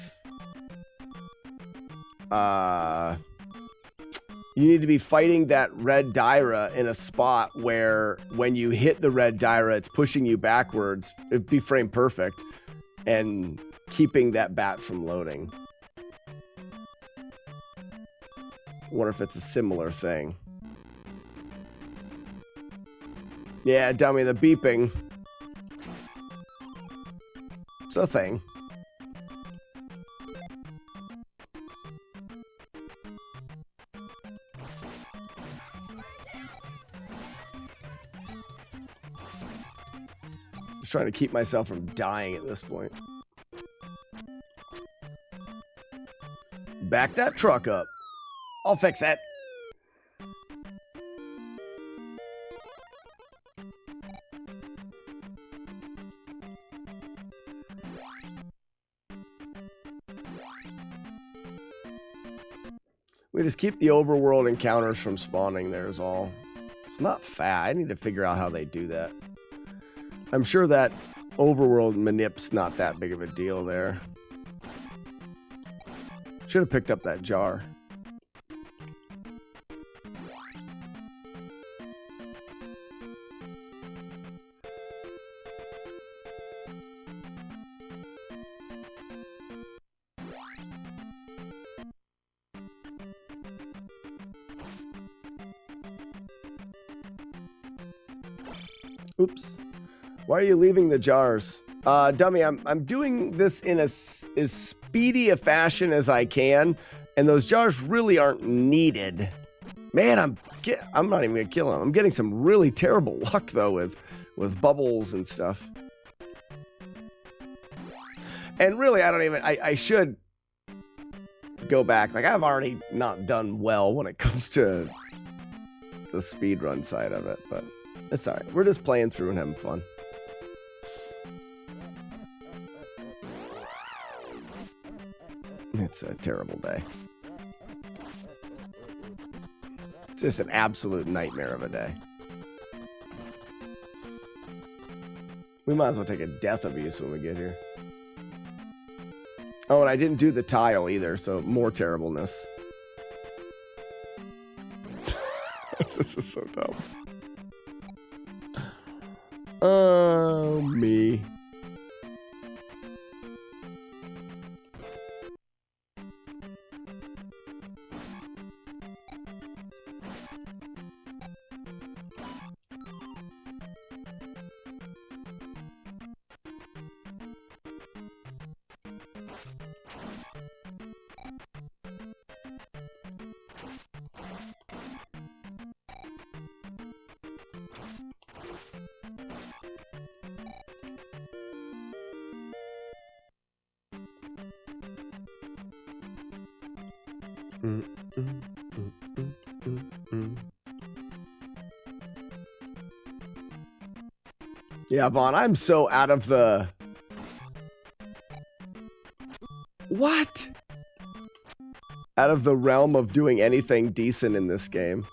you need to be fighting that red Dyra in a spot where when you hit the red Dyra, it's pushing you backwards. It'd be frame perfect and keeping that bat from loading. I wonder if it's a similar thing. Yeah, dummy, the beeping. It's a thing. Just trying to keep myself from dying at this point. Back that truck up. I'll fix it. We just keep the overworld encounters from spawning there is all. It's not fat. I need to figure out how they do that. I'm sure that overworld manip's not that big of a deal there. Should have picked up that jar. Oops. Why are you leaving the jars? Dummy, I'm doing this in as speedy a fashion as I can, and those jars really aren't needed. Man, I'm not even gonna kill him. I'm getting some really terrible luck though with bubbles and stuff. And really, I should go back. Like, I've already not done well when it comes to the speedrun side of it, but it's all right. We're just playing through and having fun. It's a terrible day. It's just an absolute nightmare of a day. We might as well take a death abuse when we get here. Oh, and I didn't do the tile either, so more terribleness. This is so dumb. Oh, me. Yeah, Vaughn, I'm so out of the... What? Out of the realm of doing anything decent in this game.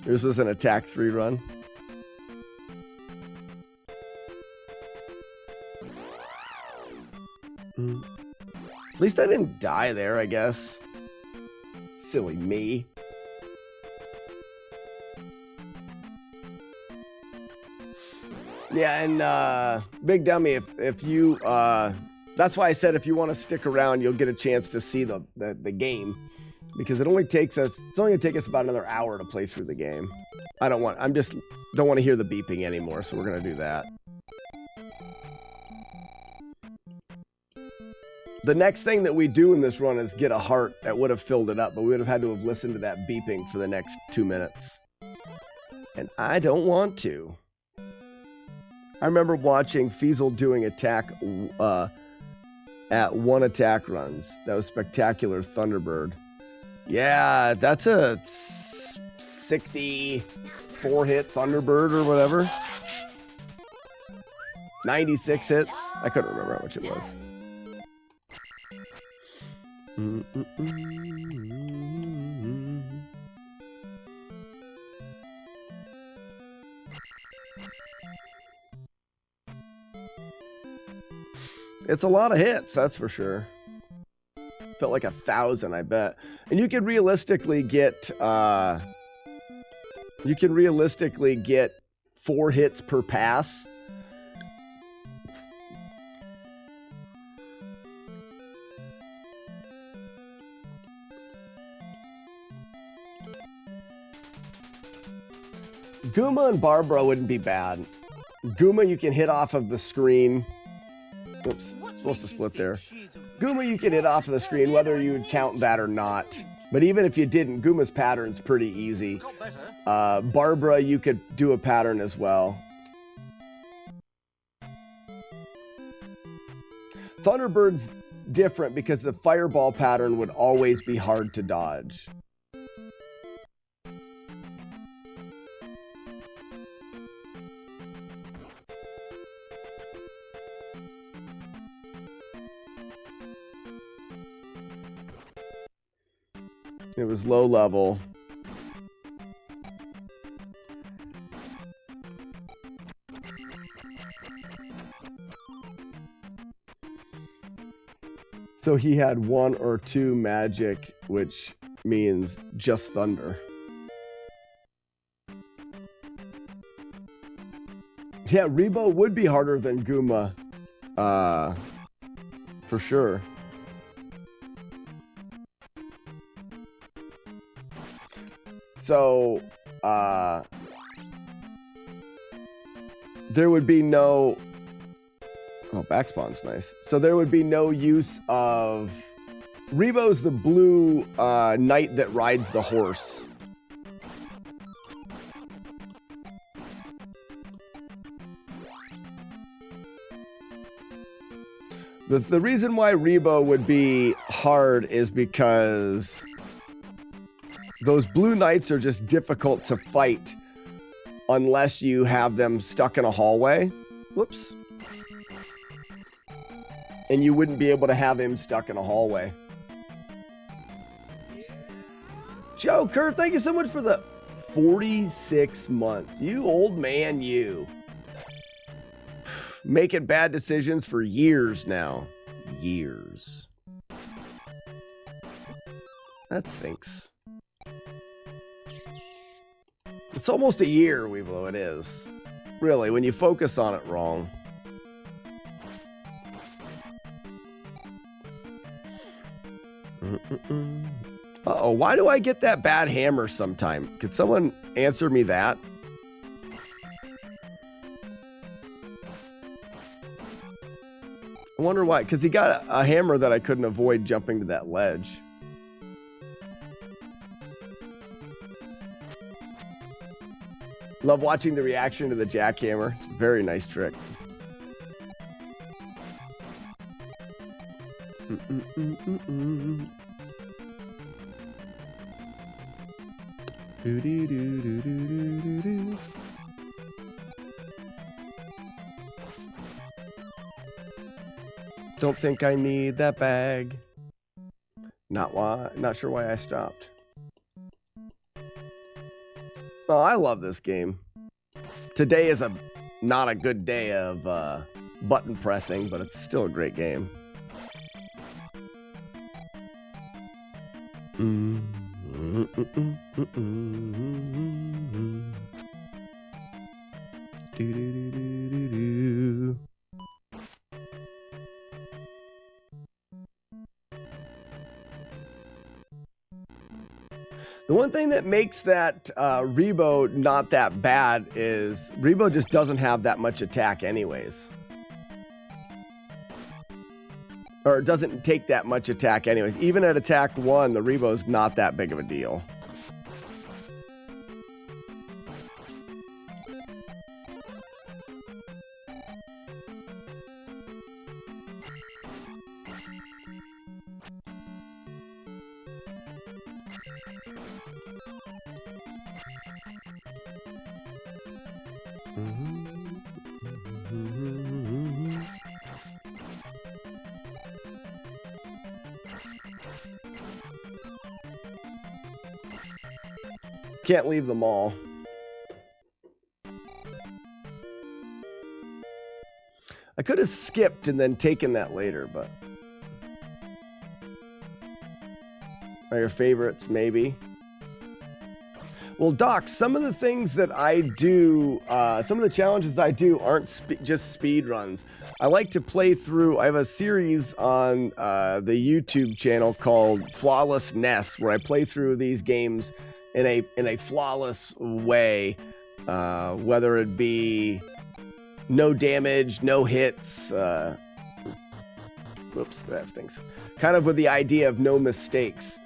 This was an attack 3 run. At least I didn't die there, I guess. Silly me. Yeah, and Big Dummy, if you that's why I said if you want to stick around, you'll get a chance to see the game. Because it's only gonna take us about another hour to play through the game. I don't want to hear the beeping anymore, so we're gonna do that. The next thing that we do in this run is get a heart that would have filled it up, but we would have had to have listened to that beeping for the next 2 minutes. And I don't want to. I remember watching Feasel doing attack at 1 attack runs. That was Spectacular Thunderbird. Yeah, that's a 64 hit Thunderbird or whatever. 96 hits. I couldn't remember how much it was. It's a lot of hits, that's for sure. Felt like 1,000, I bet. And you can realistically get 4 hits per pass. Gooma and Barbara wouldn't be bad. Gooma you can hit off of the screen. Oops, supposed to split there. Gooma you can hit off the screen, whether you would count that or not. But even if you didn't, Gooma's pattern's pretty easy. Barbara, you could do a pattern as well. Thunderbird's different because the fireball pattern would always be hard to dodge. It was low level. So he had 1 or 2 magic, which means just thunder. Yeah, Rebo would be harder than Gooma, for sure. So, there would be no... Oh, backspawn's nice. So there would be no use of... Rebo's the blue knight that rides the horse. The reason why Rebo would be hard is because those blue knights are just difficult to fight unless you have them stuck in a hallway. Whoops. And you wouldn't be able to have him stuck in a hallway. Joe Kerr, thank you so much for the 46 months. You old man, you. Making bad decisions for years now. Years. That stinks. It's almost a year, Weeblo, it is. Really, when you focus on it wrong. Uh-oh, why do I get that bad hammer sometime? Could someone answer me that? I wonder why, because he got a hammer that I couldn't avoid jumping to that ledge. Love watching the reaction to the jackhammer. It's a very nice trick. Don't think I need that bag. Not sure why I stopped. Oh, I love this game. Today is not a good day of button pressing, but it's still a great game. The one thing that makes that Rebo not that bad is Rebo just doesn't have that much attack anyways. Or it doesn't take that much attack anyways. Even at attack 1, the Rebo's not that big of a deal. Can't leave them all. I could have skipped and then taken that later, but... Are your favorites, maybe? Well, Doc, some of the things that I do, some of the challenges I do aren't just speed runs. I like to play through, I have a series on the YouTube channel called Flawless Ness, where I play through these games in a flawless way, whether it be no damage, no hits, Whoops, that stinks. Kind of with the idea of no mistakes.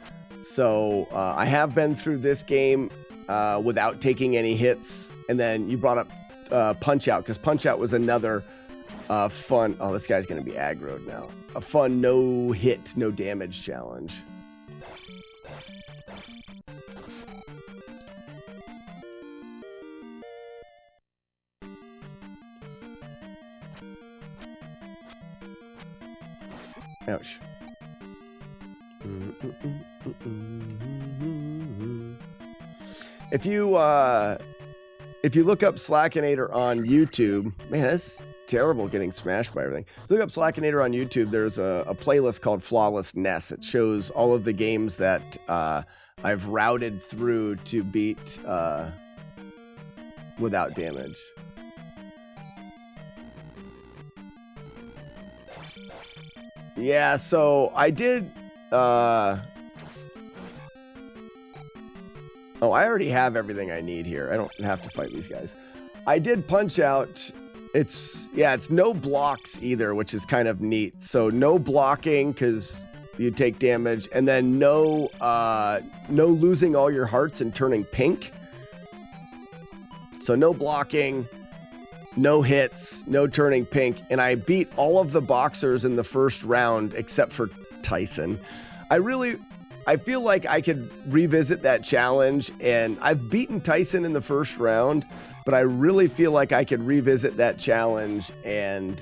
So I have been through this game without taking any hits. And then you brought up Punch Out, because Punch Out was another fun. Oh, this guy's going to be aggroed now. A fun no hit, no damage challenge. Ouch. If you look up Slackinator on YouTube, man, this is terrible getting smashed by everything. Look up Slackinator on YouTube. There's a playlist called Flawless Ness. It shows all of the games that I've routed through to beat without damage. Yeah, so I did. Oh, I already have everything I need here. I don't have to fight these guys. I did Punch Out. It's no blocks either, which is kind of neat. So no blocking because you take damage, and then no losing all your hearts and turning pink. So no blocking, no hits, no turning pink, and I beat all of the boxers in the first round except for Tyson. I feel like I could revisit that challenge, and I've beaten Tyson in the first round, but I really feel like I could revisit that challenge and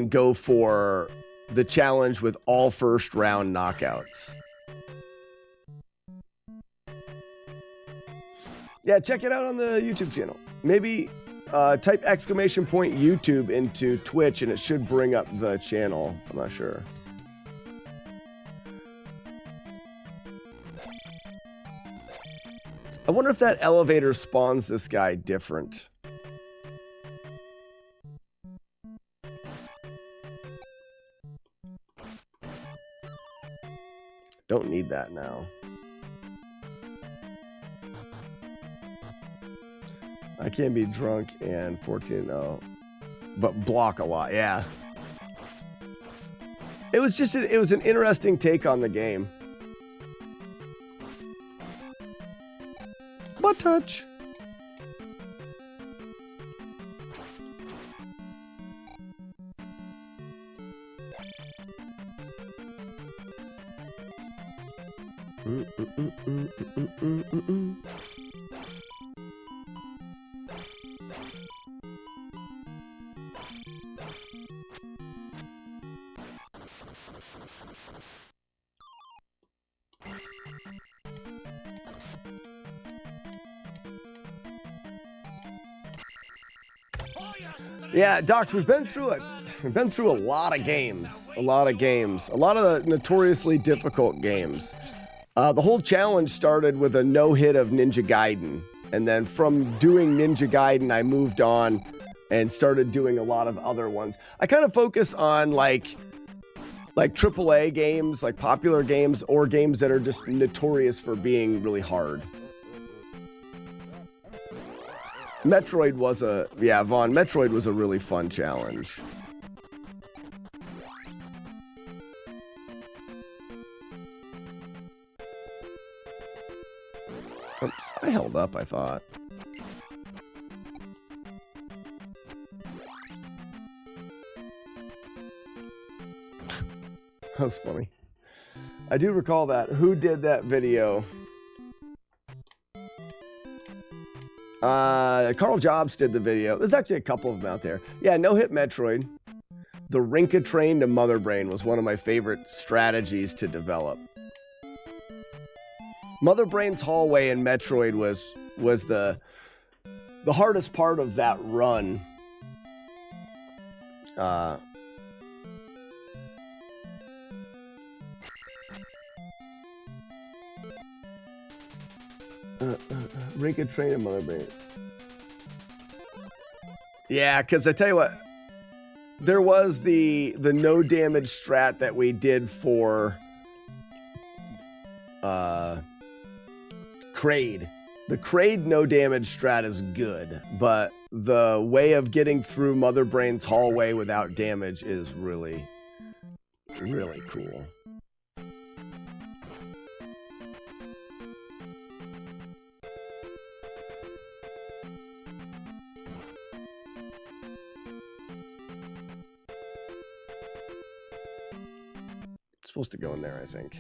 go for the challenge with all first round knockouts. Yeah, check it out on the YouTube channel. Maybe type !YouTube into Twitch and it should bring up the channel. I'm not sure. I wonder if that elevator spawns this guy different. Don't need that now. I can't be drunk and 14-0, but block a lot. Yeah. It was just it was an interesting take on the game. Butt touch. Yeah, Docs, we've been through it. We've been through a lot of games. A lot of the notoriously difficult games. The whole challenge started with a no-hit of Ninja Gaiden. And then from doing Ninja Gaiden, I moved on and started doing a lot of other ones. I kind of focus on like AAA games, like popular games, or games that are just notorious for being really hard. Metroid was Metroid was a really fun challenge. Oops, I held up, I thought. That was funny. I do recall that. Who did that video? Carl Jobs did the video. There's actually a couple of them out there. Yeah, No Hit Metroid. The Rinka Train to Mother Brain was one of my favorite strategies to develop. Mother Brain's hallway in Metroid was the hardest part of that run. Rinka Train and Mother Brain. Yeah, because I tell you what, there was the no damage strat that we did for Kraid. The Kraid no damage strat is good, but the way of getting through Mother Brain's hallway without damage is really, really cool. Supposed to go in there, I think.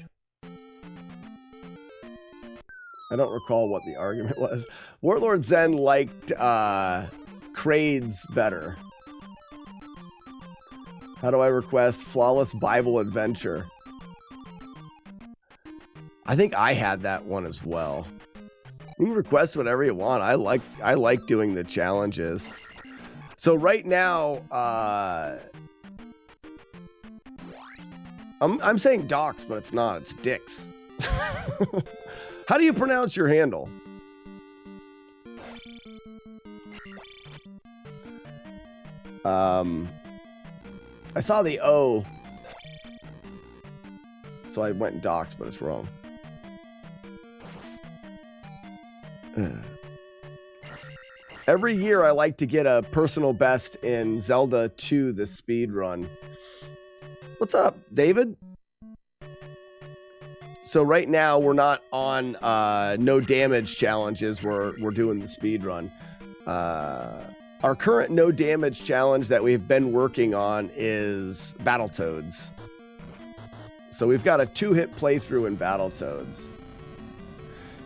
I don't recall what the argument was. Warlord Zen liked Kraids better. How do I request Flawless Bible Adventure? I think I had that one as well. You can request whatever you want. I like doing the challenges. So right now, I'm saying docs, but it's not. It's dicks. How do you pronounce your handle? I saw the O, so I went docs, but it's wrong. Every year I like to get a personal best in Zelda 2, the speed run. What's up, David? So right now we're not on no damage challenges. We're doing the speed run. Our current no damage challenge that we've been working on is Battletoads. So we've got a 2-hit playthrough in Battletoads.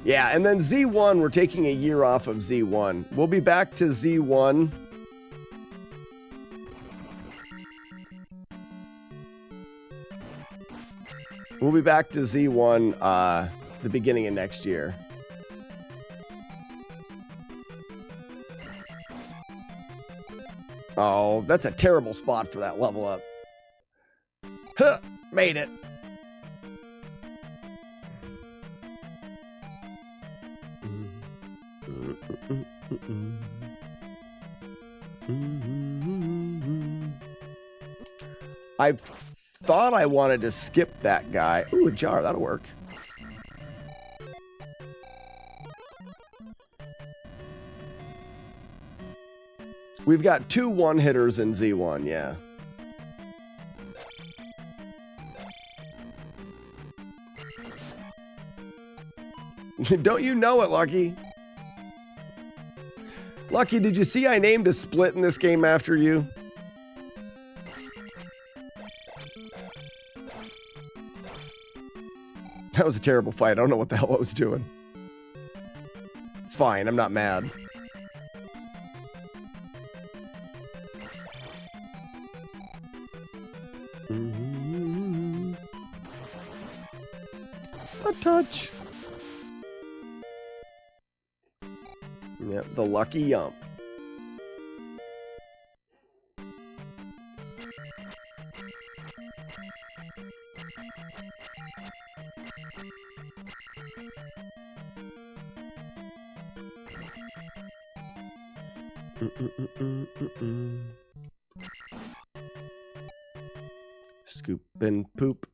Yeah, and then Z1, we're taking a year off of Z1. We'll be back to Z1. We'll be back to Z1 the beginning of next year. Oh, that's a terrible spot for that level up. Huh, made it. I thought I wanted to skip that guy. Ooh, a jar, that'll work. We've got 2 one-hitters in Z1, yeah. Don't you know it, Lucky? Lucky, did you see I named a split in this game after you? That was a terrible fight. I don't know what the hell I was doing. It's fine. I'm not mad. A touch. Yep, the lucky yump. Scoop and poop.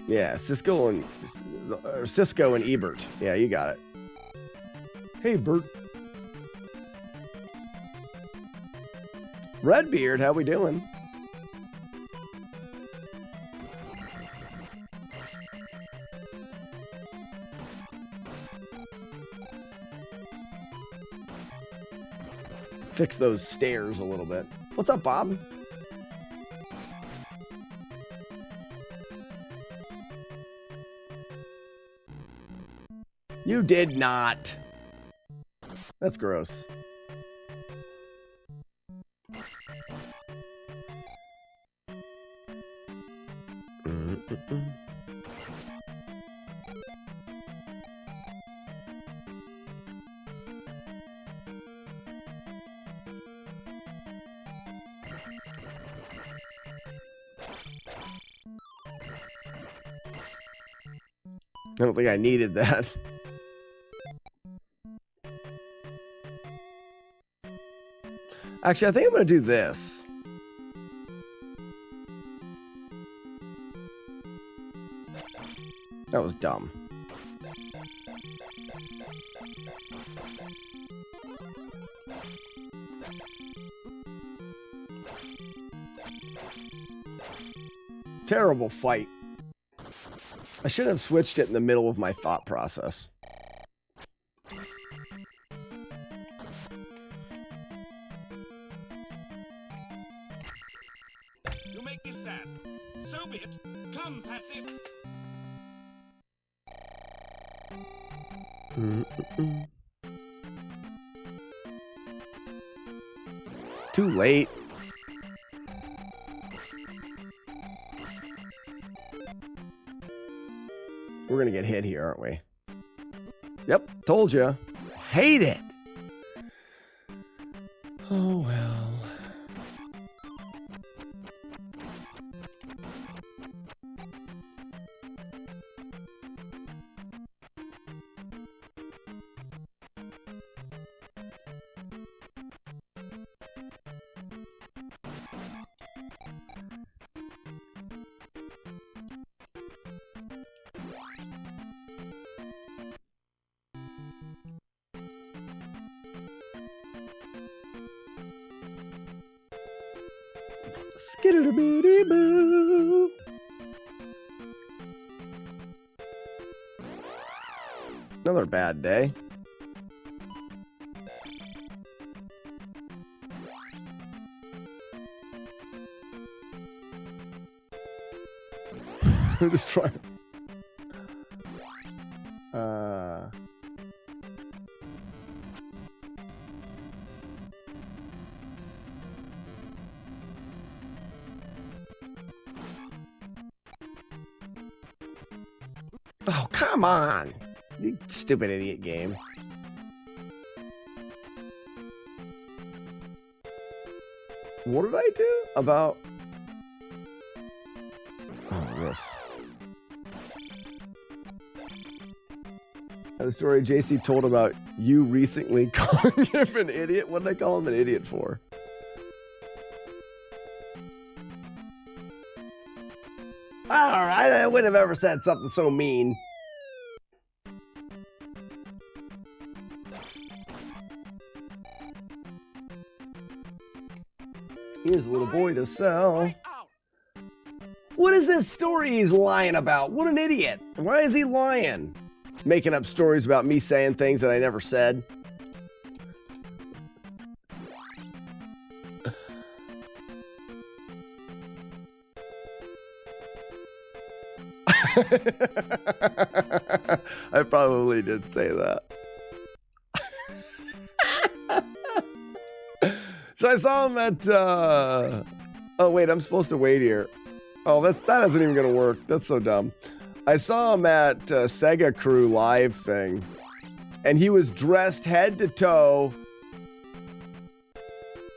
Yeah, Cisco and Ebert. Yeah, you got it. Hey, Bert. Redbeard, how we doing? Fix those stairs a little bit. What's up, Bob? You did not. That's gross. I don't think I needed that. Actually, I think I'm going to do this. That was dumb. Terrible fight. I shouldn't have switched it in the middle of my thought process. You make me sad. So be it. Come, Patsy. Too late. We're gonna get hit here, aren't we? Yep, told you. Hate it. Oh well. Skiddly-boo. Another bad day. I'm just trying. Oh, come on. You stupid idiot game. What did I do about... Oh, this. The story JC told about you recently calling him an idiot. What did I call him an idiot for? Alright, I wouldn't have ever said something so mean. Here's a little boy to sell. What is this story he's lying about? What an idiot. Why is he lying? Making up stories about me saying things that I never said. I probably did say that. So I saw him at, oh wait, I'm supposed to wait here. Oh, that isn't even gonna work. That's so dumb. I saw him at Sega Crew Live thing, and he was dressed head to toe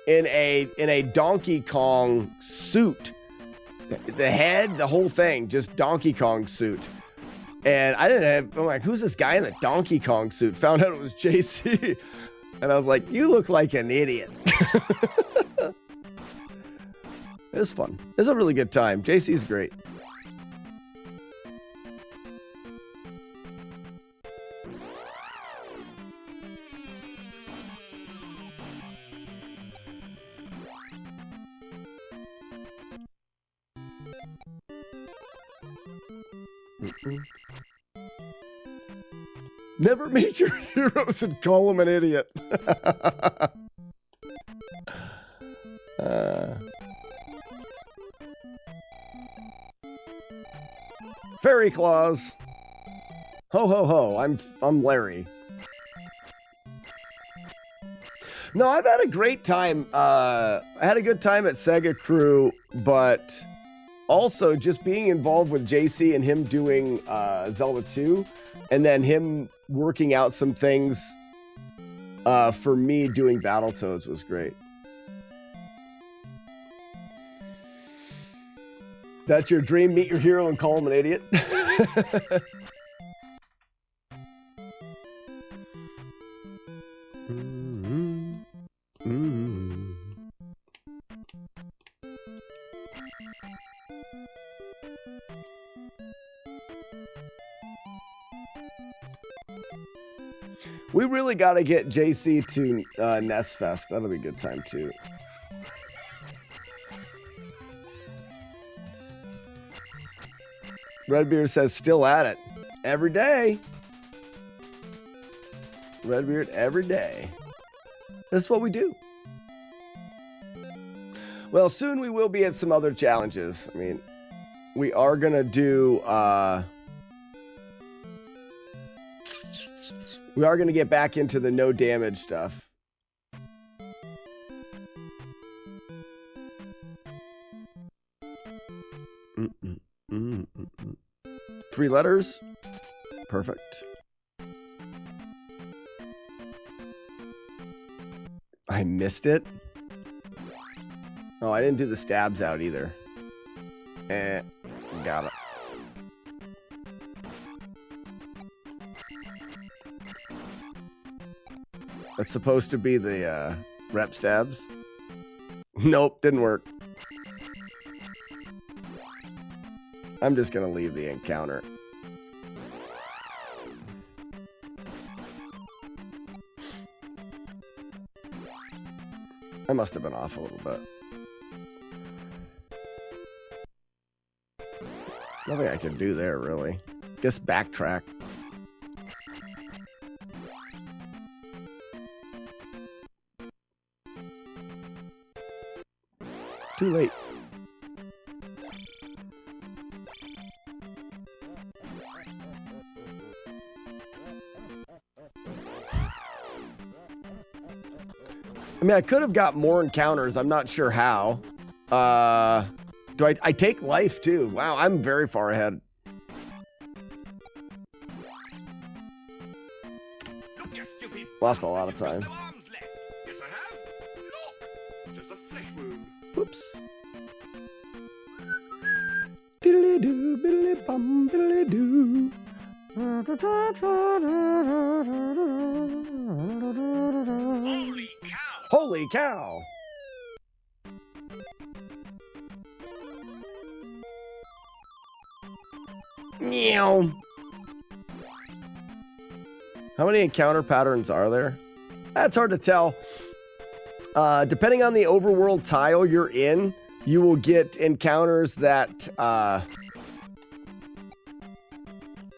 in a Donkey Kong suit. The head, the whole thing, just Donkey Kong suit. And I'm like, who's this guy in the Donkey Kong suit? Found out it was JC. And I was like, you look like an idiot. It was fun. It was a really good time. JC's great. Never meet your heroes and call them an idiot. Fairy Claus. Ho ho ho, I'm Larry. No, I've had a great time. I had a good time at Sega Crew, but also just being involved with JC and him doing Zelda 2, and then him working out some things for me doing Battletoads was great. That's your dream? Meet your hero and call him an idiot? Mm. We really got to get JC to Nest Fest. That'll be a good time too. Redbeard says still at it every day. Redbeard every day. That's what we do. Well, soon we will be at some other challenges. I mean, we are gonna do we are gonna get back into the no damage stuff. Three letters. Perfect. I missed it. Oh, I didn't do the stabs out either. Got it. That's supposed to be the rep stabs. Nope, didn't work. I'm just gonna leave the encounter. I must have been off a little bit. Nothing I can do there, really. Guess backtrack. Too late. I mean, I could have got more encounters. I'm not sure how. Do I take life too? Wow, I'm very far ahead. Look, you stupid. Lost a lot of time. You've got no arms left. Yes, I have. Look, just a flesh wound. Whoops. Diddly doo, biddly bum, biddly doo. Holy cow! Holy cow! Meow. How many encounter patterns are there? That's hard to tell. Depending on the overworld tile you're in, you will get encounters that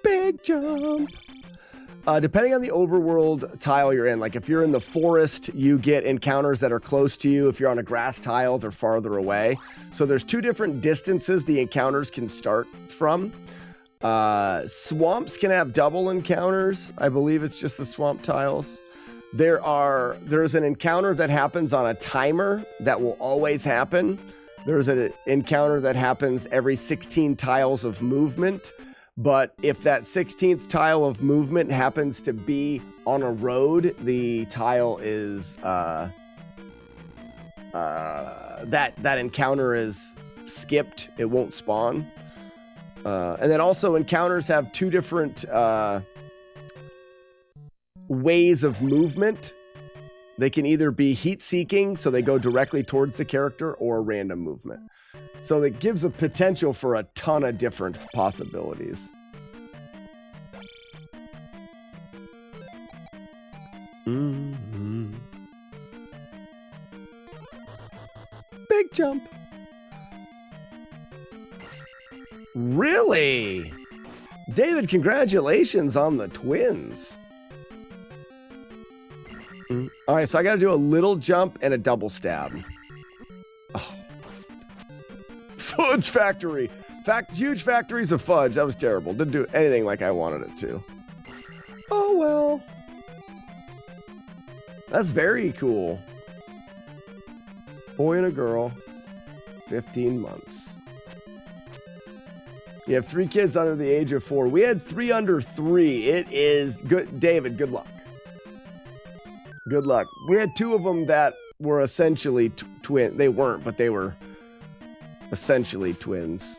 big jump. Depending on the overworld tile you're in, like if you're in the forest, you get encounters that are close to you. If you're on a grass tile, they're farther away. So there's two different distances the encounters can start from. Swamps can have double encounters. I believe it's just the swamp tiles. There's an encounter that happens on a timer that will always happen. There's an encounter that happens every 16 tiles of movement. But if that 16th tile of movement happens to be on a road, the tile is that encounter is skipped. It won't spawn. And then also encounters have two different ways of movement. They can either be heat seeking, so they go directly towards the character, or random movement. So it gives a potential for a ton of different possibilities. Mm-hmm. Big jump. Really? David, congratulations on the twins. All right, so I got to do a little jump and a double stab. Oh. Fudge factory. Huge factories of fudge. That was terrible. Didn't do anything like I wanted it to. Oh, well. That's very cool. Boy and a girl. 15 months. You have 3 kids under the age of 4. We had 3 under 3. It is good. David, good luck. Good luck. We had 2 of them that were essentially twin. They weren't, but they were essentially twins.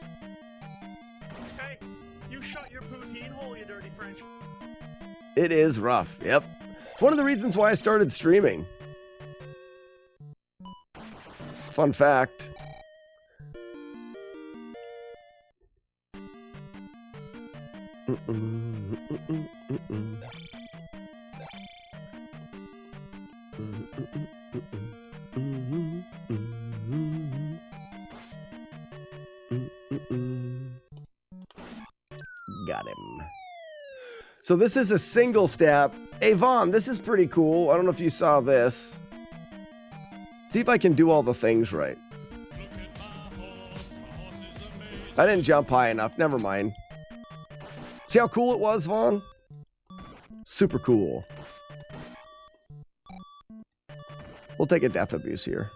Hey, you shot your poutine hole, you dirty French. It is rough. Yep. It's one of the reasons why I started streaming. Fun fact. Got him. So this is a single step. Hey, Vaughn, this is pretty cool. I don't know if you saw this. See if I can do all the things right. I didn't jump high enough. Never mind. See how cool it was, Vaughn? Super cool. We'll take a death abuse here.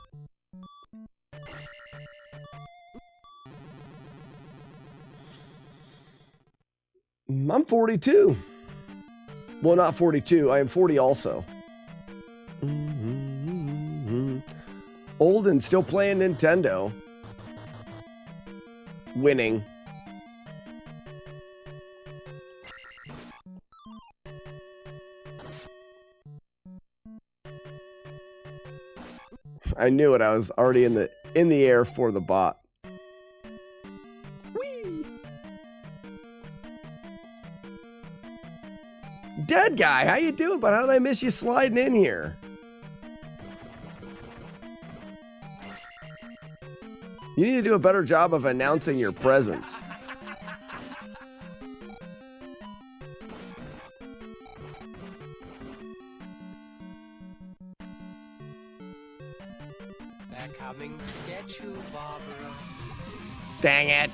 I'm 42. Well, not 42. I am 40 also. Old and still playing Nintendo. Winning. I knew it. I was already in the air for the bot. Whee! Dead guy, how you doing? But how did I miss you sliding in here? You need to do a better job of announcing your presence. They're coming to get you, Barbara. Dang it.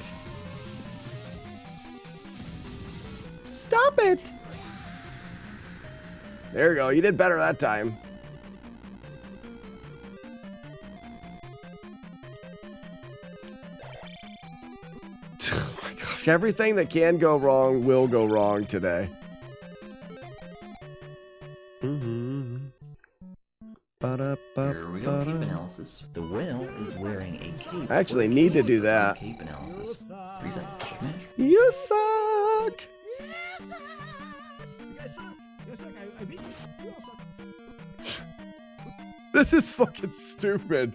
Stop it. There you go. You did better that time. Oh my gosh. Everything that can go wrong will go wrong today. Here we go, cape analysis. The whale is wearing a cape. I actually need to do that. Cape analysis. Reset. Match. You suck. You guys suck. You suck. I beat you. You all suck. This is fucking stupid.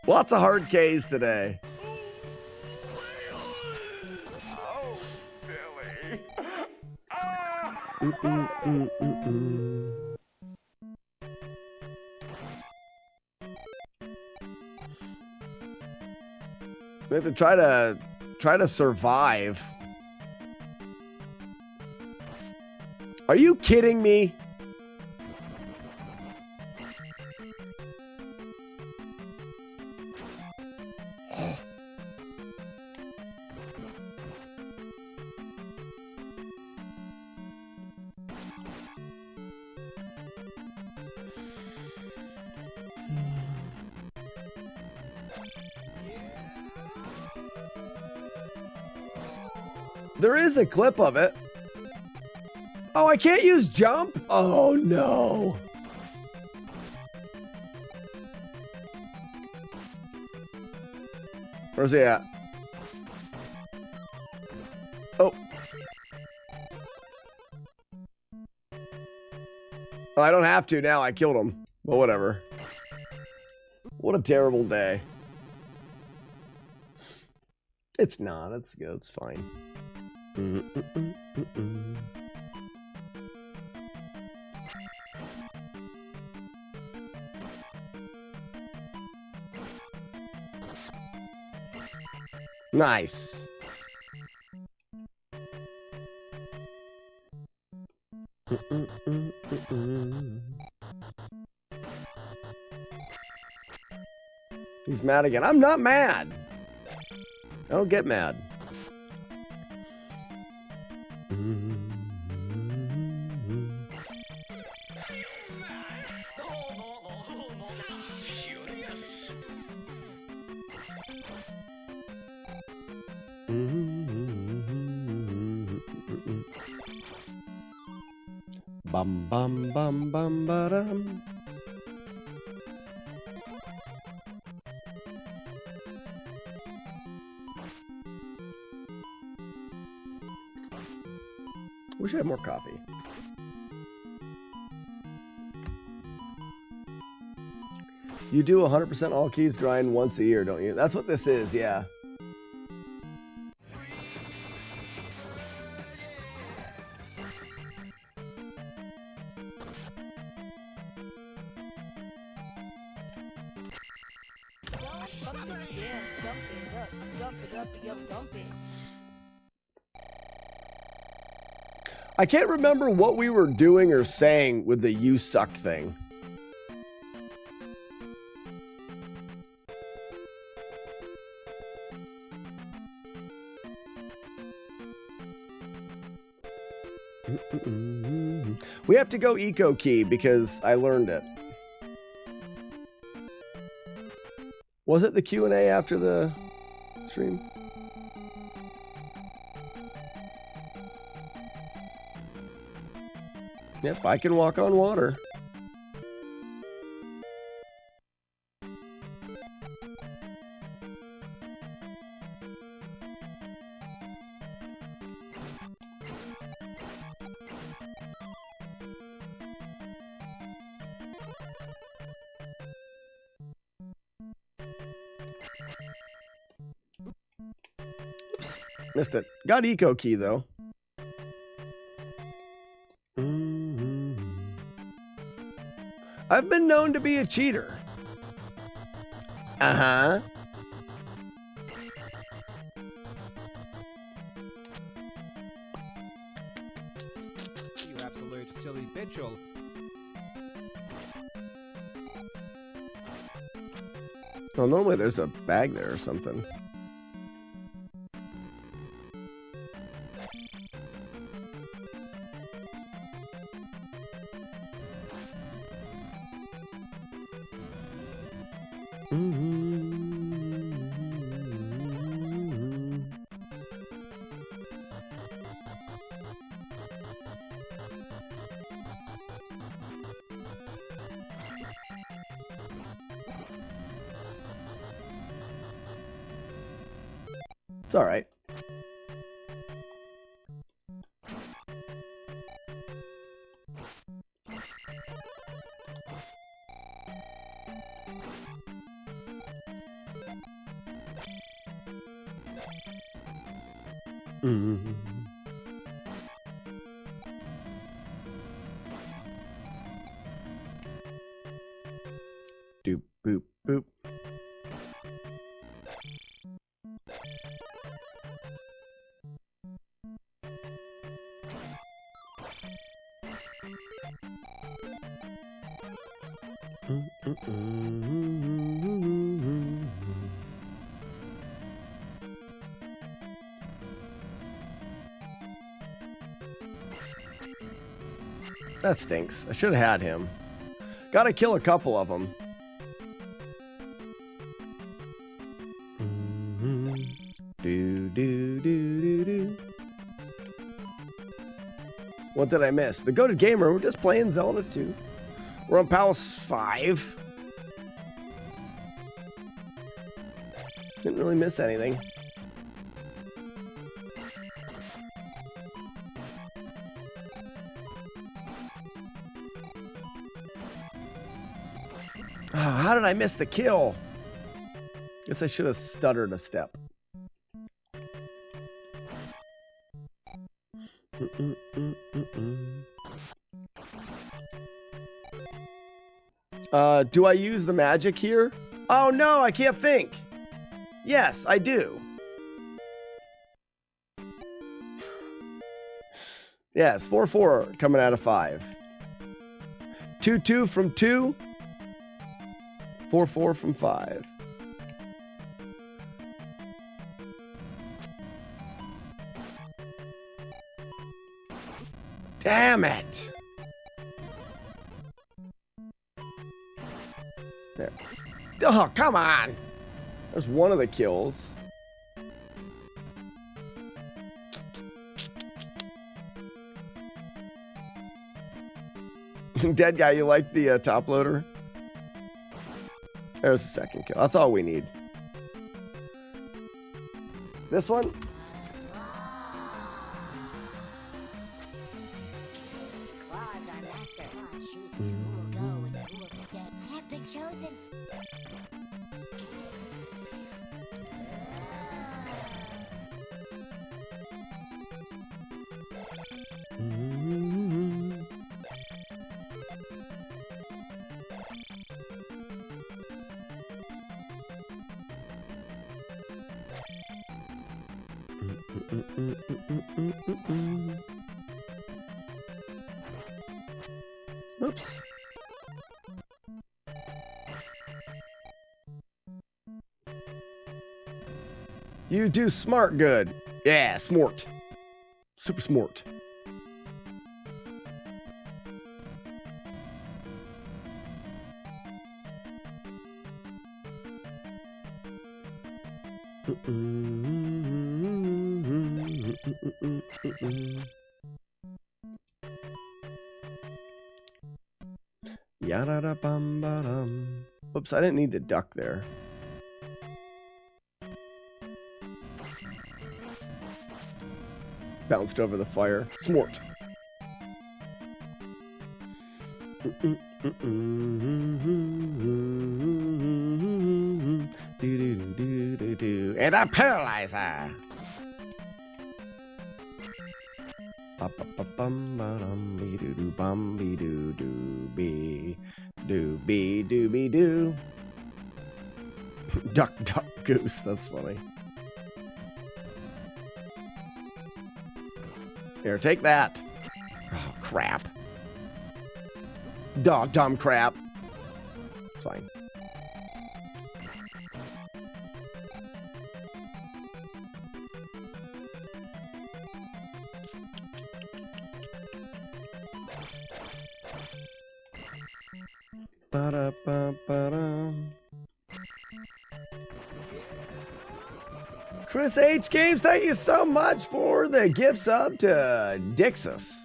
Lots of hard Ks today. Oh, Billy. We have to try to survive. Are you kidding me? There is a clip of it. Oh, I can't use jump? Oh, no. Where's he at? Oh. Oh, I don't have to now. I killed him. But whatever. What a terrible day. It's not. It's good. It's fine. Nice. He's mad again. I'm not mad. I don't get mad. Bum bum bum bum ba-dum. Wish I had more coffee. You do 100% all keys grind once a year, don't you? That's what this is, yeah. I can't remember what we were doing or saying with the "you suck" thing. We have to go eco key because I learned it. Was it the Q&A after the stream? Yep, I can walk on water. Oops, missed it. Got eco key though. I've been known to be a cheater. Uh-huh. You absolute silly bitchel. Well, normally there's a bag there or something. It's all right. Doop, boop, boop. That stinks. I should have had him. Gotta kill a couple of them. Do, do, do, do, do. What did I miss? The Goated Gamer, we're just playing Zelda 2. We're on Palace 5. Didn't really miss anything. Oh, how did I miss the kill? Guess I should have stuttered a step. Do I use the magic here? Oh no, I can't think. Yes, I do. Yes, 4-4 coming out of 5. 2-2 from 2. 4-4 from 5. Damn it! There. Oh, come on! There's one of the kills. Dead guy, you like the top loader? There's the second kill. That's all we need. This one? Claws are master. God chooses who will go and who will stay. I have been chosen. Oops. You do smart good. Yeah, smart. Super smart. Yada bum ba-dum. Oops, I didn't need to duck there. Bounced over the fire. Smart. And a paralyzer. Doo. Duck, duck, goose. That's funny. Here, take that. Oh, crap. Dog, dumb crap. It's fine. Ba-da-ba-ba-dum. Chris H. Games, thank you so much for the gift sub to Dixus.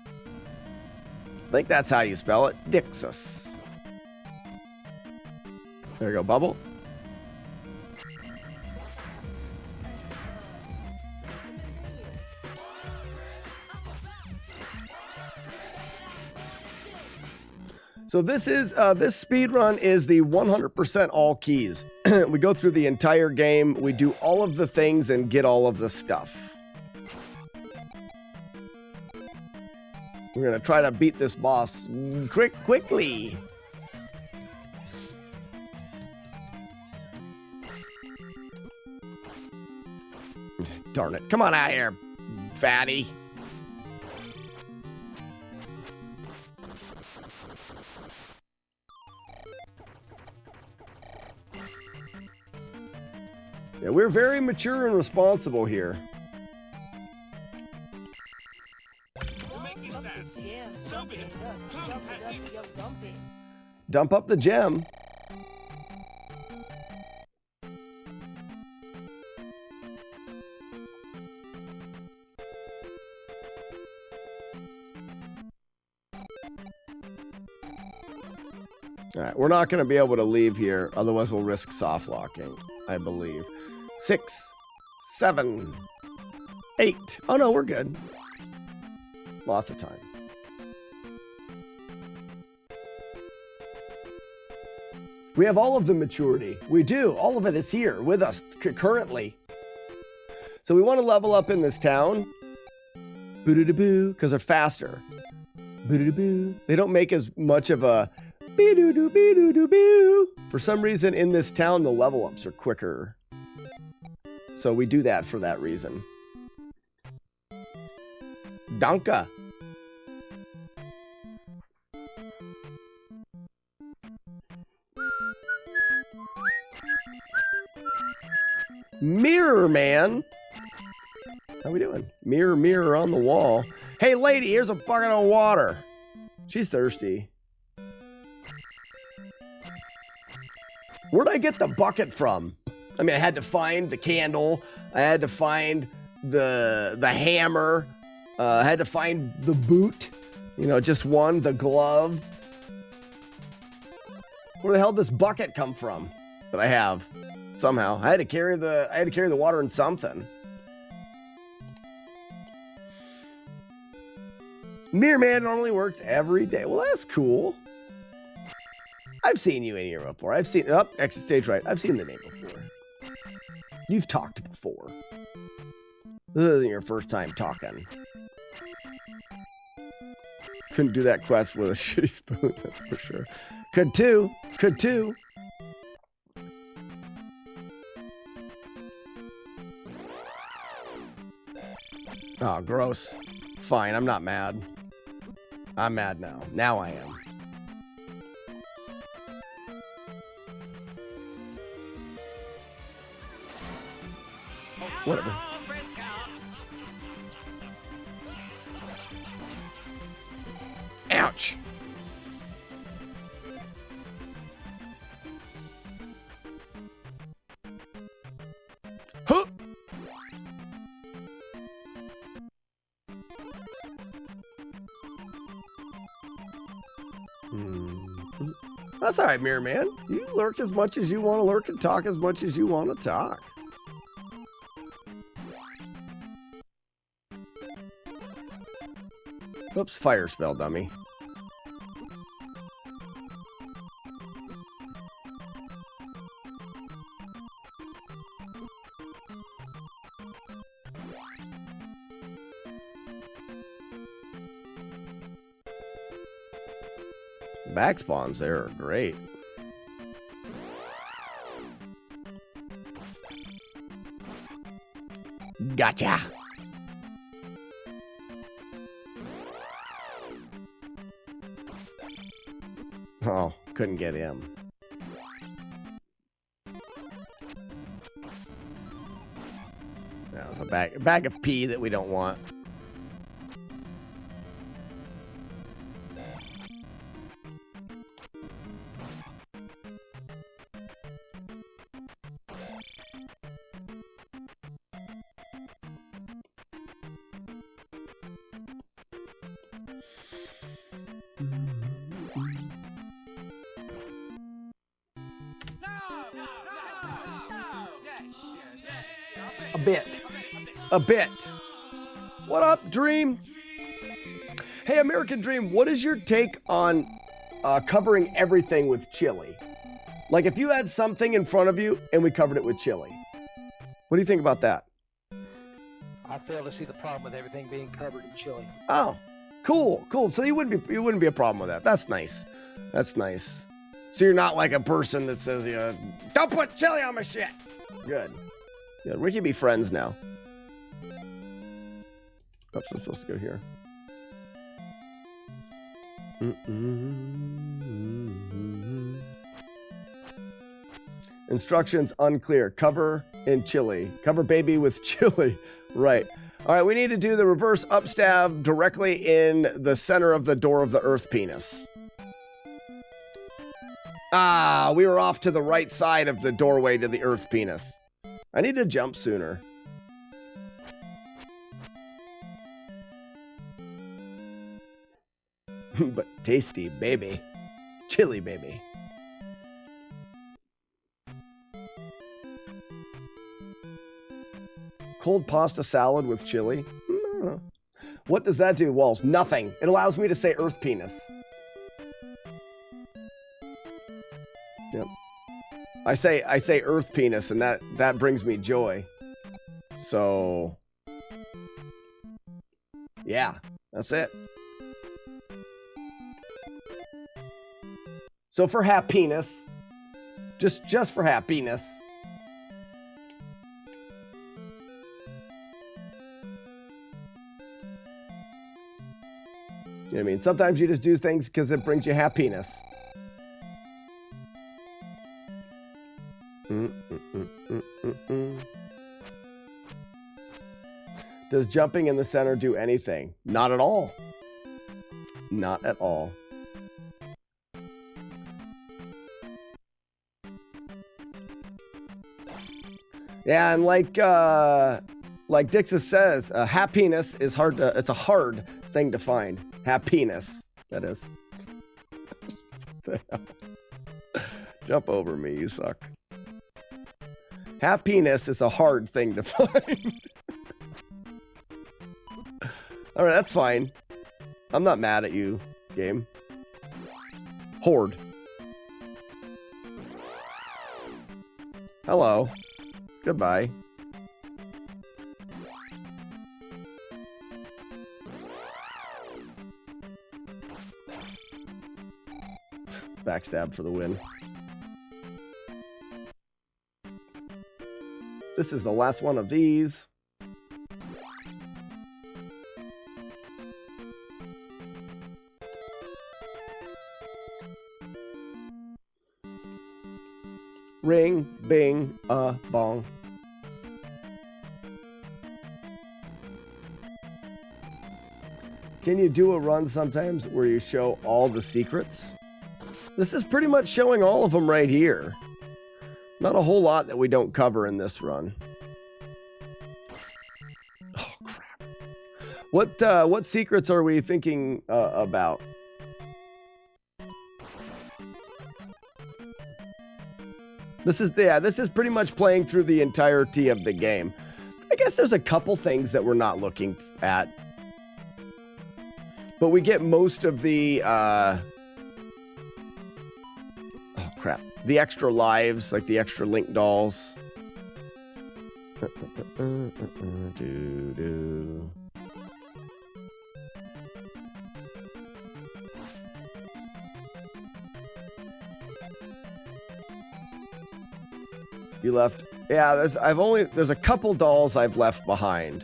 I think that's how you spell it. Dixus. There you go, Bubble. So this is this speed run is the 100% all keys. We go through the entire game, we do all of the things and get all of the stuff. We're gonna try to beat this boss quickly. Darn it! Come on out here, fatty. Yeah, we're very mature and responsible here. Dump up the gem. All right, we're not going to be able to leave here, otherwise we'll risk soft locking, I believe. 6, 7, 8. Oh no, we're good. Lots of time. We have all of the maturity. We do. All of it is here with us currently. So we want to level up in this town. Boo-doo-doo-boo, because they're faster. Boo-doo-doo-boo. They don't make as much of a bee-doo-doo-bee-doo-doo-boo. For some reason in this town, the level ups are quicker. So we do that for that reason. Danka. Mirror Man. How we doing? Mirror, mirror on the wall. Hey, lady, here's a bucket of water. She's thirsty. Where'd I get the bucket from? I mean, I had to find the candle. I had to find the hammer. I had to find the boot. You know, just one, the glove. Where the hell did this bucket come from that I have? Somehow. I had to carry the water in something. Mirror Man normally works every day. Well, that's cool. I've seen you in here before. I've seen exit stage right. I've seen the name before. You've talked before. This isn't your first time talking. Couldn't do that quest with a shitty spoon, that's for sure. Could too. Could too. Oh, gross. It's fine. I'm not mad. I'm mad now. Now I am. Whatever. Ouch. Huh. That's all right, Mirror Man. You lurk as much as you want to lurk and talk as much as you want to talk. Oops, fire spell, dummy. Back spawns there are great. Gotcha. Oh, couldn't get him. That was a bag of pee that we don't want. A bit. What up, Dream? Hey, American Dream, what is your take on covering everything with chili? Like if you had something in front of you and we covered it with chili. What do you think about that? I fail to see the problem with everything being covered in chili. Oh, cool. So you wouldn't be a problem with that. That's nice. That's nice. So you're not like a person that says, don't put chili on my shit. Good. Yeah, we can be friends now. Oops, I'm supposed to go here. Instructions unclear. Cover in chili. Cover baby with chili. Right. All right, we need to do the reverse upstab directly in the center of the door of the earth penis. Ah, we were off to the right side of the doorway to the earth penis. I need to jump sooner. But tasty, baby. Chili, baby. Cold pasta salad with chili? What does that do, Walls? Nothing. It allows me to say earth penis. Yep. I say earth penis, and that brings me joy. So, yeah, that's it. So for happiness, just for happiness. You know what I mean? Sometimes you just do things because it brings you happiness. Does jumping in the center do anything? Not at all. Not at all. Yeah, and like Dixis says, happiness is hard to, it's a hard thing to find. Happiness, that is. Jump over me, you suck. Happiness is a hard thing to find. All right, that's fine. I'm not mad at you, game. Horde. Hello. Goodbye. Backstab for the win. This is the last one of these. Ring, bing, bong. Can you do a run sometimes where you show all the secrets? This is pretty much showing all of them right here. Not a whole lot that we don't cover in this run. Oh, crap. What secrets are we thinking about? This is pretty much playing through the entirety of the game. I guess there's a couple things that we're not looking at. But we get most of the, oh crap, the extra lives, like the extra Link dolls. You left, yeah, there's a couple dolls I've left behind.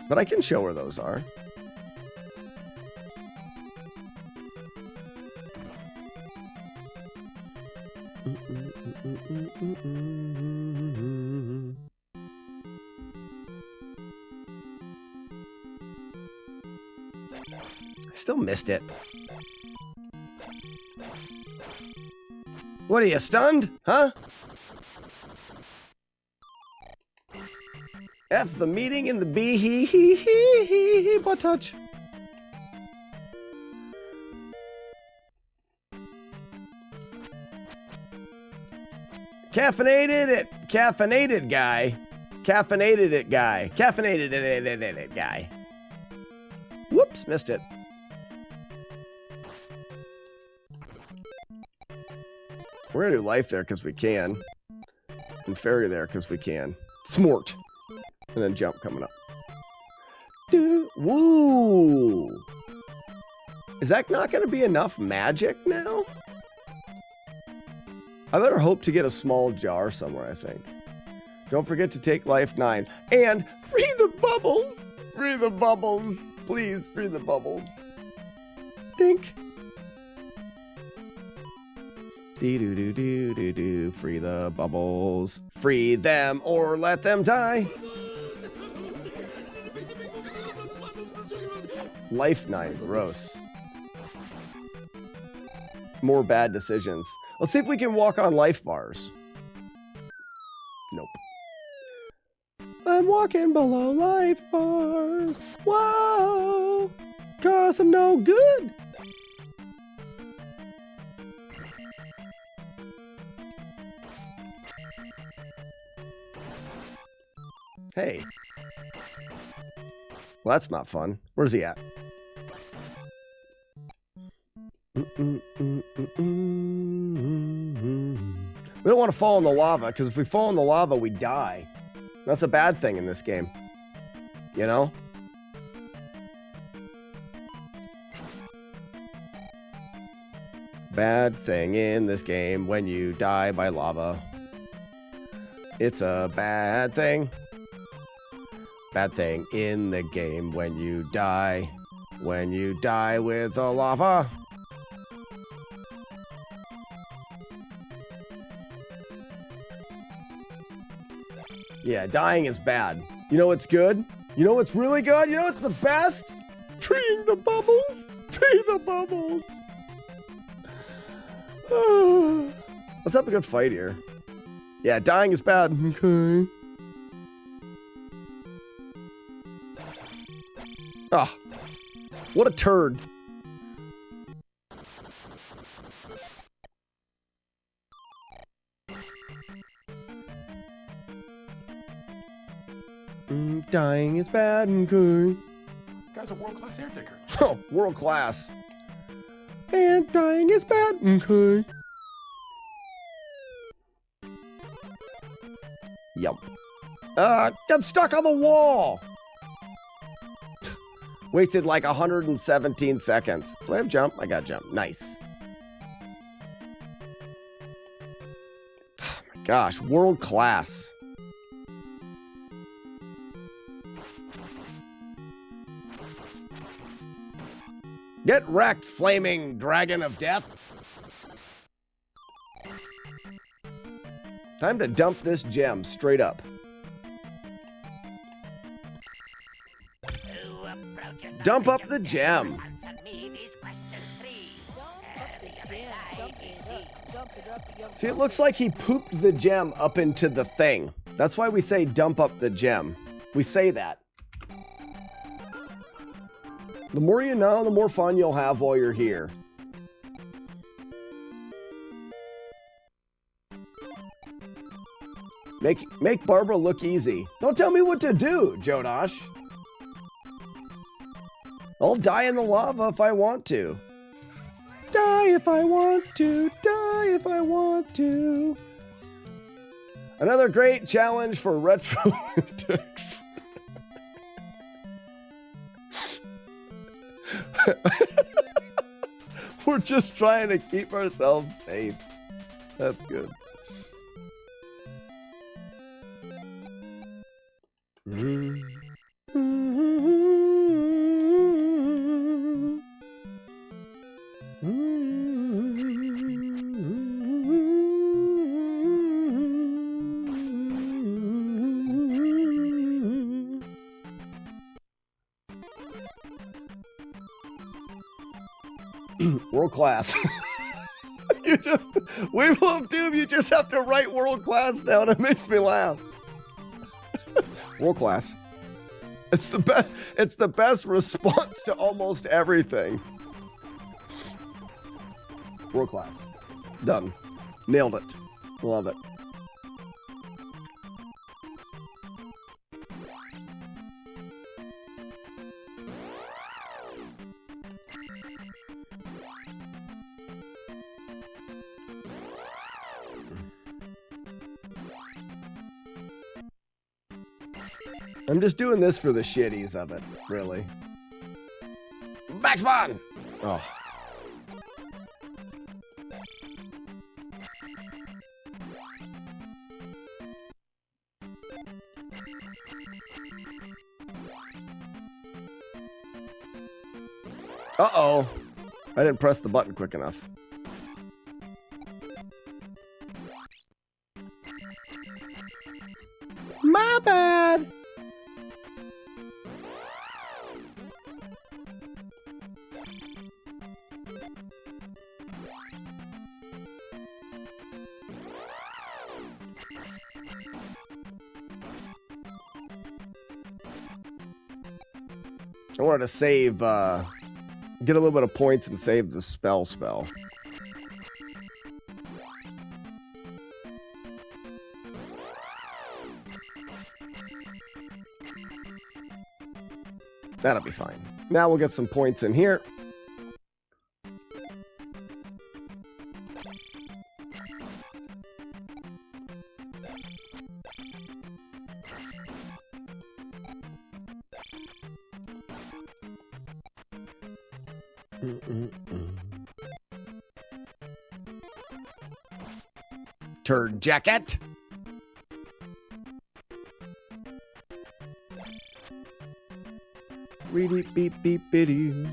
But I can show where those are. I still missed it. What are you, stunned? Huh? F the meeting in the B he butt touch. Caffeinated it. Caffeinated guy. Caffeinated it guy. Caffeinated it guy. Whoops, missed it. We're gonna do life there because we can. And fairy there because we can. Smort. And then jump coming up. Woo! Is that not going to be enough magic now? I better hope to get a small jar somewhere, I think. Don't forget to take life 9. And free the bubbles! Free the bubbles! Please, free the bubbles. Dink. Dee-doo-doo-doo-doo-doo. Free the bubbles. Free them or let them die. Life 9, gross. More bad decisions. Let's see if we can walk on life bars. Nope. I'm walking below life bars. Whoa! 'Cause I'm no good. Hey. Well, that's not fun. Where's he at? We don't want to fall in the lava, because if we fall in the lava, we die. That's a bad thing in this game. You know? Bad thing in this game when you die by lava. It's a bad thing. Bad thing in the game when you die. When you die with the lava. Yeah, dying is bad. You know what's good? You know what's really good? You know what's the best? Freeing the bubbles! Free the bubbles! Let's have a good fight here. Yeah, dying is bad. Okay. Ah, what a turd. Dying is bad and good. Guy's a world-class air digger. Oh, world class. And dying is bad and good. Yum. I'm stuck on the wall. Wasted like 117 seconds. Do I have jump? I got jump. Nice. Oh my gosh, world class. Get wrecked, flaming dragon of death. Time to dump this gem straight up. Dump up the gem. See, it looks like he pooped the gem up into the thing. That's why we say dump up the gem. We say that. The more you know, the more fun you'll have while you're here. Make Barbara look easy. Don't tell me what to do, Jodosh. I'll die in the lava if I want to. Die if I want to. Die if I want to. Another great challenge for retro Olympics. We're just trying to keep ourselves safe. That's good. World class. Weevil of Doom, you just have to write world class down. It makes me laugh. World class. It's the best response to almost everything. World class. Done. Nailed it. Love it. I'm just doing this for the shitties of it, really. Backspawn! Oh. Uh-oh. I didn't press the button quick enough. My bad! I wanted to save, get a little bit of points and save the spell. That'll be fine. Now we'll get some points in here. Turd jacket. Reedy beep beep biddy.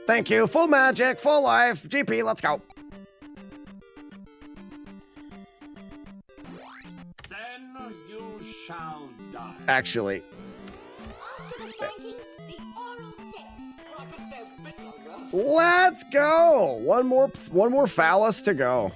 Thank you. Full magic, full life. GP, let's go. Then you shall die. Actually. After the spanking, the oral sex. I could stay a bit longer. Let's go. One more phallus to go.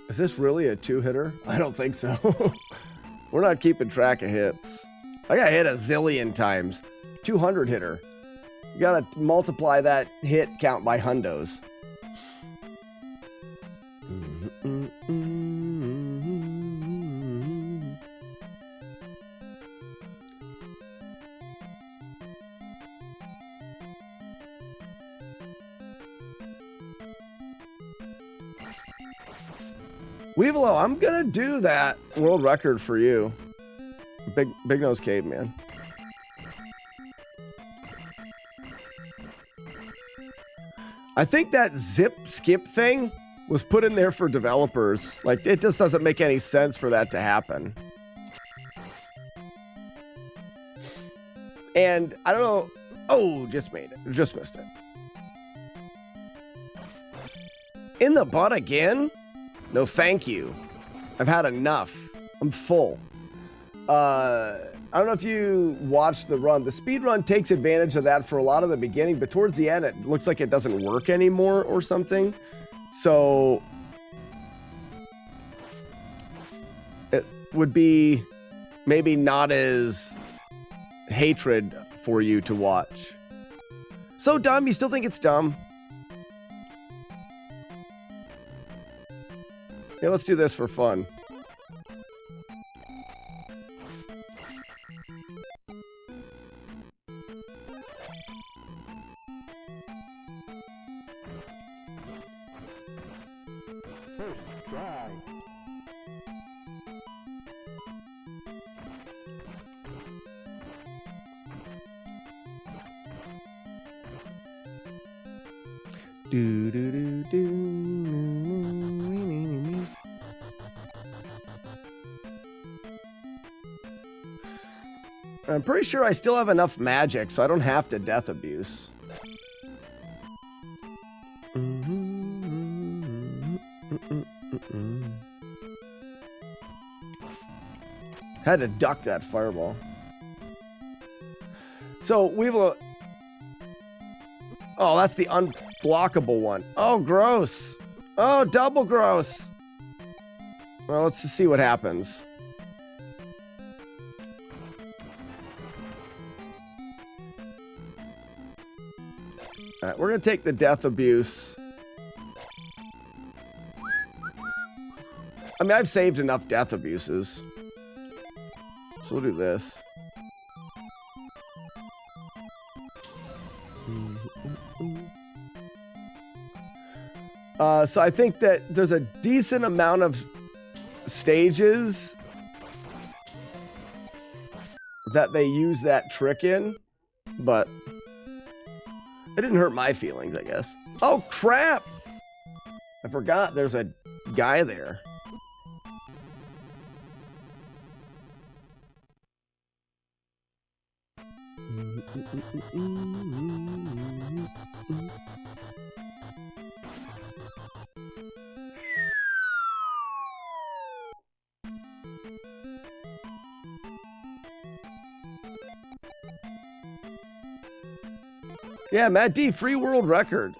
Is this really a 2-hitter? I don't think so. We're not keeping track of hits. I got hit a zillion times. 200 hitter. You gotta multiply that hit count by hundos. Weevilo, I'm gonna do that world record for you. Big Nose Caveman. I think that zip skip thing was put in there for developers. Like, it just doesn't make any sense for that to happen. And I don't know. Oh, just made it. Just missed it. In the butt again? No, thank you. I've had enough. I'm full. I don't know if you watched the run. The speed run takes advantage of that for a lot of the beginning, but towards the end, it looks like it doesn't work anymore or something. So it would be maybe not as hatred for you to watch. So dumb, you still think it's dumb? Yeah, let's do this for fun. First try. Do do do do. I'm pretty sure I still have enough magic, so I don't have to death abuse. Had to duck that fireball. So we've... Oh, that's the unblockable one. Oh, gross. Oh, double gross. Well, let's just see what happens. All right, we're going to take the death abuse. I mean, I've saved enough death abuses. So we'll do this. So I think that there's a decent amount of stages that they use that trick in, but it didn't hurt my feelings, I guess. Oh, crap! I forgot there's a guy there. Yeah, Matt D, free world record.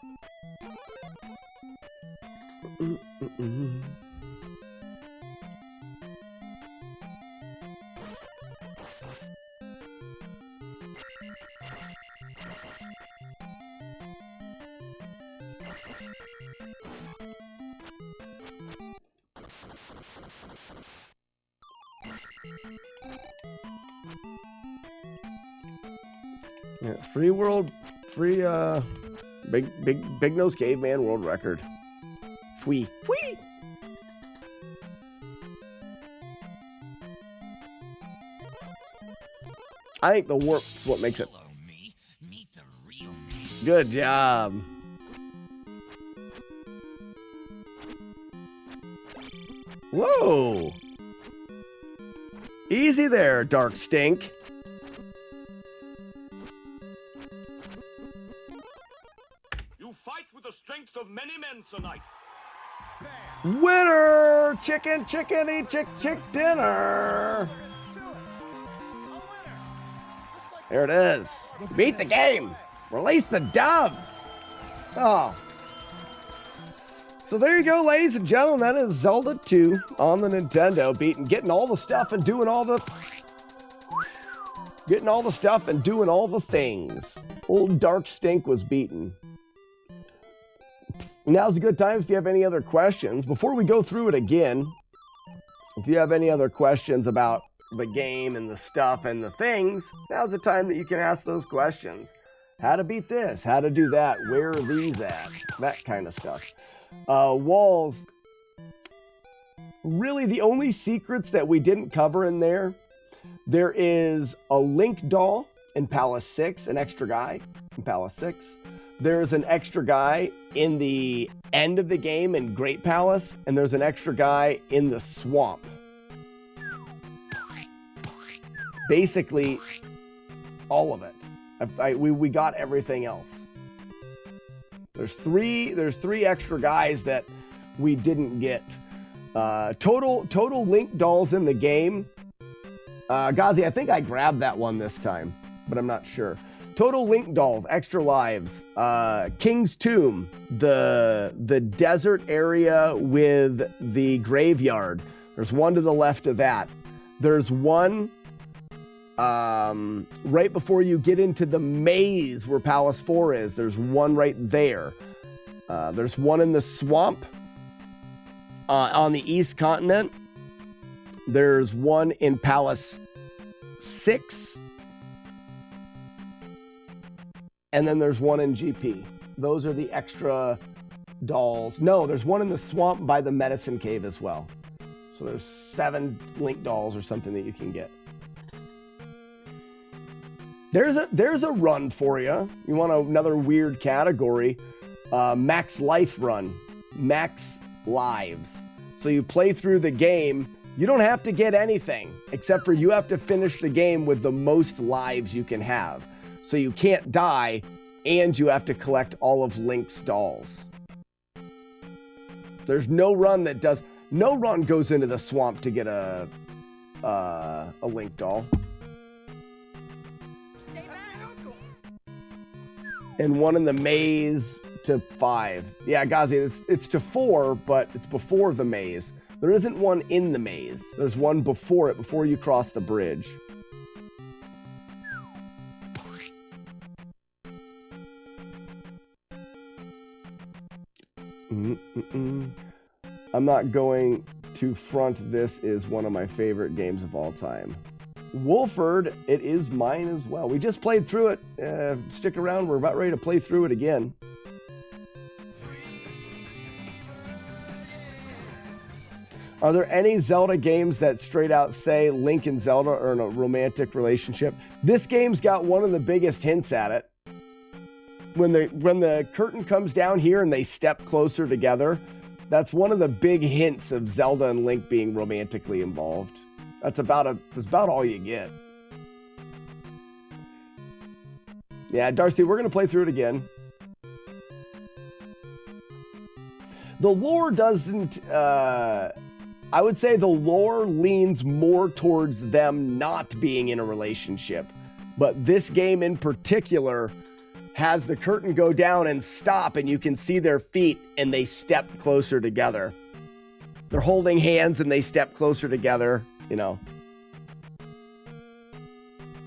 Yeah, free world, free big nose caveman world record. Fwee. Fwee! I think the warp is what makes it. Good job. Whoa! Easy there, Dark Stink. You fight with the strength of many men, Sir Knight. Winner! Chicken, chickeny, chick, chick dinner! There it is. Beat the game. Release the doves. Oh. So there you go, ladies and gentlemen. That is Zelda 2 on the Nintendo. Getting all the stuff and doing all the... Getting all the stuff and doing all the things. Old Dark Stink was beaten. Now's a good time if you have any other questions. Before we go through it again, if you have any other questions about the game and the stuff and the things, now's the time that you can ask those questions. How to beat this, how to do that, where are these at, that kind of stuff. Walls, really the only secrets that we didn't cover in there, there is a Link doll in Palace 6, an extra guy in Palace 6. There's an extra guy in the end of the game in Great Palace, and there's an extra guy in the swamp. Basically, all of it. We got everything else. There's three extra guys that we didn't get. Total Link dolls in the game. Ghazi, I think I grabbed that one this time, but I'm not sure. Total Link dolls, extra lives. King's Tomb, the desert area with the graveyard. There's one to the left of that. There's one right before you get into the maze where Palace 4 is. There's one right there. There's one in the swamp on the East Continent. There's one in Palace 6. And then there's one in GP. Those are the extra dolls. No, there's one in the swamp by the medicine cave as well. So there's 7 Link dolls or something that you can get. There's a run for you. You want another weird category. Max Life run. Max Lives. So you play through the game. You don't have to get anything, except for you have to finish the game with the most lives you can have. So you can't die, and you have to collect all of Link's dolls. There's no run that does... No run goes into the swamp to get a Link doll. And one in the maze to 5. Yeah, Ghazi, it's to 4, but it's before the maze. There isn't one in the maze. There's one before it, before you cross the bridge. I'm not going to front. This is one of my favorite games of all time. Wolford, it is mine as well. We just played through it. Stick around. We're about ready to play through it again. Are there any Zelda games that straight out say Link and Zelda are in a romantic relationship? This game's got one of the biggest hints at it. When the curtain comes down here and they step closer together, that's one of the big hints of Zelda and Link being romantically involved. That's about all you get. Yeah, Darcy, we're going to play through it again. The lore doesn't... I would say the lore leans more towards them not being in a relationship. But this game in particular has the curtain go down and stop, and you can see their feet, and they step closer together. They're holding hands, and they step closer together. You know,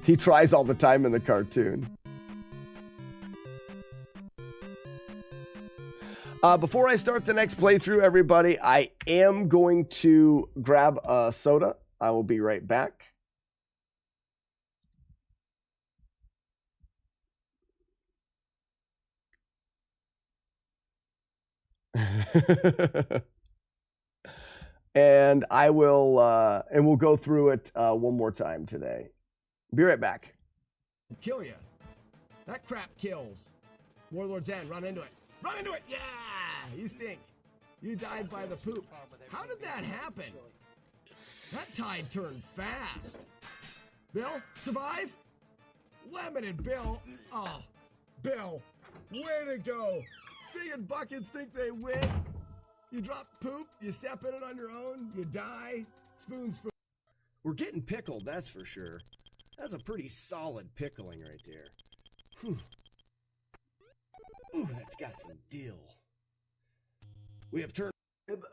he tries all the time in the cartoon. Before I start the next playthrough, everybody, I am going to grab a soda. I will be right back. And I will, and we'll go through it one more time today. Be right back. Kill you. That crap kills. Warlord's End, run into it. Run into it! Yeah! You stink. You died by the poop. How did that happen? That tide turned fast. Bill, survive? Limited, Bill. Oh, Bill, way to go. Stinging buckets think they win. You drop poop, you step in it on your own, you die. Spoons for... We're getting pickled, that's for sure. That's a pretty solid pickling right there. Whew. Ooh, that's got some dill. We have turned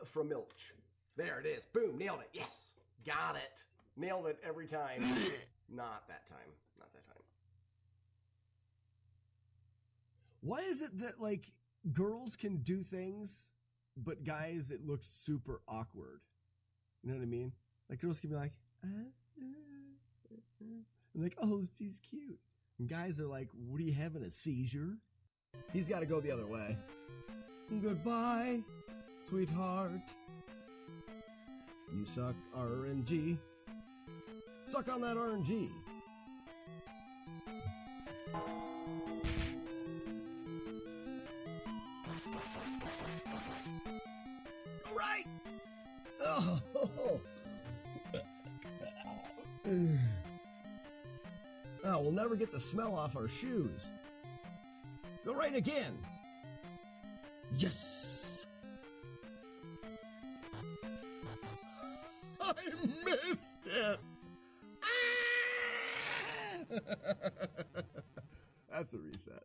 from Milch. There it is. Boom, nailed it. Yes, got it. Nailed it every time. Not that time. Not that time. Why is it that, like, girls can do things, but guys, it looks super awkward? You know what I mean? Like, girls can be like, and like, oh, she's cute. And guys are like, what are you having, a seizure? He's got to go the other way. Goodbye, sweetheart. You suck RNG. Suck on that RNG. All right. Oh. Oh, we'll never get the smell off our shoes. Go right again. Yes. I missed it. That's a reset.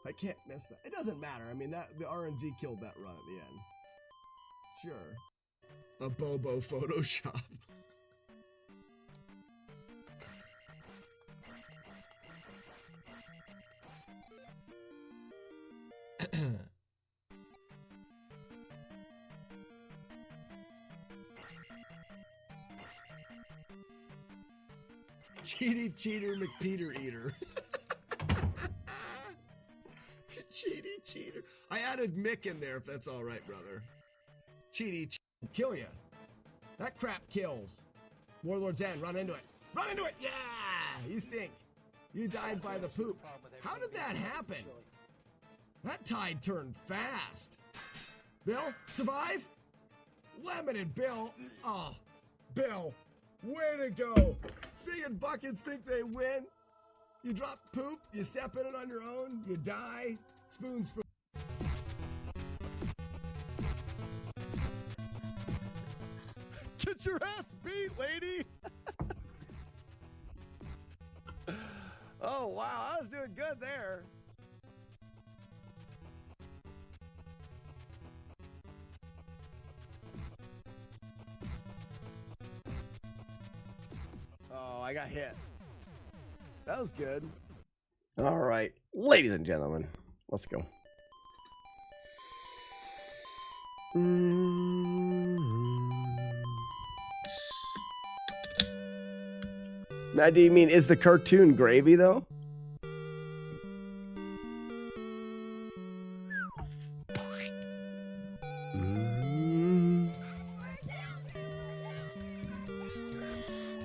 I can't miss that. It doesn't matter. I mean, that the RNG killed that run at the end. Sure. A Bobo Photoshop. Cheaty Cheater McPeter Eater. Cheaty Cheater. I added Mick in there if that's all right, brother. Cheaty kill ya. That crap kills. Warlord's End, run into it. Run into it! Yeah! You stink. You died by the poop. How did that happen? That tide turned fast. Bill, survive? Limited, Bill. Oh, Bill, way to go. Stinging buckets think they win. You drop poop, you step in it on your own, you die. Spoons for... Get your ass beat, lady. Oh, wow, I was doing good there. Oh, I got hit. That was good. All right, ladies and gentlemen, let's go. Now, do you mean, is the cartoon gravy, though?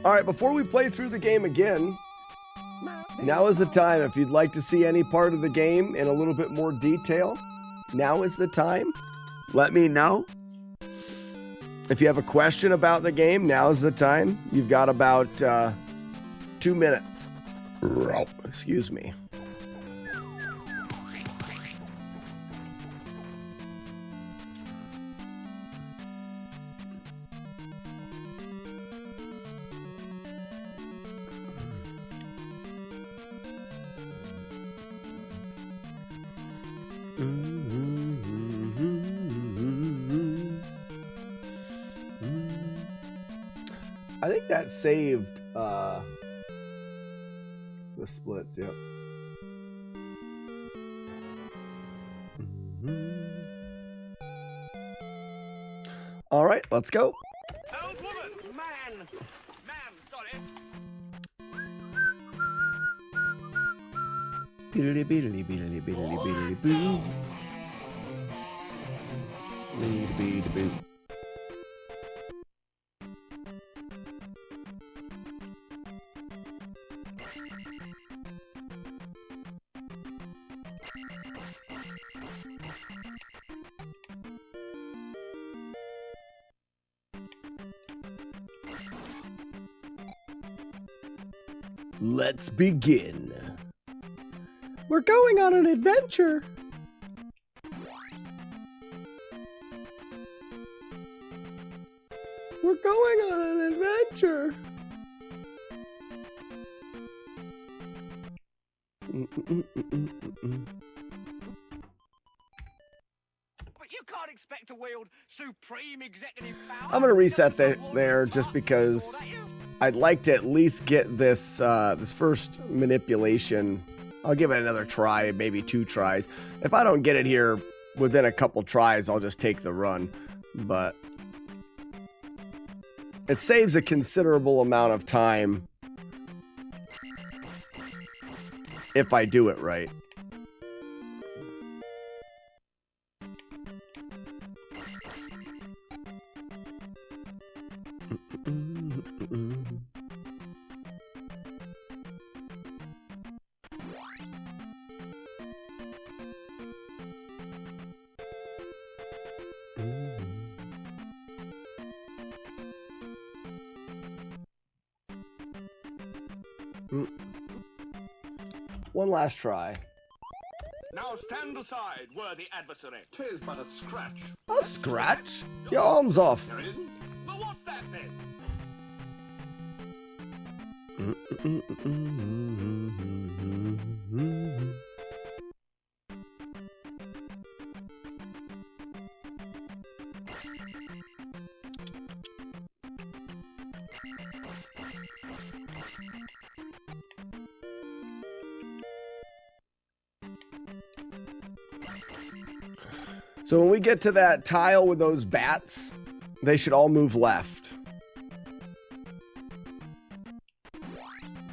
All right, before we play through the game again, now is the time. If you'd like to see any part of the game in a little bit more detail, now is the time. Let me know. If you have a question about the game, now is the time. You've got about 2 minutes. Excuse me. I think that saved the splits, yep. All right, let's go. Old woman! Man! Man, sorry. Beedly beedly beedly beedly beedly boo. Beedly beedly boo. Let's begin. We're going on an adventure. We're going on an adventure. But you can't expect to wield supreme executive power. I'm gonna reset there just because I'd like to at least get this this first manipulation. I'll give it another try, maybe 2 tries. If I don't get it here within a couple tries, I'll just take the run. But it saves a considerable amount of time if I do it right. One last try. Now stand aside, worthy adversary. 'Tis but a scratch. A scratch? Your arm's off. There isn't? Well, what's that then? So when we get to that tile with those bats, they should all move left.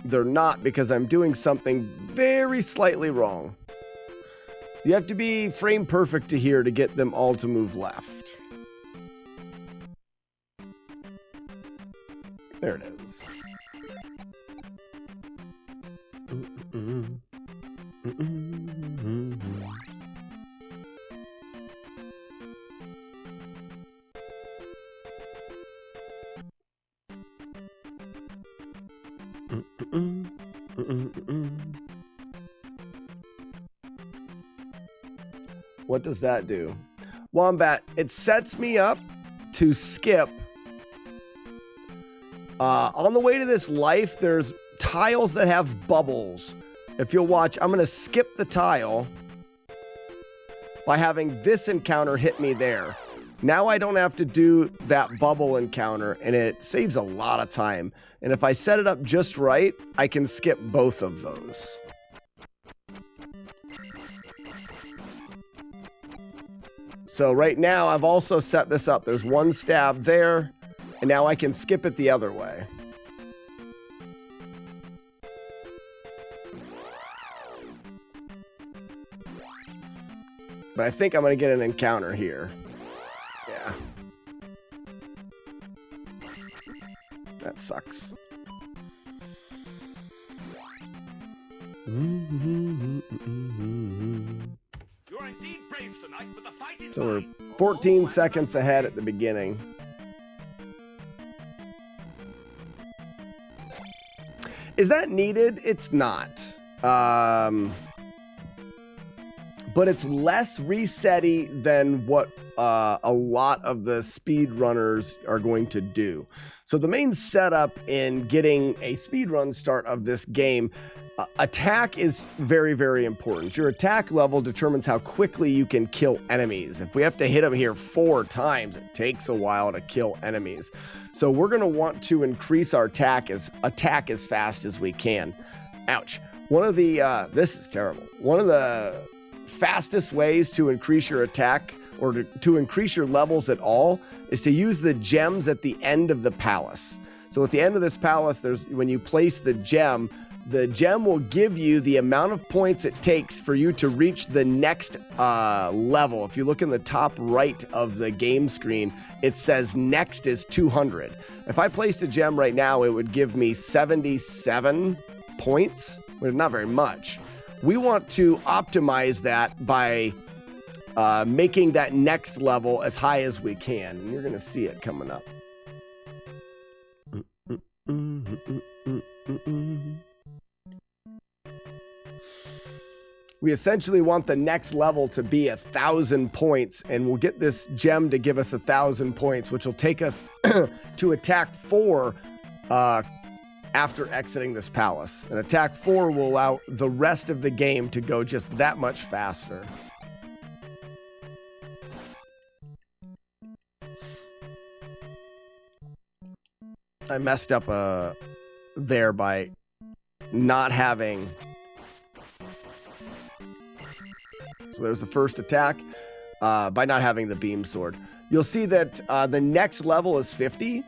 They're not, because I'm doing something very slightly wrong. You have to be frame perfect to here to get them all to move left. There it is. What does that do? Wombat, it sets me up to skip. On the way to this life, there's tiles that have bubbles. If you'll watch, I'm going to skip the tile by having this encounter hit me there. Now I don't have to do that bubble encounter, and it saves a lot of time. And if I set it up just right, I can skip both of those. So right now, I've also set this up. There's one stab there, and now I can skip it the other way. But I think I'm going to get an encounter here. Yeah. That sucks. You're indeed brave tonight, but the fight is So we're 14 seconds ahead at the beginning. Is that needed? It's not. But it's less resetty than what a lot of the speedrunners are going to do. So the main setup in getting a speedrun start of this game, attack is very, very important. Your attack level determines how quickly you can kill enemies. If we have to hit them here 4 times, it takes a while to kill enemies. So we're going to want to increase our attack as fast as we can. Ouch. One of the, this is terrible. One of the fastest ways to increase your attack or to increase your levels at all is to use the gems at the end of the palace. So at the end of this palace, when you place the gem will give you the amount of points it takes for you to reach the next level. If you look in the top right of the game screen, it says next is 200. If I placed a gem right now, it would give me 77 points, which is not very much. We want to optimize that by making that next level as high as we can. And you're going to see it coming up. We essentially want the next level to be 1,000 points, and we'll get this gem to give us 1,000 points, which will take us to attack 4 after exiting this palace. And attack 4 will allow the rest of the game to go just that much faster. I messed up there by not having... So there's the first attack by not having the beam sword. You'll see that the next level is 50.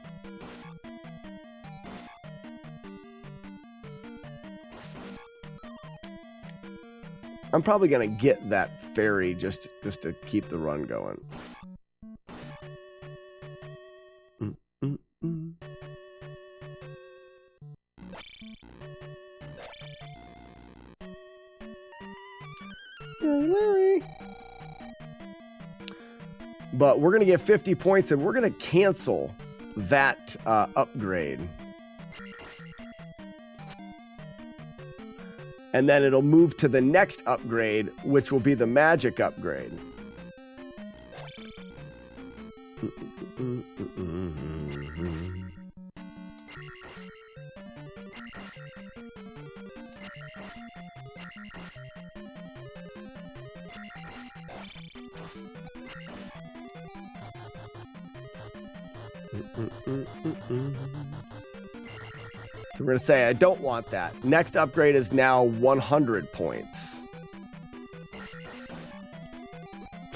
I'm probably going to get that fairy just to keep the run going. But we're going to get 50 points, and we're going to cancel that upgrade. And then it'll move to the next upgrade, which will be the magic upgrade. So we're going to say, I don't want that. Next upgrade is now 100 points.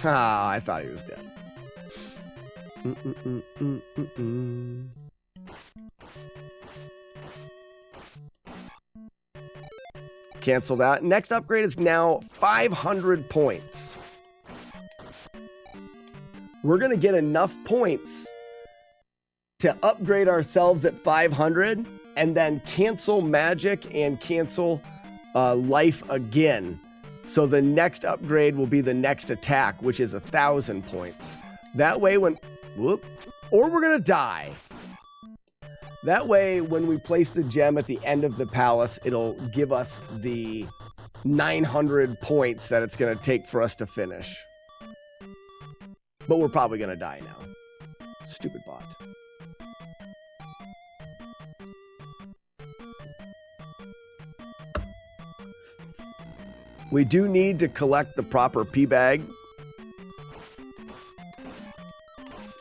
Ah, I thought he was dead. Cancel that. Next upgrade is now 500 points. We're going to get enough points to upgrade ourselves at 500 and then cancel magic and cancel life again. So the next upgrade will be the next attack, which is 1,000 points. That way or we're going to die. That way, when we place the gem at the end of the palace, it'll give us the 900 points that it's going to take for us to finish. But we're probably going to die now. Stupid bot. We do need to collect the proper P bag.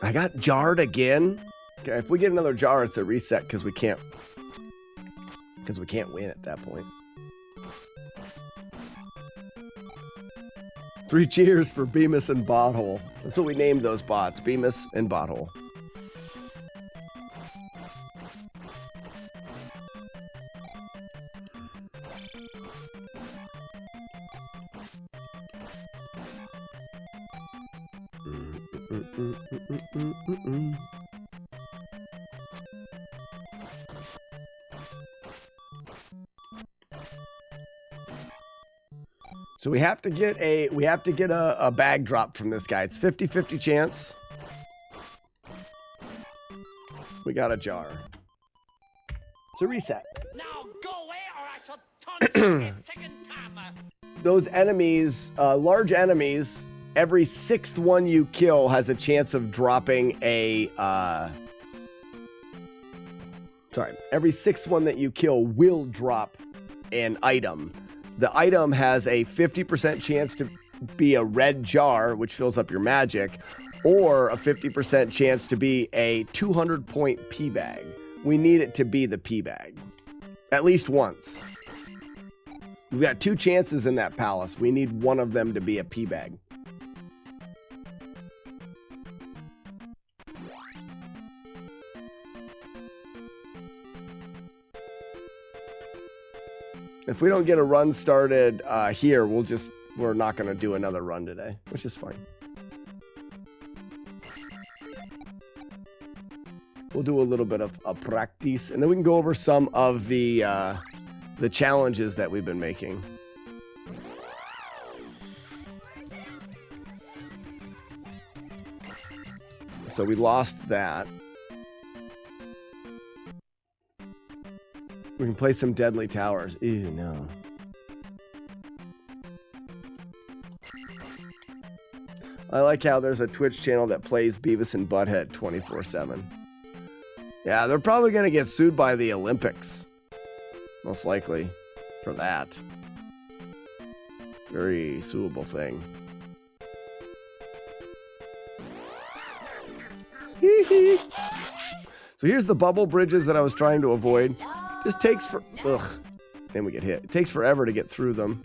I got jarred again. Okay, if we get another jar, it's a reset because we can't win at that point. 3 cheers for Bemis and Bothole. That's what we named those bots, Bemis and Bothole. So we have to get a bag drop from this guy. It's 50-50 chance. We got a jar. It's a reset. Now go away or I shall taunt you a second time. Those enemies, large enemies, every 6th one you kill has a chance of dropping a every 6th one that you kill will drop an item. The item has a 50% chance to be a red jar, which fills up your magic, or a 50% chance to be a 200-point P bag. We need it to be the P bag. At least once. We've got 2 chances in that palace. We need one of them to be a P bag. If we don't get a run started here, we're not going to do another run today, which is fine. We'll do a little bit of a practice, and then we can go over some of the challenges that we've been making. So we lost that. We can play some Deadly Towers. Ew, no. I like how there's a Twitch channel that plays Beavis and Butthead 24/7. Yeah, they're probably going to get sued by the Olympics. most likely, for that. Very suable thing. So here's the bubble bridges that I was trying to avoid. This takes for... Ugh. Then we get hit. It takes forever to get through them.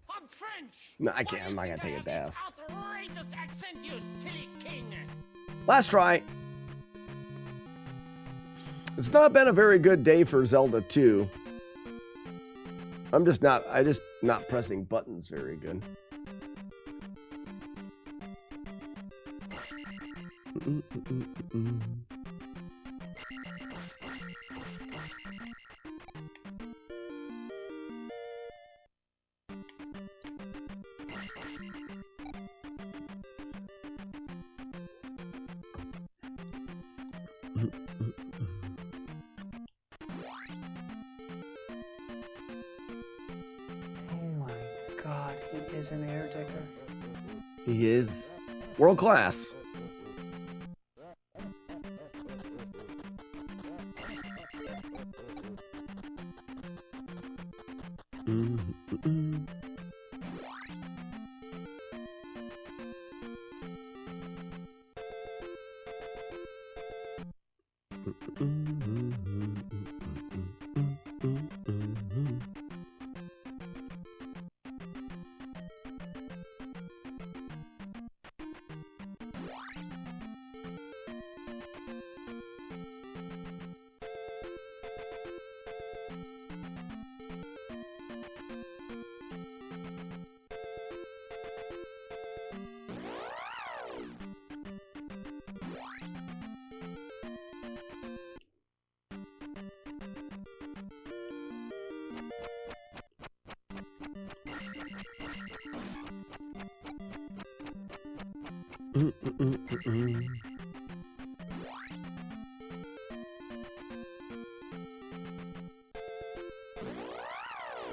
I'm French. No, I can't. I'm not going to take a bath. Outrageous accent, you silly king. Last try. It's not been a very good day for Zelda 2. I'm just not pressing buttons very good. God, he is an air digger. He is world class.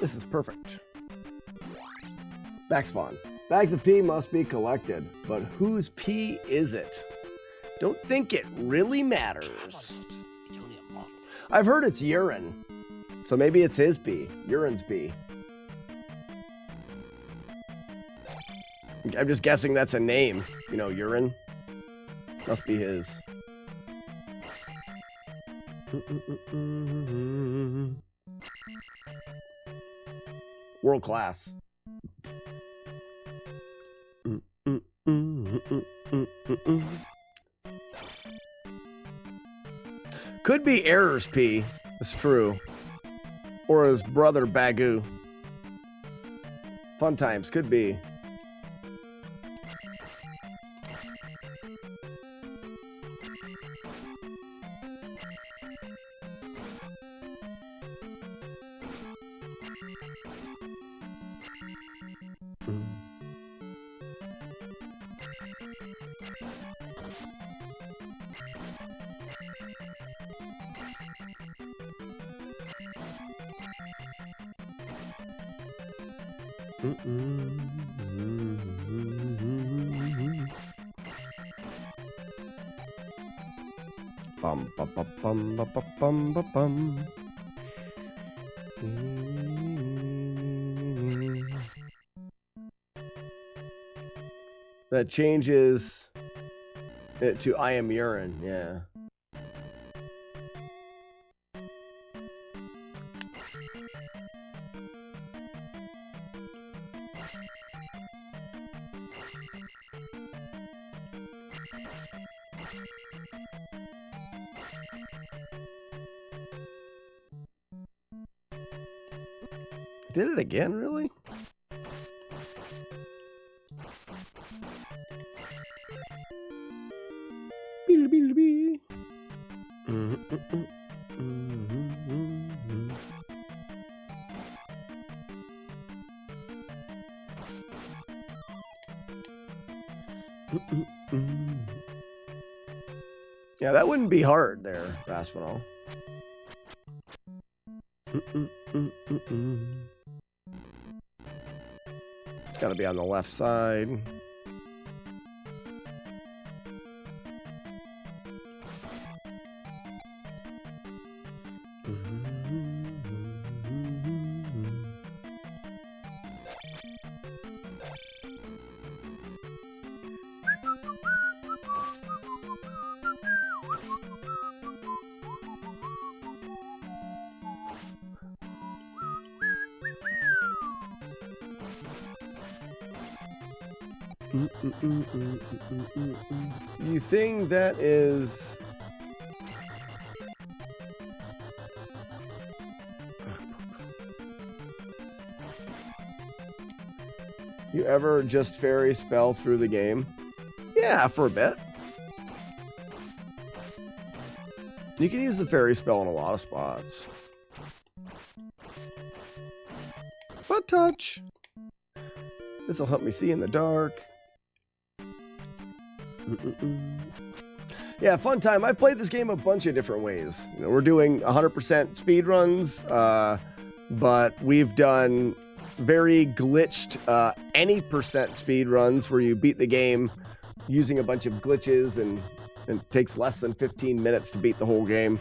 This is perfect. Backspawn. Bags of pee must be collected, but whose pee is it? Don't think it really matters. I've heard it's urine, so maybe it's his pee. Urine's pee. I'm just guessing that's a name. You know, urine. Must be his. World class. Could be Error's pee. It's true. Or his brother Bagoo. Fun times. Could be. Bum bum bum bum bum bum bum bum. That changes it to I am urine, yeah. Did it again, really? Yeah, that wouldn't be hard there, Raspinall. It's got to be on the left side. You think that is... You ever just fairy spell through the game? Yeah, for a bit. You can use the fairy spell in a lot of spots. Butt touch. This will help me see in the dark. Yeah, fun time. I've played this game a bunch of different ways. You know, we're doing 100% speed runs, but we've done very glitched any percent speed runs where you beat the game using a bunch of glitches and it takes less than 15 minutes to beat the whole game.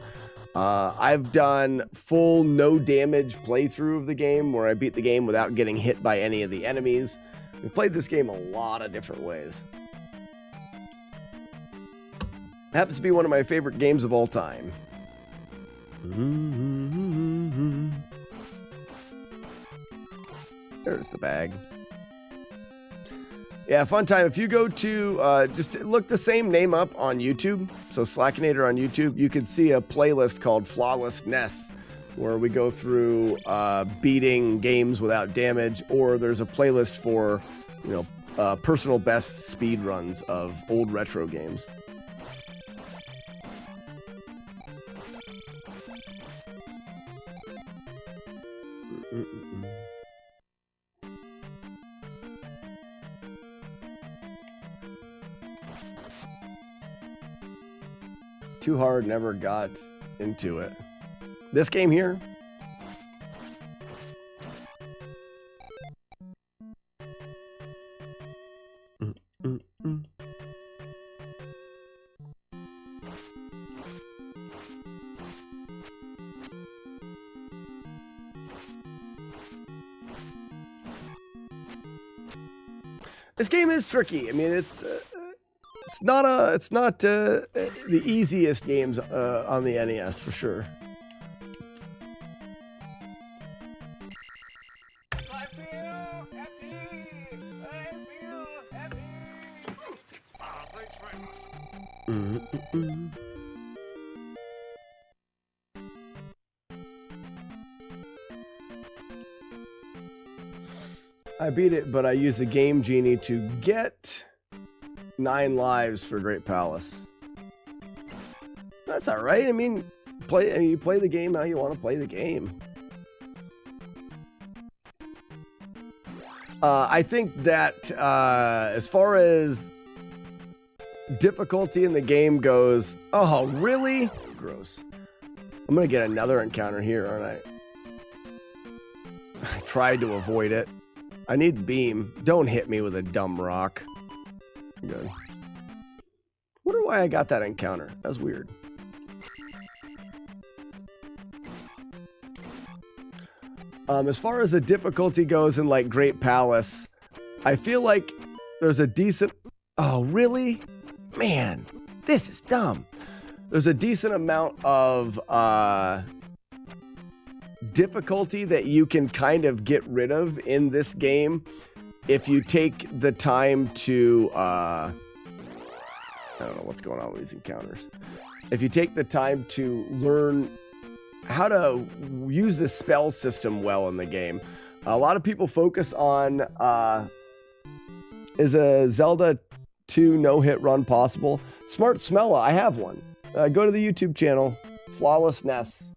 I've done full no damage playthrough of the game where I beat the game without getting hit by any of the enemies. We've played this game a lot of different ways. It happens to be one of my favorite games of all time. There's the bag. Yeah, fun time. If you go to, just look the same name up on YouTube, so Slackinator on YouTube, you can see a playlist called Flawlessness, where we go through beating games without damage, or there's a playlist for, you know, personal best speed runs of old retro games. Too hard, never got into it. This game here? This game is tricky. I mean, it's not the easiest games on the NES for sure. I beat it, but I used the Game Genie to get 9 lives for Great Palace. That's all right. I mean, you play the game how you want to play the game. I think that as far as difficulty in the game goes, oh, really? Gross. I'm going to get another encounter here, aren't I? I tried to avoid it. I need beam. Don't hit me with a dumb rock. Good. Wonder why I got that encounter. That was weird. As far as the difficulty goes in like Great Palace, I feel like there's a decent... Oh, really? Man, this is dumb. There's a decent amount of difficulty that you can kind of get rid of in this game if you take the time to I don't know what's going on with these encounters. If you take the time to learn how to use the spell system well in the game. A lot of people focus on is a Zelda 2 no-hit run possible? Smart Smella, I have one. Go to the YouTube channel, Flawlessness.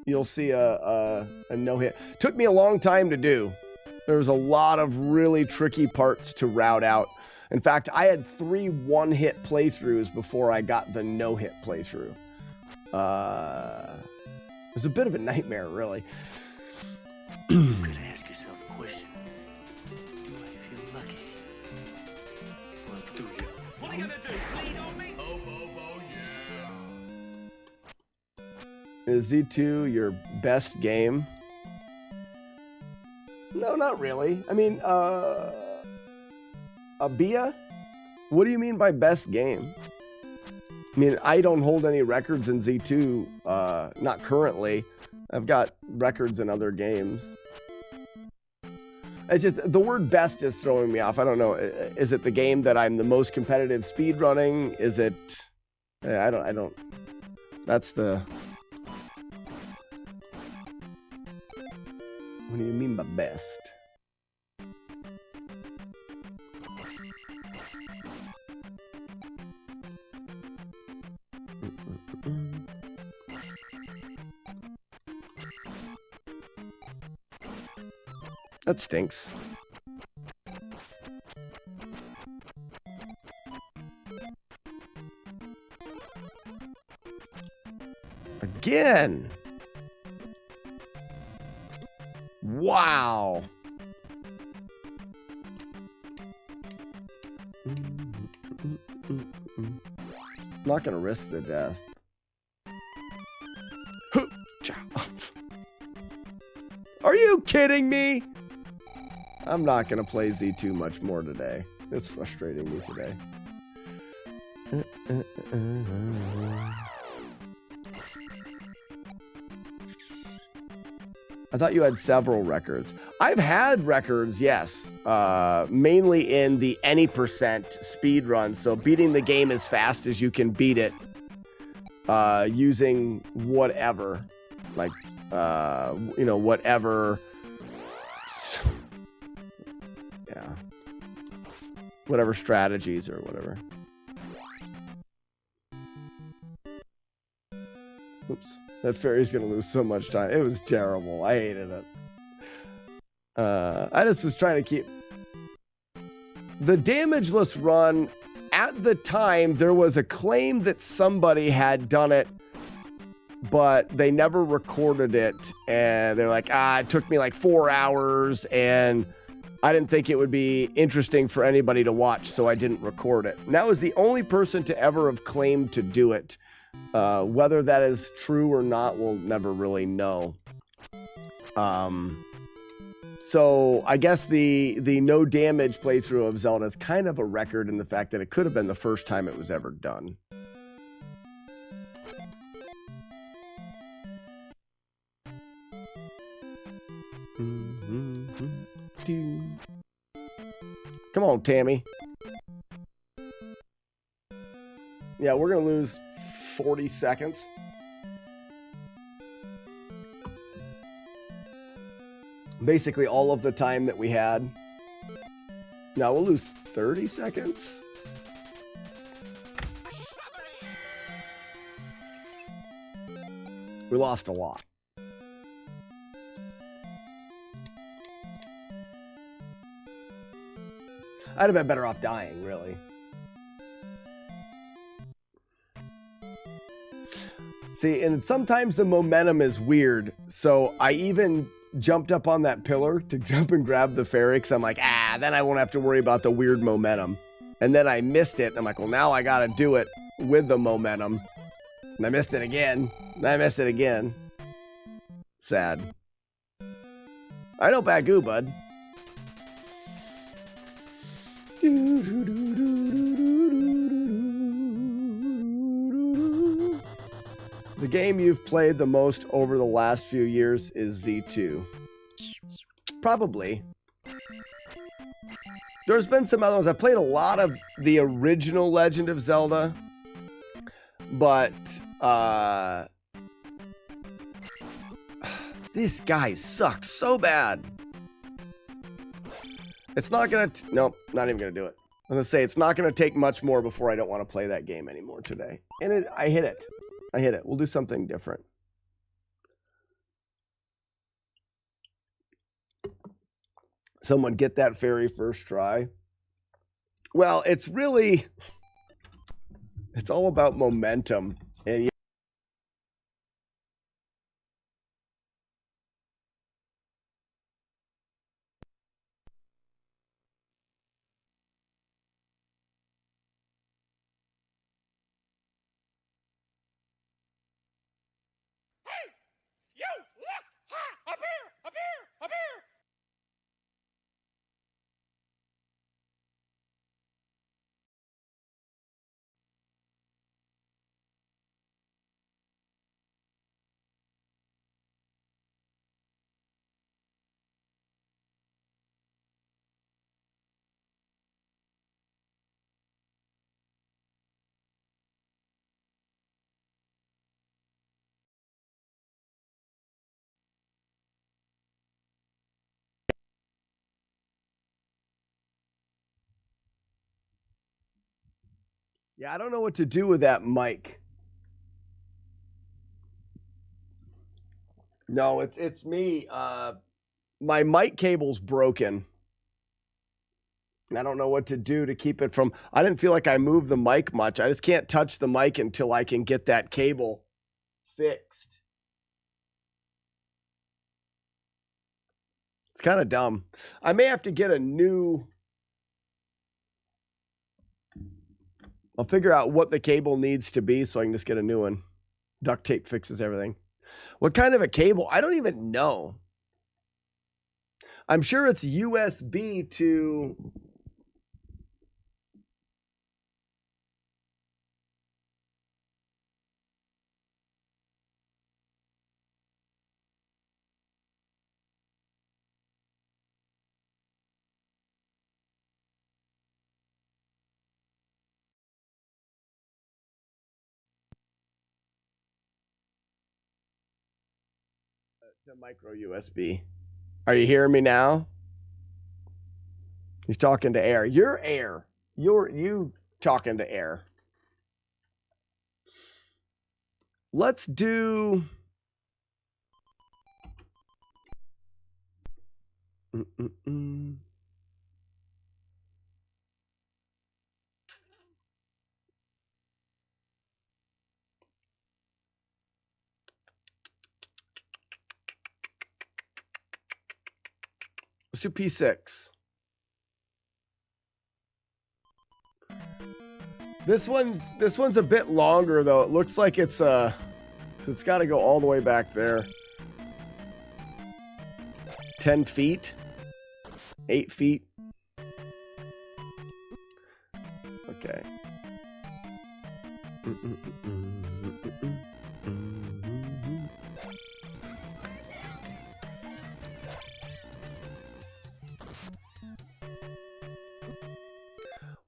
You'll see a no-hit. Took me a long time to do. There was a lot of really tricky parts to route out. In fact, I had 3 one-hit playthroughs before I got the no-hit playthrough. It was a bit of a nightmare, really. You could ask yourself a question. Do I feel lucky? Or do you? What are you gonna do? Bleed on me? Yeah. Is Z2 your best game? No, not really. I mean, Abia? What do you mean by best game? I mean, I don't hold any records in Z2, not currently. I've got records in other games. It's just the word best is throwing me off. I don't know. Is it the game that I'm the most competitive speed running? Is it? I don't. That's the. What do you mean by best? That stinks. Again. Wow. Not gonna risk the death. Are you kidding me? I'm not gonna play Z2 much more today. It's frustrating me today. I thought you had several records. I've had records, yes. Mainly in the any percent speed run. So beating the game as fast as you can beat it. Using whatever. Like, whatever. Yeah. Whatever strategies or whatever. Oops. That fairy's gonna lose so much time. It was terrible. I hated it. I just was trying to keep... The damageless run, at the time, there was a claim that somebody had done it, but they never recorded it. And they're like, it took me like 4 hours, and I didn't think it would be interesting for anybody to watch, so I didn't record it. And that was the only person to ever have claimed to do it. Whether that is true or not, we'll never really know. So I guess the no damage playthrough of Zelda is kind of a record in the fact that it could have been the first time it was ever done. Come on, Tammy. Yeah, we're gonna lose 40 seconds. Basically all of the time that we had. Now we'll lose 30 seconds. We lost a lot. I'd have been better off dying, really. See, and sometimes the momentum is weird. So I even jumped up on that pillar to jump and grab the fairy because I'm like, then I won't have to worry about the weird momentum. And then I missed it. I'm like, well, now I got to do it with the momentum. And I missed it again. And I missed it again. Sad. I know Bagoo, bud. The game you've played the most over the last few years is Z2. Probably. There's been some other ones. I played a lot of the original Legend of Zelda, but this guy sucks so bad. It's not gonna... Nope, not even gonna do it. I'm gonna say it's not gonna take much more before I don't want to play that game anymore today. And I hit it. I hit it. We'll do something different. Someone get that fairy first try. Well, it's really... It's all about momentum. And You! Look! Ha! Up here! Up here! Up here! Yeah, I don't know what to do with that mic. No, it's me. My mic cable's broken. I don't know what to do to keep it from. I didn't feel like I moved the mic much. I just can't touch the mic until I can get that cable fixed. It's kind of dumb. I may have to get a new. I'll figure out what the cable needs to be so I can just get a new one. Duct tape fixes everything. What kind of a cable? I don't even know. I'm sure it's USB to. To micro USB. Are you hearing me now? He's talking to air. You're air. You talking to air. Let's do. Let's do P6. This one's a bit longer though. It looks like it's got to go all the way back there. 10 feet. 8 feet. Okay.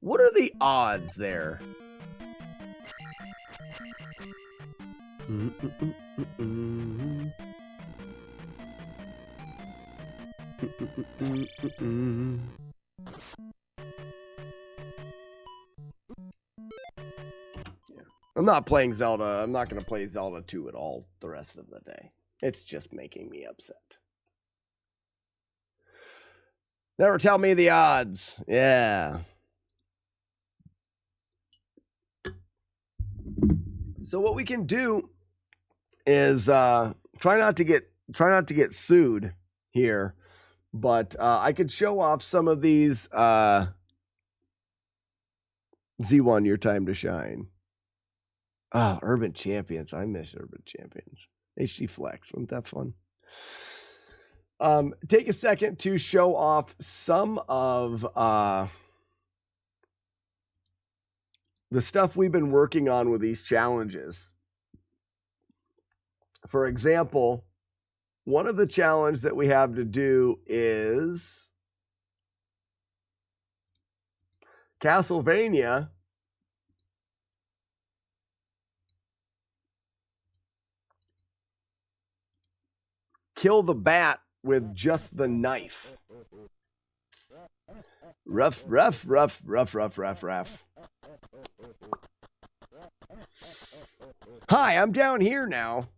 What are the odds there? I'm not playing Zelda. I'm not going to play Zelda 2 at all the rest of the day. It's just making me upset. Never tell me the odds. Yeah. So what we can do is try not to get sued here, but I could show off some of these Z1 Your Time to Shine. Ah, Urban Champions. I miss Urban Champions. HD Flex. Wasn't that fun? Take a second to show off some of the stuff we've been working on with these challenges. For example, one of the challenges that we have to do is Castlevania kill the bat with just the knife. Rough. Hi, I'm down here now.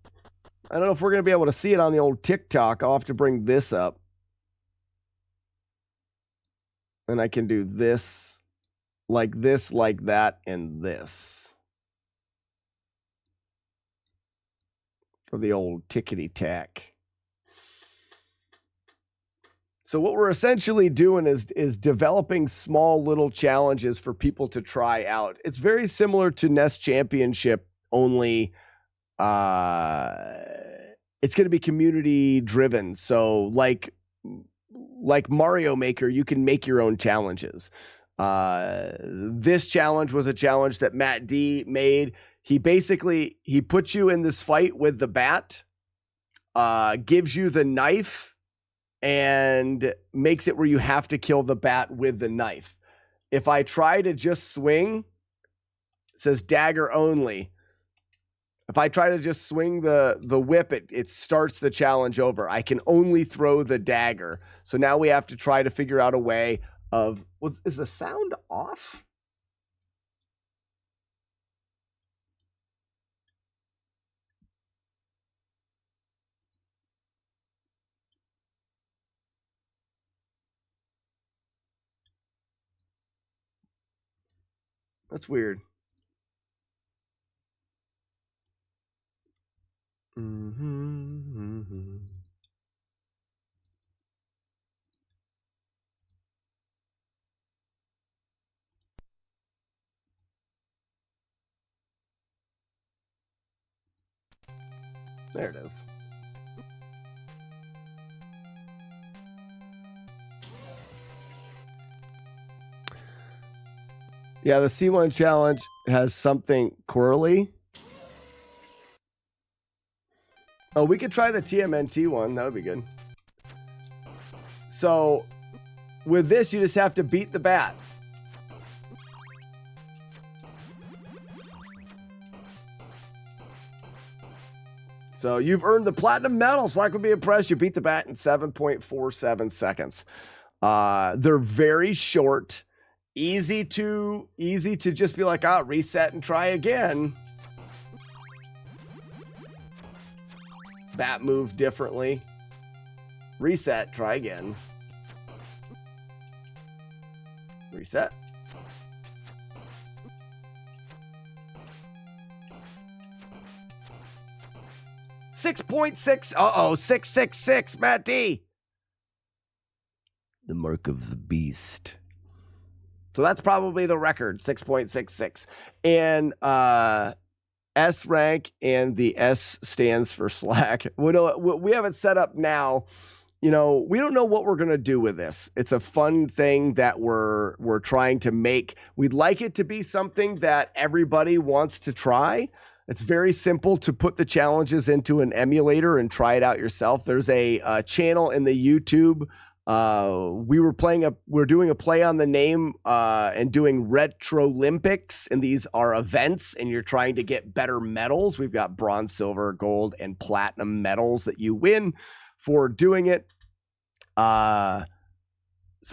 I don't know if we're going to be able to see it on the old TikTok. I'll have to bring this up. And I can do this, like that, and this. For the old tickety-tack. So what we're essentially doing is developing small little challenges for people to try out. It's very similar to NES Championship, only it's going to be community driven. So like Mario Maker, you can make your own challenges. This challenge was a challenge that Matt D made. He puts you in this fight with the bat, gives you the knife, and makes it where you have to kill the bat with the knife. If I try to just swing, it says dagger only. If I try to just swing the whip, it starts the challenge over. I can only throw the dagger. So now we have to try to figure out a way of... Is the sound off? That's weird. There it is. Yeah, the C1 challenge has something quirly. Oh, we could try the TMNT one. That would be good. So, with this, you just have to beat the bat. So, you've earned the platinum medal. So, I could be impressed. You beat the bat in 7.47 seconds. They're very short. Easy to just be like, reset and try again. Bat move differently. Reset, try again. Reset. .6. Uh-oh, 666, Matt D. The mark of the beast. So that's probably the record, 6.66. And S rank, and the S stands for Slack. We have it set up now. You know, we don't know what we're going to do with this. It's a fun thing that we're trying to make. We'd like it to be something that everybody wants to try. It's very simple to put the challenges into an emulator and try it out yourself. There's a channel in the YouTube. We're doing a play on the name and doing Retro Olympics, and these are events, and you're trying to get better medals. We've got bronze, silver, gold, and platinum medals that you win for doing it. So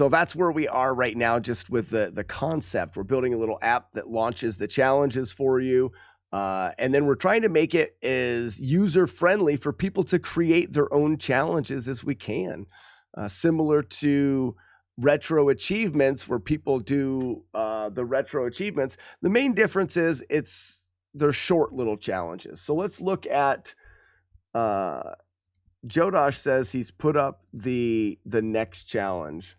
that's where we are right now, just with the concept. We're building a little app that launches the challenges for you. And then we're trying to make it as user-friendly for people to create their own challenges as we can. Similar to retro achievements, where people do the retro achievements. The main difference is they're short little challenges. So let's look at Jodosh says he's put up the next challenge.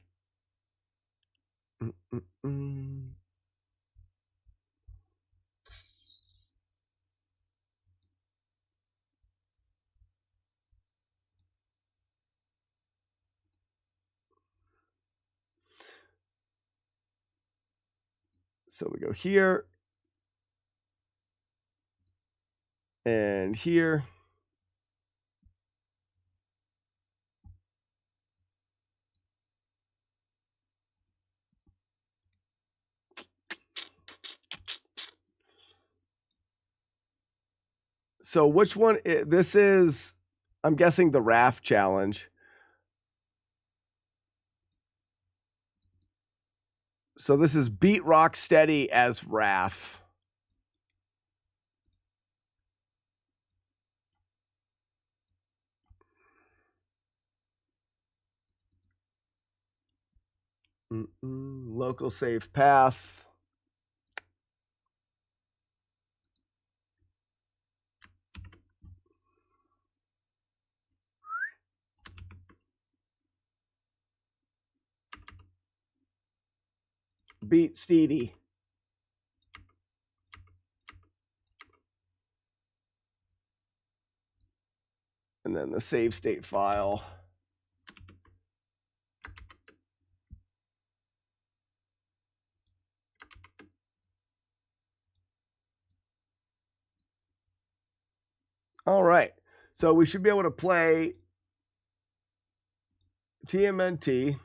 So we go here and here. So which one? This is, I'm guessing, the raft challenge. So this is beat Rocksteady as Raph. Local save path. Beat Steedy. And then the save state file. All right. So we should be able to play TMNT.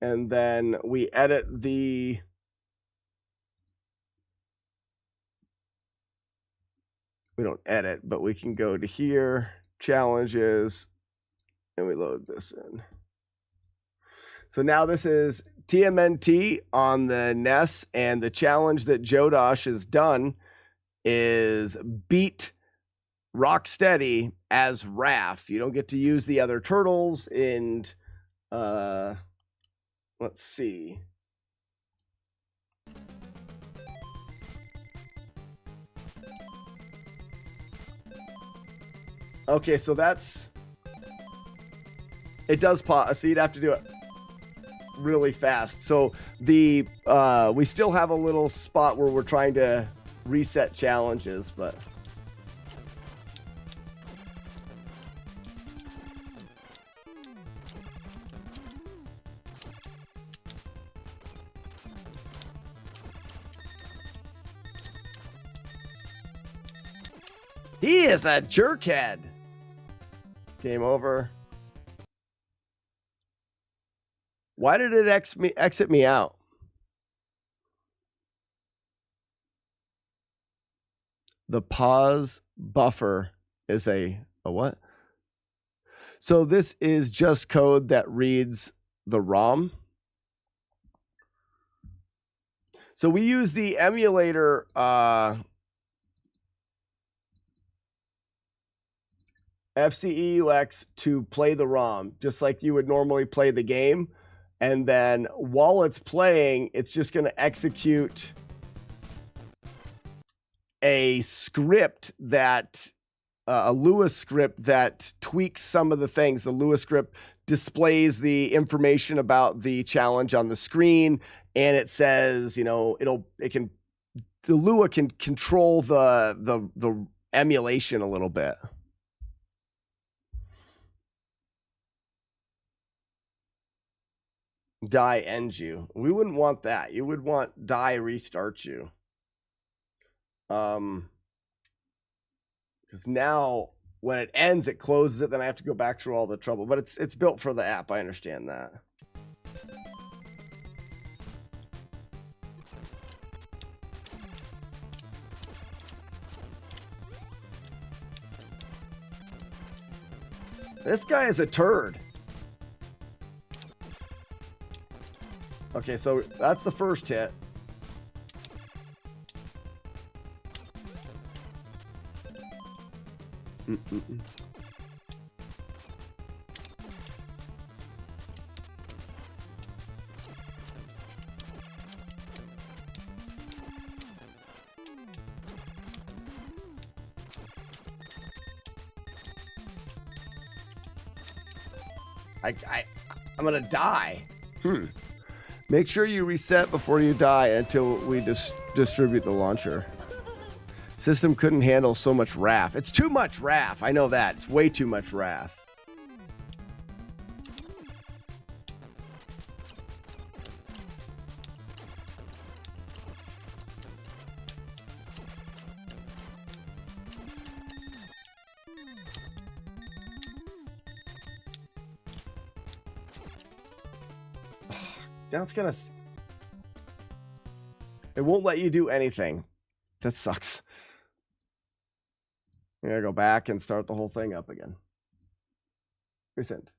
And then we edit the we don't edit, but we can go to here, challenges, and we load this in. So now this is TMNT on the NES, and the challenge that Jodosh has done is beat Rocksteady as Raph. You don't get to use the other turtles, and let's see. Okay, so that's... It does pause, so you'd have to do it really fast. So the we still have a little spot where we're trying to reset challenges, but... He is a jerkhead. Game over. Why did it exit me out? The pause buffer is a what? So this is just code that reads the ROM. So we use the emulator FCEUX to play the ROM, just like you would normally play the game. And then while it's playing, it's just going to execute a script that, a Lua script that tweaks some of the things. The Lua script displays the information about the challenge on the screen, and it says, you know, the Lua can control the emulation a little bit. Die ends you. We wouldn't want that. You would want die restart you. Because now when it ends, it closes it. Then I have to go back through all the trouble. But it's built for the app. I understand that. This guy is a turd. Okay, so that's the first hit. I'm gonna die. Make sure you reset before you die until we distribute the launcher. System couldn't handle so much RAF. It's too much RAF. I know that. It's way too much RAF. Now it's gonna... It won't let you do anything. That sucks. I gotta go back and start the whole thing up again. Recent.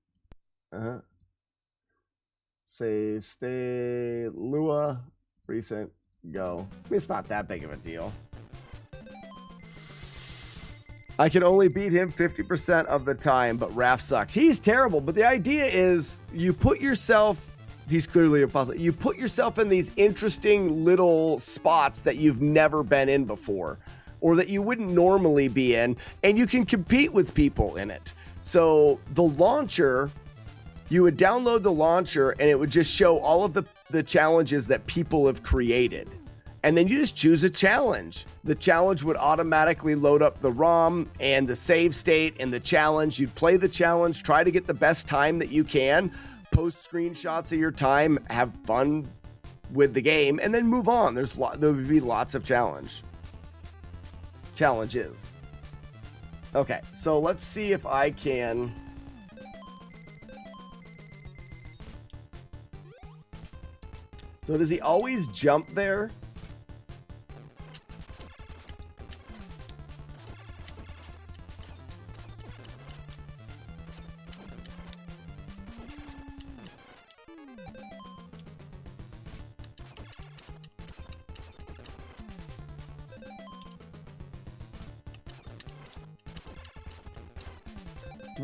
Save, stay, Lua, recent, go. I mean, it's not that big of a deal. I can only beat him 50% of the time, but Raph sucks. He's terrible, but the idea is you put yourself... He's clearly a puzzle. You put yourself in these interesting little spots that you've never been in before, or that you wouldn't normally be in, and you can compete with people in it. So the launcher, you would download the launcher, and it would just show all of the challenges that people have created. And then you just choose a challenge. The challenge would automatically load up the ROM and the save state and the challenge. You'd play the challenge, try to get the best time that you can, post screenshots of your time, have fun with the game, and then move on. There would be lots of challenges. Okay, so let's see if I can... So does he always jump there?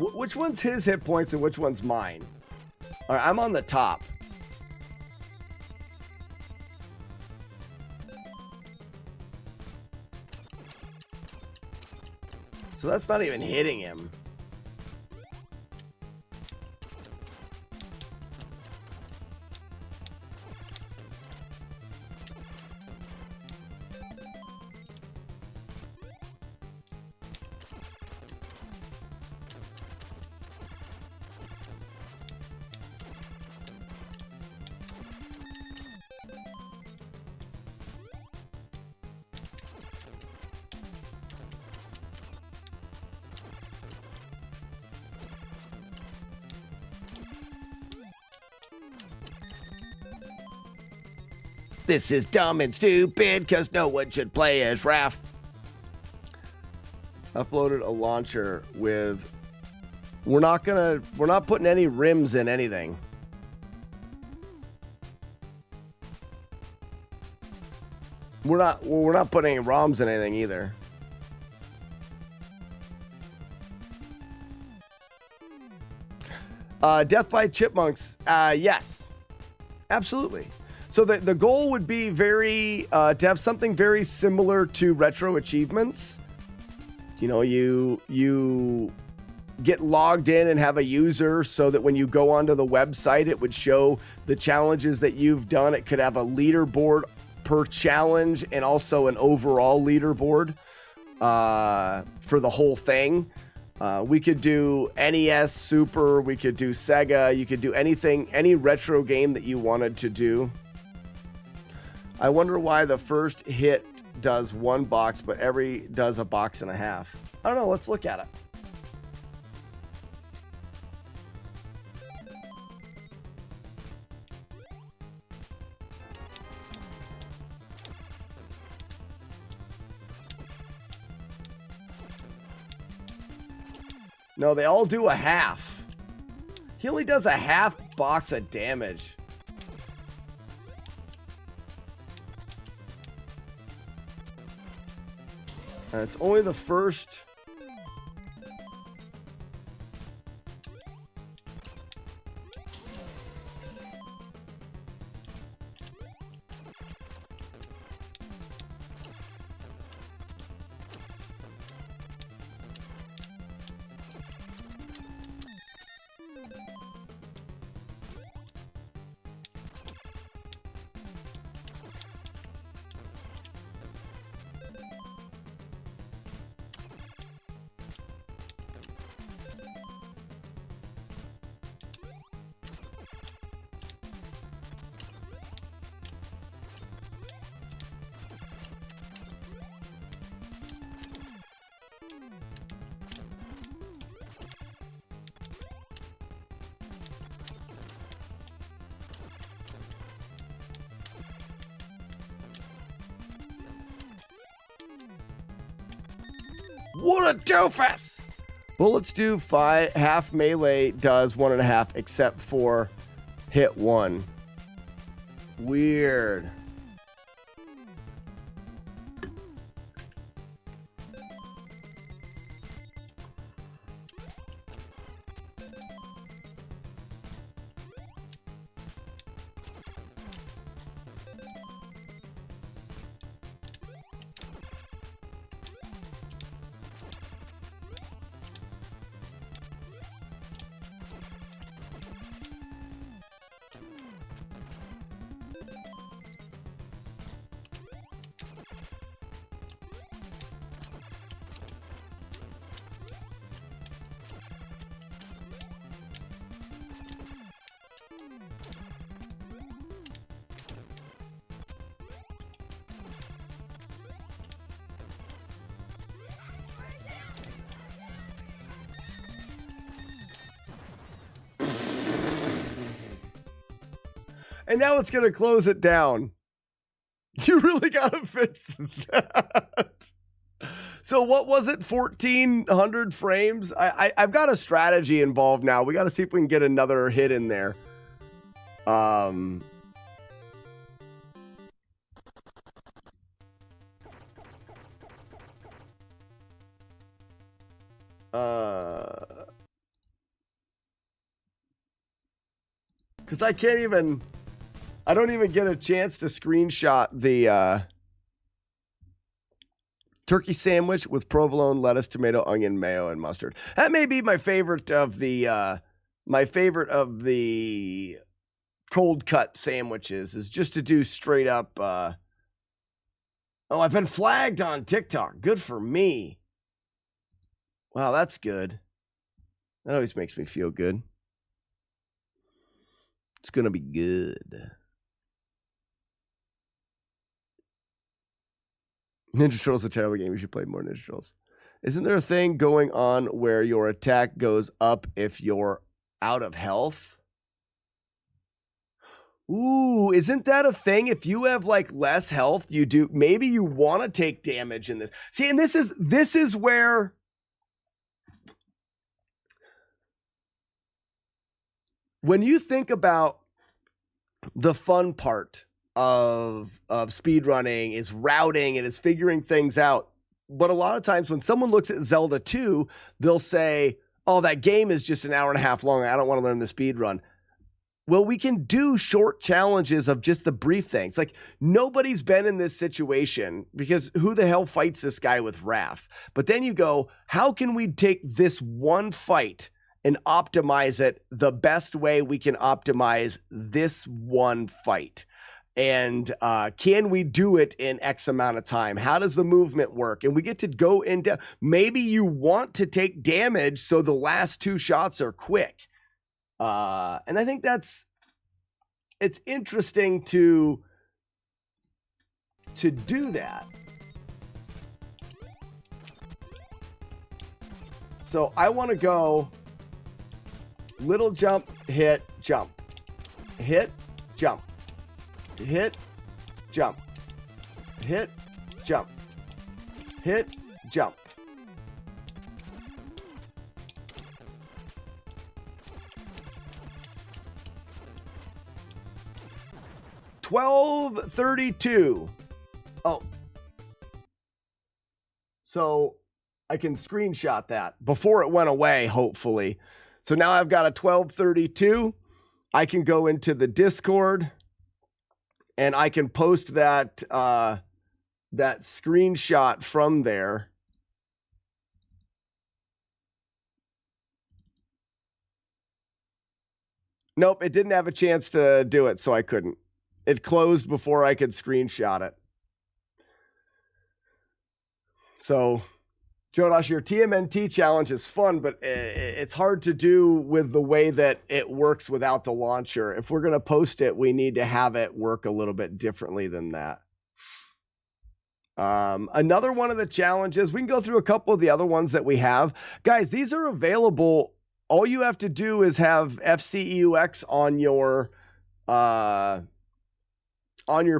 Which one's his hit points and which one's mine? All right, I'm on the top. So that's not even hitting him. This is dumb and stupid because no one should play as Raph. Uploaded a launcher with... We're not putting any rims in anything. We're not putting any ROMs in anything either. Death by Chipmunks. Yes. Absolutely. So the goal would be to have something very similar to retro achievements. You know, you get logged in and have a user so that when you go onto the website, it would show the challenges that you've done. It could have a leaderboard per challenge and also an overall leaderboard for the whole thing. We could do NES, Super, we could do Sega, you could do anything, any retro game that you wanted to do. I wonder why the first hit does one box, but every does a box and a half. I don't know. Let's look at it. No, they all do a half. He only does a half box of damage. And it's only the first. What a doofus! Well, let's do half melee does 1.5 except for hit 1. Weird. And now it's going to close it down. You really got to fix that. So what was it? 1,400 frames? I've got a strategy involved now. We got to see if we can get another hit in there. Because I don't even get a chance to screenshot the turkey sandwich with provolone, lettuce, tomato, onion, mayo, and mustard. That may be my favorite of the cold cut sandwiches, is just to do straight up. Oh, I've been flagged on TikTok. Good for me. Wow, that's good. That always makes me feel good. It's gonna be good. Ninja Turtles is a terrible game. You should play more Ninja Turtles. Isn't there a thing going on where your attack goes up if you're out of health? Ooh, isn't that a thing? If you have like less health, you do. Maybe you want to take damage in this. See, and this is where when you think about the fun part of speedrunning is routing and is figuring things out. But a lot of times when someone looks at Zelda 2, they'll say, oh, that game is just an hour and a half long. I don't want to learn the speed run. Well, we can do short challenges of just the brief things. Like, nobody's been in this situation because who the hell fights this guy with Raph? But then you go, how can we take this one fight and optimize it the best way we can optimize this one fight? And can we do it in X amount of time? How does the movement work? And we get to go into, maybe you want to take damage so the last two shots are quick. And I think it's interesting to do that. So I want to go little jump, hit, jump, hit, jump, hit, jump, hit, jump, hit, jump. $12.32. Oh. So I can screenshot that before it went away, hopefully. So now I've got a 12:32. I can go into the Discord and I can post that that screenshot from there. Nope, it didn't have a chance to do it, so I couldn't. It closed before I could screenshot it. So, Jodosh, your TMNT challenge is fun, but it's hard to do with the way that it works without the launcher. If we're going to post it, we need to have it work a little bit differently than that. Another one of the challenges, we can go through a couple of the other ones that we have. Guys, these are available. All you have to do is have FCEUX on your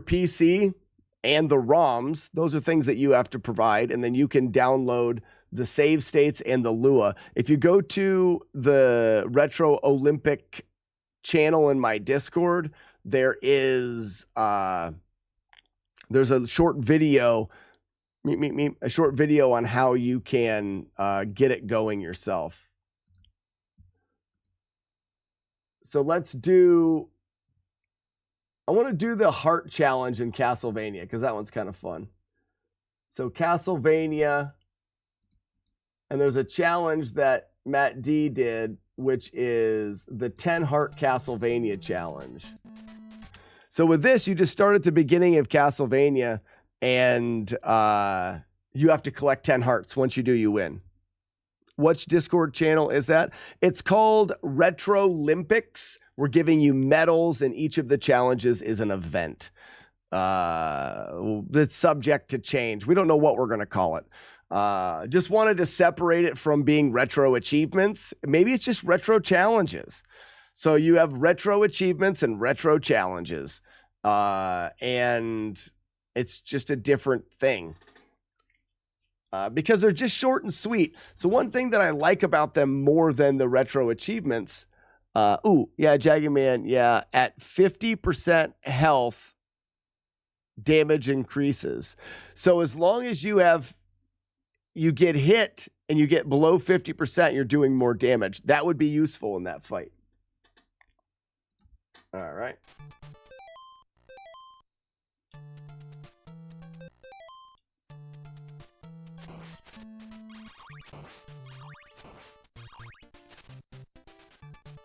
PC and the ROMs. Those are things that you have to provide, and then you can download the save states and the Lua. If you go to the Retro Olympic channel in my Discord, there is there's a short video, a short video on how you can get it going yourself. So let's do. I want to do the heart challenge in Castlevania because that one's kind of fun. So Castlevania, and there's a challenge that Matt D did, which is the 10 heart Castlevania challenge. So with this, you just start at the beginning of Castlevania and you have to collect 10 hearts. Once you do, you win. Which Discord channel is that? It's called Retro Olympics. We're giving you medals, and each of the challenges is an event that's subject to change. We don't know what we're going to call it. Just wanted to separate it from being retro achievements. Maybe it's just retro challenges. So you have retro achievements and retro challenges, and it's just a different thing. Because they're just short and sweet. So one thing that I like about them more than the retro achievements, Jagged Man, yeah, at 50% health, damage increases. So as long as you get hit and you get below 50%, you're doing more damage. That would be useful in that fight. All right.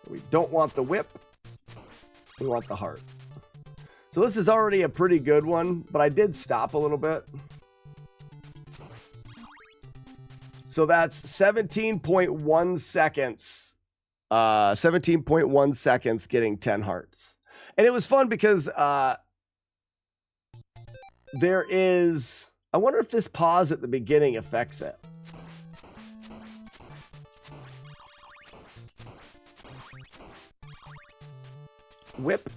We don't want the whip. We want the heart. So this is already a pretty good one, but I did stop a little bit. So that's 17.1 seconds. 17.1 seconds getting 10 hearts. And it was fun because there is... I wonder if this pause at the beginning affects it. Whip.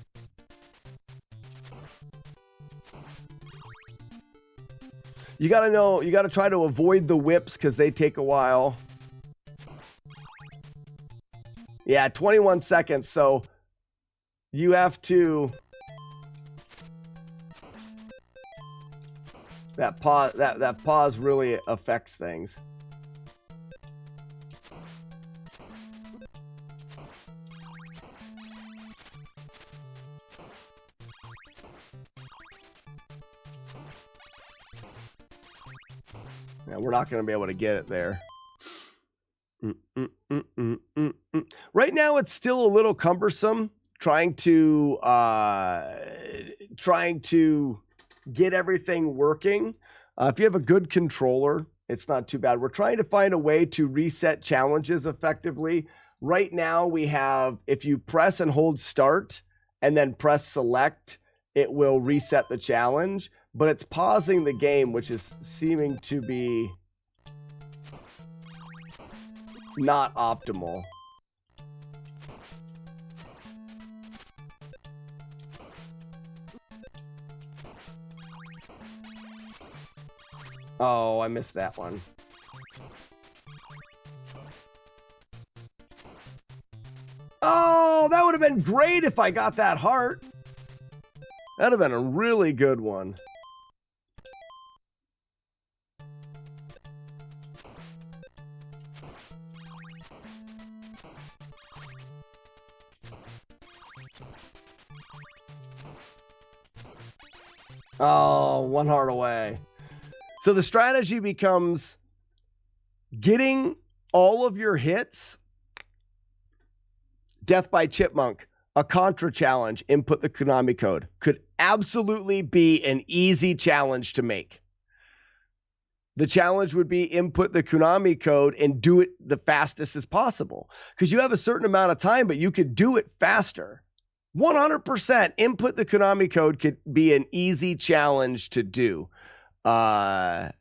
You gotta know, you gotta try to avoid the whips because they take a while. Yeah, 21 seconds. So you have to... That pause really affects things. Yeah, we're not going to be able to get it there. Right now, it's still a little cumbersome trying to get everything working. If you have a good controller, it's not too bad. We're trying to find a way to reset challenges effectively. Right now, we have, if you press and hold start and then press select, it will reset the challenge. But it's pausing the game, which is seeming to be not optimal. Oh, I missed that one. Oh, that would have been great if I got that heart. That would have been a really good one. Oh, one heart away. So the strategy becomes getting all of your hits. Death by Chipmunk, a Contra challenge, input the Konami code. Could absolutely be an easy challenge to make. The challenge would be input the Konami code and do it the fastest as possible. Because you have a certain amount of time, but you could do it faster. 100% input the Konami code could be an easy challenge to do. The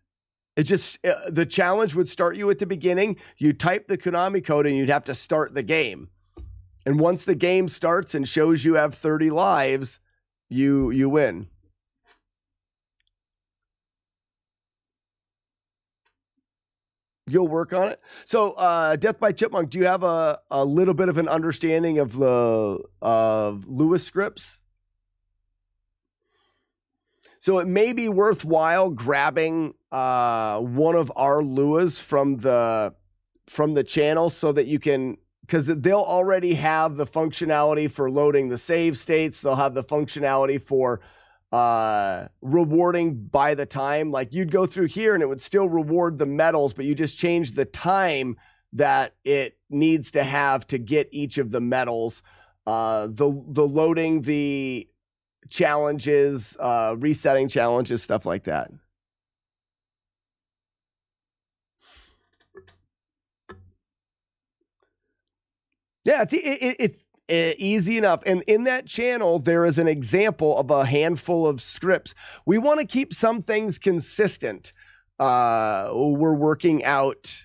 challenge would start you at the beginning. You type the Konami code and you'd have to start the game. And once the game starts and shows you have 30 lives, you win. You'll work on it. So, Death by Chipmunk, do you have a little bit of an understanding of the Lewis scripts? So it may be worthwhile grabbing one of our Luas from the channel so that you can, because they'll already have the functionality for loading the save states. They'll have the functionality for rewarding by the time. Like you'd go through here and it would still reward the medals, but you just change the time that it needs to have to get each of the medals. The loading the challenges, resetting challenges, stuff like that. Yeah, it's easy enough. And in that channel, there is an example of a handful of scripts. We want to keep some things consistent. We're working out,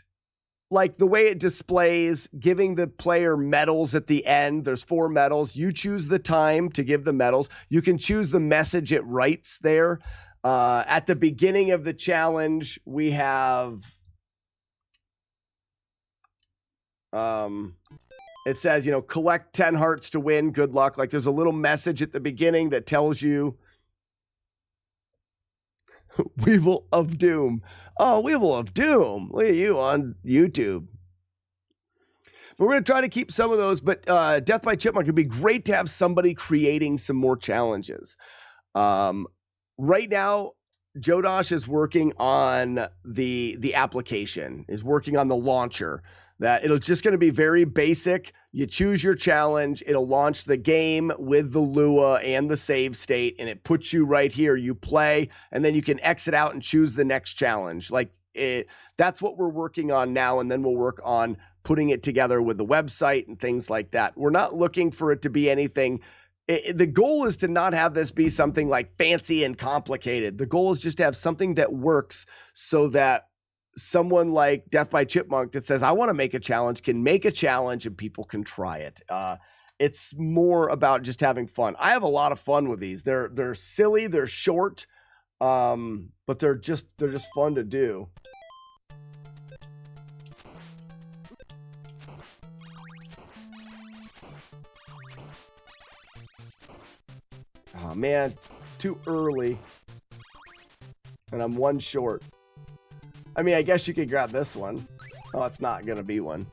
like the way it displays, giving the player medals at the end. There's 4 medals. You choose the time to give the medals. You can choose the message it writes there. At the beginning of the challenge, we have... it says, collect 10 hearts to win. Good luck. Like there's a little message at the beginning that tells you Weevil of Doom. Oh, Weevil of Doom. Look at you on YouTube. We're going to try to keep some of those, but Death by Chipmunk would be great to have somebody creating some more challenges. Right now, Jodosh is working on the application, is working on the launcher. That it'll just going to be very basic. You choose your challenge. It'll launch the game with the Lua and the save state, and it puts you right here. You play, and then you can exit out and choose the next challenge. That's what we're working on now, and then we'll work on putting it together with the website and things like that. We're not looking for it to be anything. The goal is to not have this be something like fancy and complicated. The goal is just to have something that works so that someone like Death by Chipmunk that says, I want to make a challenge, can make a challenge and people can try it. It's more about just having fun. I have a lot of fun with these. They're silly, they're short, but they're just fun to do. Oh man, too early. And I'm one short. I mean, I guess you could grab this one. Oh, it's not gonna be one.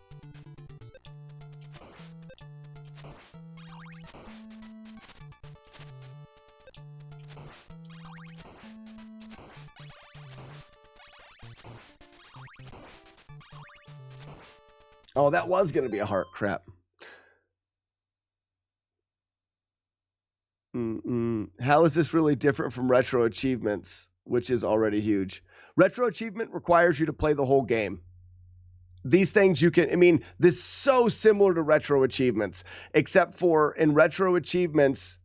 Oh, that was gonna be a heart. Crap. How is this really different from retro achievements, which is already huge? Retro achievement requires you to play the whole game. These things you can, I mean, this is so similar to retro achievements, except for in retro achievements,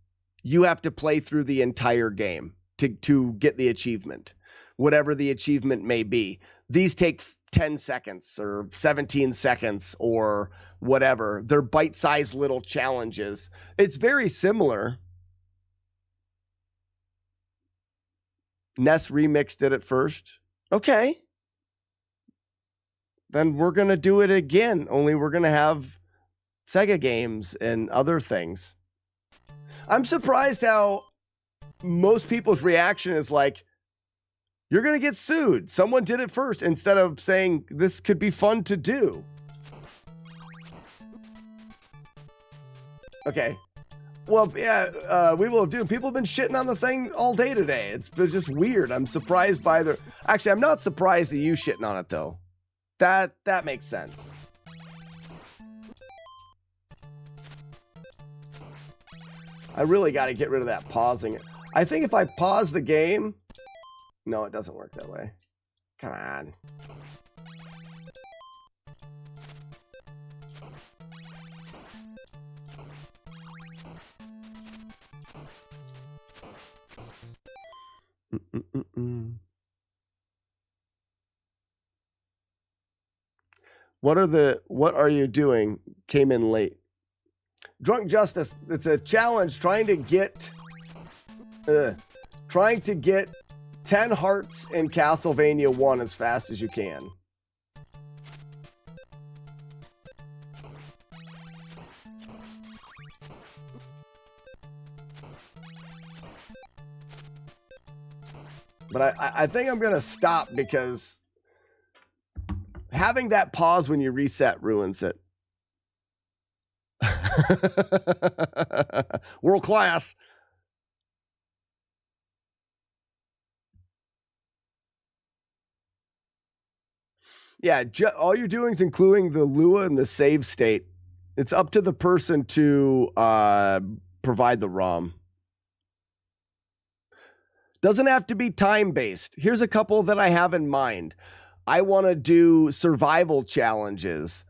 you have to play through the entire game to get the achievement, whatever the achievement may be. These take 10 seconds or 17 seconds or whatever. They're bite-sized little challenges. It's very similar. NES Remix did it first. Okay. Then we're going to do it again, only we're going to have Sega games and other things. I'm surprised how most people's reaction is like, you're going to get sued. Someone did it first, instead of saying this could be fun to do. Okay. Well, yeah, we will do. People have been shitting on the thing all day today. It's just weird. I'm surprised by the... Actually, I'm not surprised at you shitting on it, though. That makes sense. I really got to get rid of that pausing. I think if I pause the game... No, it doesn't work that way. Come on. What are you doing? Came in late. Drunk Justice, it's a challenge trying to get 10 hearts in Castlevania 1 as fast as you can. But I think I'm going to stop because having that pause when you reset ruins it. World class. Yeah, all you're doing is including the Lua and the save state. It's up to the person to provide the ROM. Doesn't have to be time-based. Here's a couple that I have in mind. I want to do survival challenges,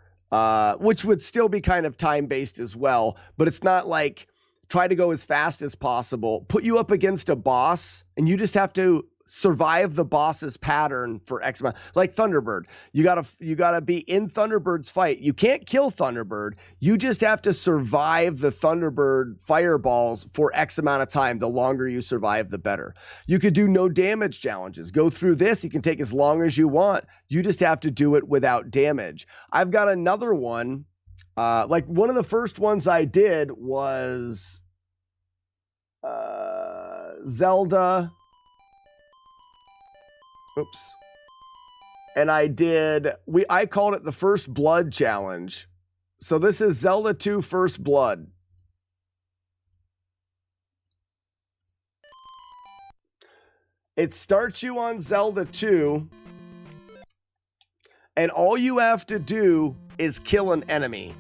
which would still be kind of time-based as well, but it's not like try to go as fast as possible, put you up against a boss, and you just have to survive the boss's pattern for X amount. Like Thunderbird, you gotta be in Thunderbird's fight. You can't kill Thunderbird. You just have to survive the Thunderbird fireballs for X amount of time. The longer you survive, the better. You could do no damage challenges. Go through this. You can take as long as you want. You just have to do it without damage. I've got another one. Like one of the first ones I did was Zelda. Oops. And I called it the First Blood Challenge. So this is Zelda 2 First Blood. It starts you on Zelda 2, and all you have to do is kill an enemy.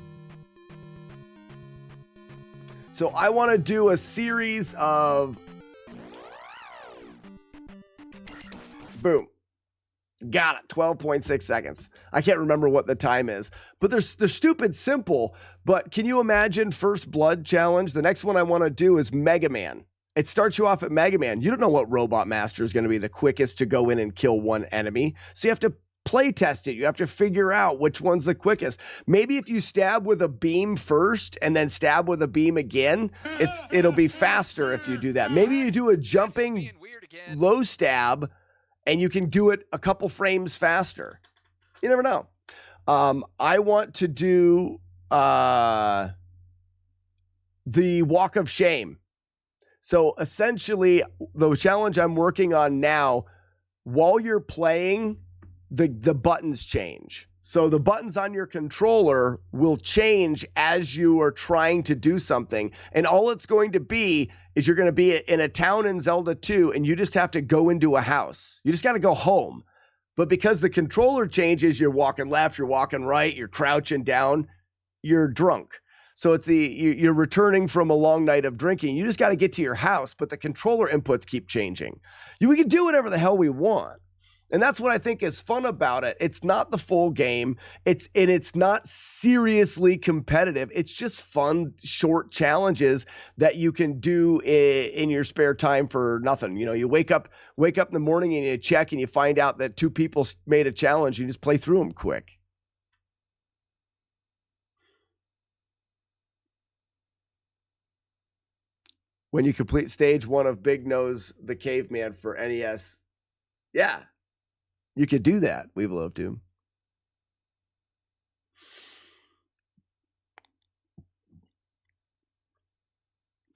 So I want to do a series of... Boom. Got it. 12.6 seconds. I can't remember what the time is, but they're stupid simple. But can you imagine First Blood challenge? The next one I want to do is Mega Man. It starts you off at Mega Man. You don't know what Robot Master is going to be the quickest to go in and kill one enemy. So you have to play test it. You have to figure out which one's the quickest. Maybe if you stab with a beam first and then stab with a beam again, it'll be faster if you do that. Maybe you do a jumping low stab and you can do it a couple frames faster. You never know. I want to do the Walk of Shame. So essentially, the challenge I'm working on now, while you're playing, the buttons change. So the buttons on your controller will change as you are trying to do something. And all it's going to be is you're going to be in a town in Zelda 2, and you just have to go into a house. You just got to go home. But because the controller changes, you're walking left, you're walking right, you're crouching down, you're drunk. So it's you're returning from a long night of drinking. You just got to get to your house, but the controller inputs keep changing. We can do whatever the hell we want. And that's what I think is fun about it. It's not the full game. It's not seriously competitive. It's just fun, short challenges that you can do in your spare time for nothing. You know, you wake up in the morning and you check and you find out that 2 people made a challenge. You just play through them quick. When you complete stage 1 of Big Nose the Caveman for NES. Yeah. You could do that. We will have to.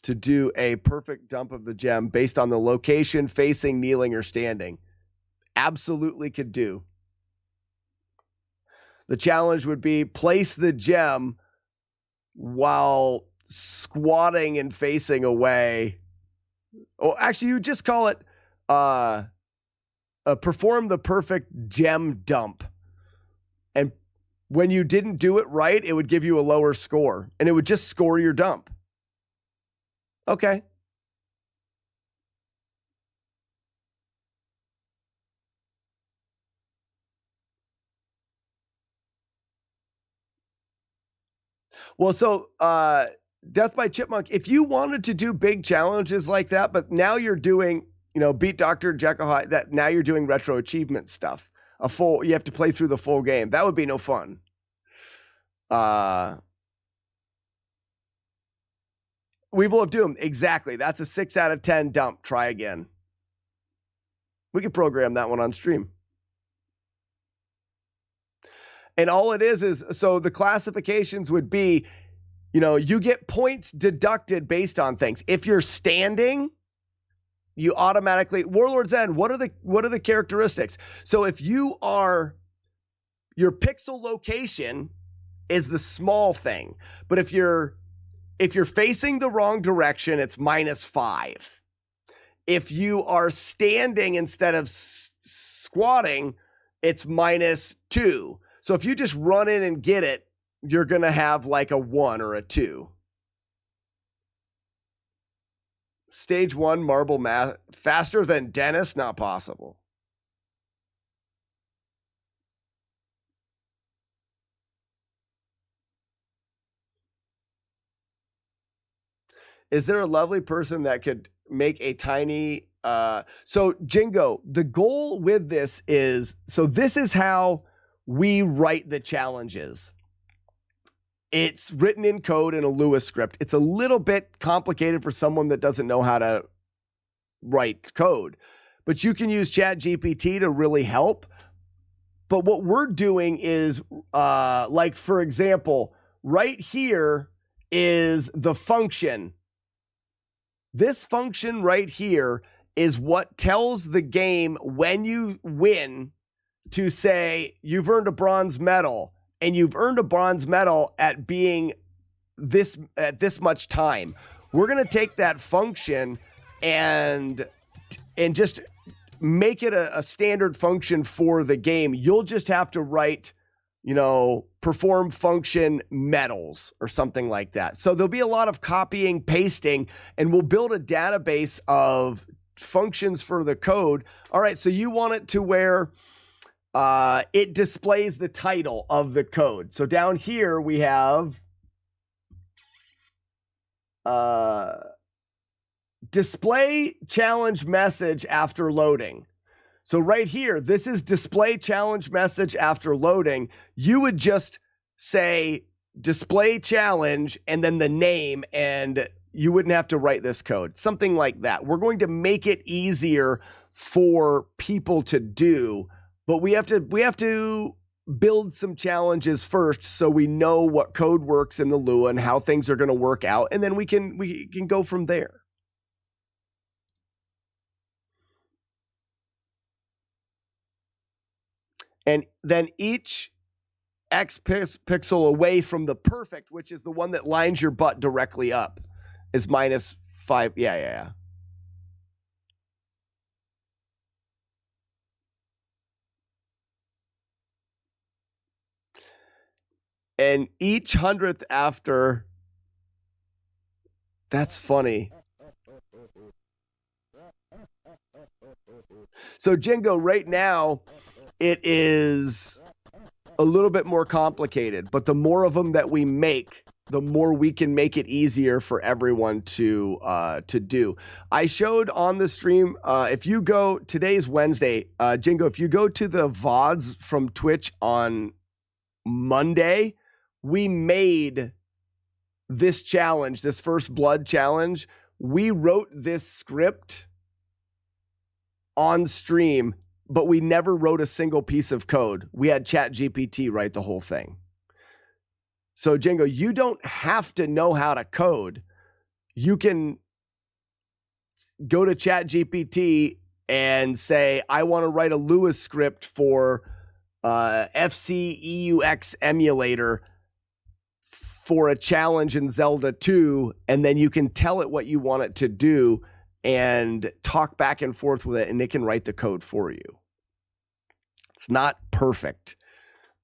To do a perfect dump of the gem based on the location, facing, kneeling, or standing. Absolutely could do. The challenge would be place the gem while squatting and facing away. Oh, actually, you just call it perform the perfect gem dump. And when you didn't do it right, it would give you a lower score, and it would just score your dump. Okay. Well, so Death by Chipmunk, if you wanted to do big challenges like that, but now you're doing, you know, beat Dr. Jekyll Hyde, that now you're doing retro achievement stuff. You have to play through the full game. That would be no fun. Weevil of Doom, exactly. That's a 6 out of 10 dump. Try again. We could program that one on stream. And all it is so the classifications would be, you know, you get points deducted based on things. If you're standing, you automatically, Warlord's End, what are the characteristics? So if your pixel location is the small thing, but if you're facing the wrong direction, it's -5. If you are standing instead of squatting, it's -2. So if you just run in and get it, you're going to have like a 1 or a 2. Stage 1 marble math faster than Dennis? Not possible. Is there a lovely person that could make a tiny so Jingo, the goal with this is, so this is how we write the challenges. It's written in code in a Lewis script. It's a little bit complicated for someone that doesn't know how to write code, but you can use ChatGPT to really help. But what we're doing is, like, for example, right here is the function. This function right here is what tells the game when you win to say you've earned a bronze medal. and you've earned a bronze medal at being this much time. We're going to take that function and just make it a standard function for the game. You'll just have to write, perform function medals or something like that. So there'll be a lot of copying, pasting, and we'll build a database of functions for the code. All right, so you want it to where it displays the title of the code. So down here we have display challenge message after loading. So right here, this is display challenge message after loading. You would just say display challenge and then the name, and you wouldn't have to write this code. Something like that. We're going to make it easier for people to do, but we have to build some challenges first so we know what code works in the Lua and how things are going to work out, and then we can go from there. And then each X pixel away from the perfect, which is the one that lines your butt directly up, is -5. Yeah. And each 100th after, that's funny. So Jingo, right now, it is a little bit more complicated, but the more of them that we make, the more we can make it easier for everyone to do. I showed on the stream, if you go, today's Wednesday, Jingo, if you go to the VODs from Twitch on Monday, we made this challenge, this first blood challenge. We wrote this script on stream, but we never wrote a single piece of code. We had ChatGPT write the whole thing. So Jingo, you don't have to know how to code. You can go to ChatGPT and say, I want to write a Lewis script for FCEUX emulator for a challenge in Zelda 2, and then you can tell it what you want it to do and talk back and forth with it, and it can write the code for you. It's not perfect.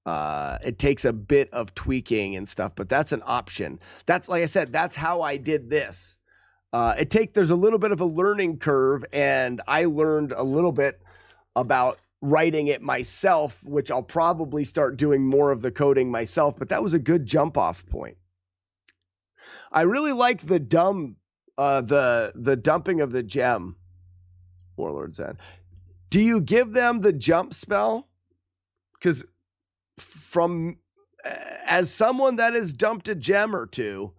It takes a bit of tweaking and stuff, but that's an option. That's, like I said, that's how I did this. There's a little bit of a learning curve, and I learned a little bit about writing it myself, which I'll probably start doing more of the coding myself, but that was a good jump off point. I really liked the dumping of the gem, Warlord said. Do you give them the jump spell? Because as someone that has dumped a gem or two,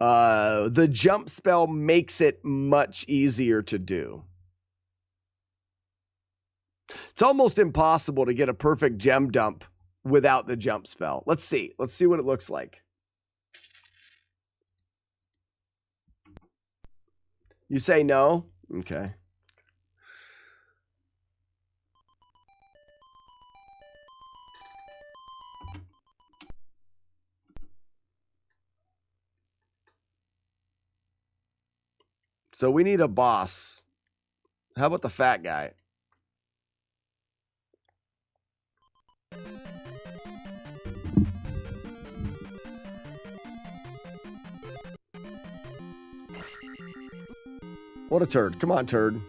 the jump spell makes it much easier to do. It's almost impossible to get a perfect gem dump without the jump spell. Let's see what it looks like. You say no? Okay. So we need a boss. How about the fat guy? What a turd. Come on, turd.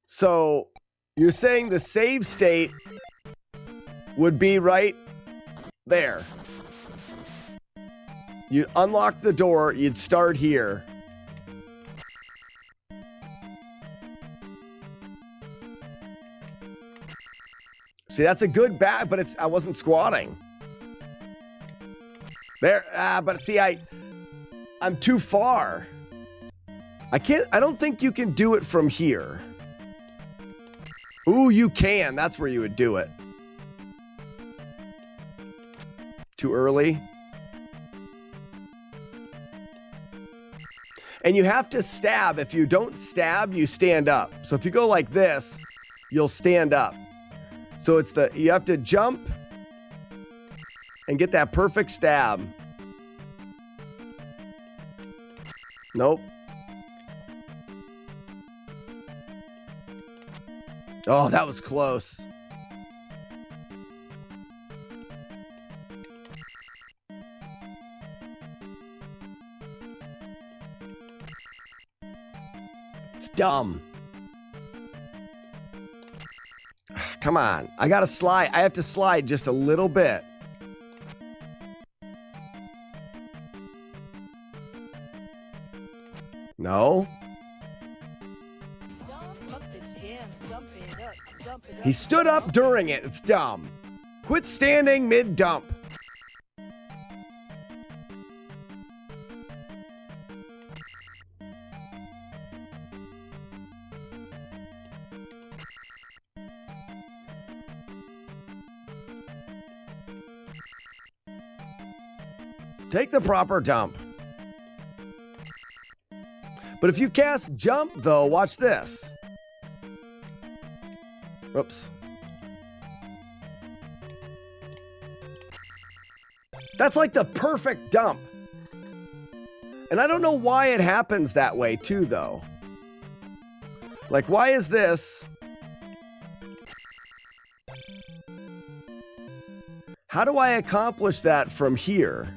So you're saying the save state would be right there. You'd unlock the door, you'd start here. See, that's a good bat, but I wasn't squatting. There, but see, I'm too far. I don't think you can do it from here. Ooh, you can. That's where you would do it. Too early. And you have to stab. If you don't stab, you stand up. So if you go like this, you'll stand up. So it's you have to jump and get that perfect stab. Nope. Oh, that was close. It's dumb. Come on. I gotta slide. I have to slide just a little bit. No. He stood up during it. It's dumb. Quit standing mid-dump. Take the proper dump. But if you cast jump, though, watch this. Oops. That's like the perfect dump. And I don't know why it happens that way, too, though. Like, why is this? How do I accomplish that from here?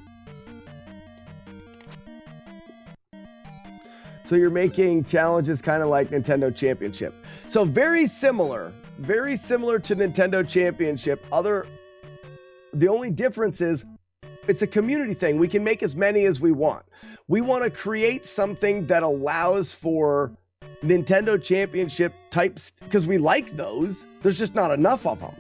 So you're making challenges kind of like Nintendo Championship. So very similar to Nintendo Championship. The only difference is it's a community thing. We can make as many as we want. We want to create something that allows for Nintendo Championship types, because we like those. There's just not enough of them.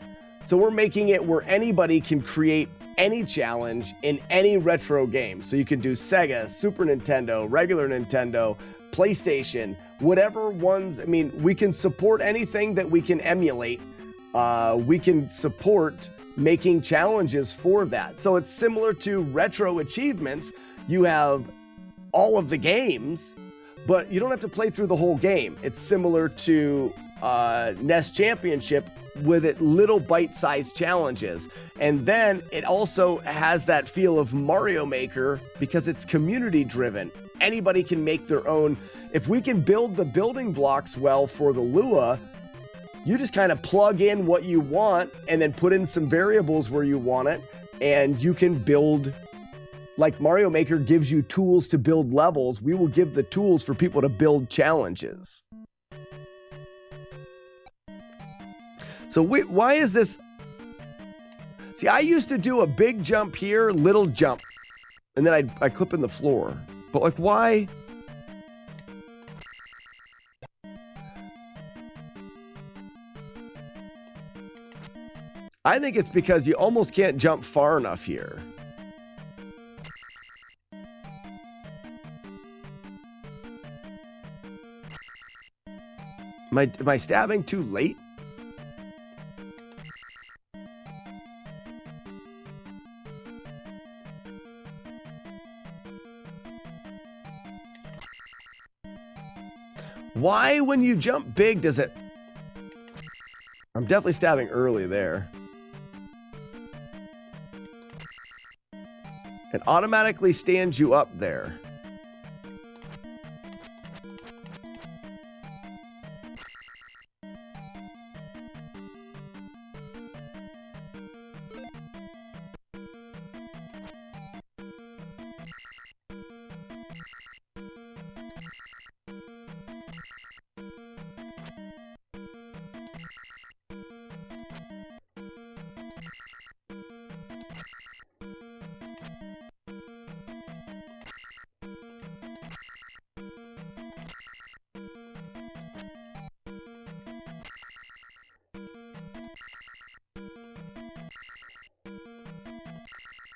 So we're making it where anybody can create any challenge in any retro game. So you can do Sega, Super Nintendo, regular Nintendo, PlayStation, whatever ones. I mean, we can support anything that we can emulate. We can support making challenges for that. So it's similar to retro achievements. You have all of the games, but you don't have to play through the whole game. It's similar to NES Championship with it little bite-sized challenges. And then it also has that feel of Mario Maker because it's community driven. Anybody can make their own. If we can build the building blocks well for the Lua, you just kind of plug in what you want and then put in some variables where you want it, and you can build. Like Mario Maker gives you tools to build levels, we will give the tools for people to build challenges. So why is this? See, I used to do a big jump here, little jump, and then I clip in the floor. But like, why? I think it's because you almost can't jump far enough here. Am I stabbing too late? Why, when you jump big, does it... I'm definitely stabbing early there. It automatically stands you up there.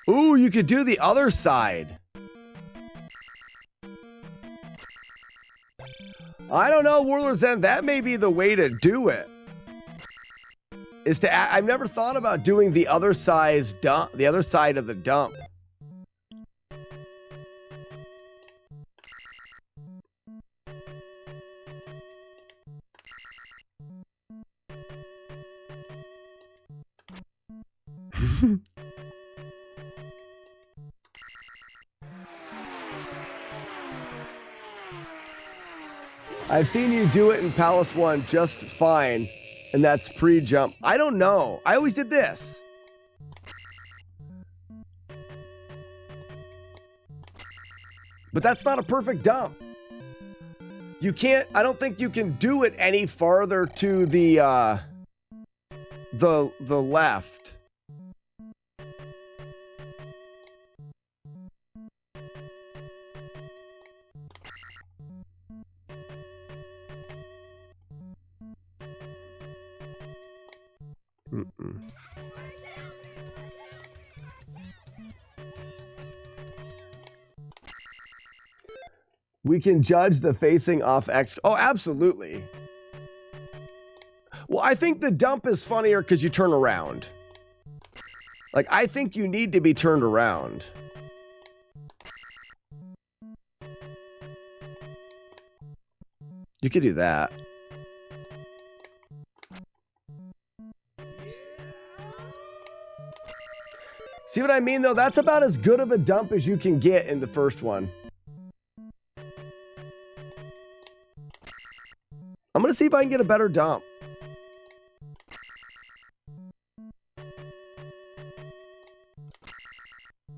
Ooh, you could do the other side. I don't know, Warlord's End. That may be the way to do it. is to I've never thought about doing the other size dump, the other side of the dump. I've seen you do it in Palace 1 just fine, and that's pre-jump. I don't know. I always did this. But that's not a perfect dump. You can't, I don't think you can do it any farther to the left. We can judge the facing off X. Oh, absolutely. Well, I think the dump is funnier because you turn around. Like, I think you need to be turned around. You could do that. See what I mean, though? That's about as good of a dump as you can get in the first one. I'm going to see if I can get a better dump.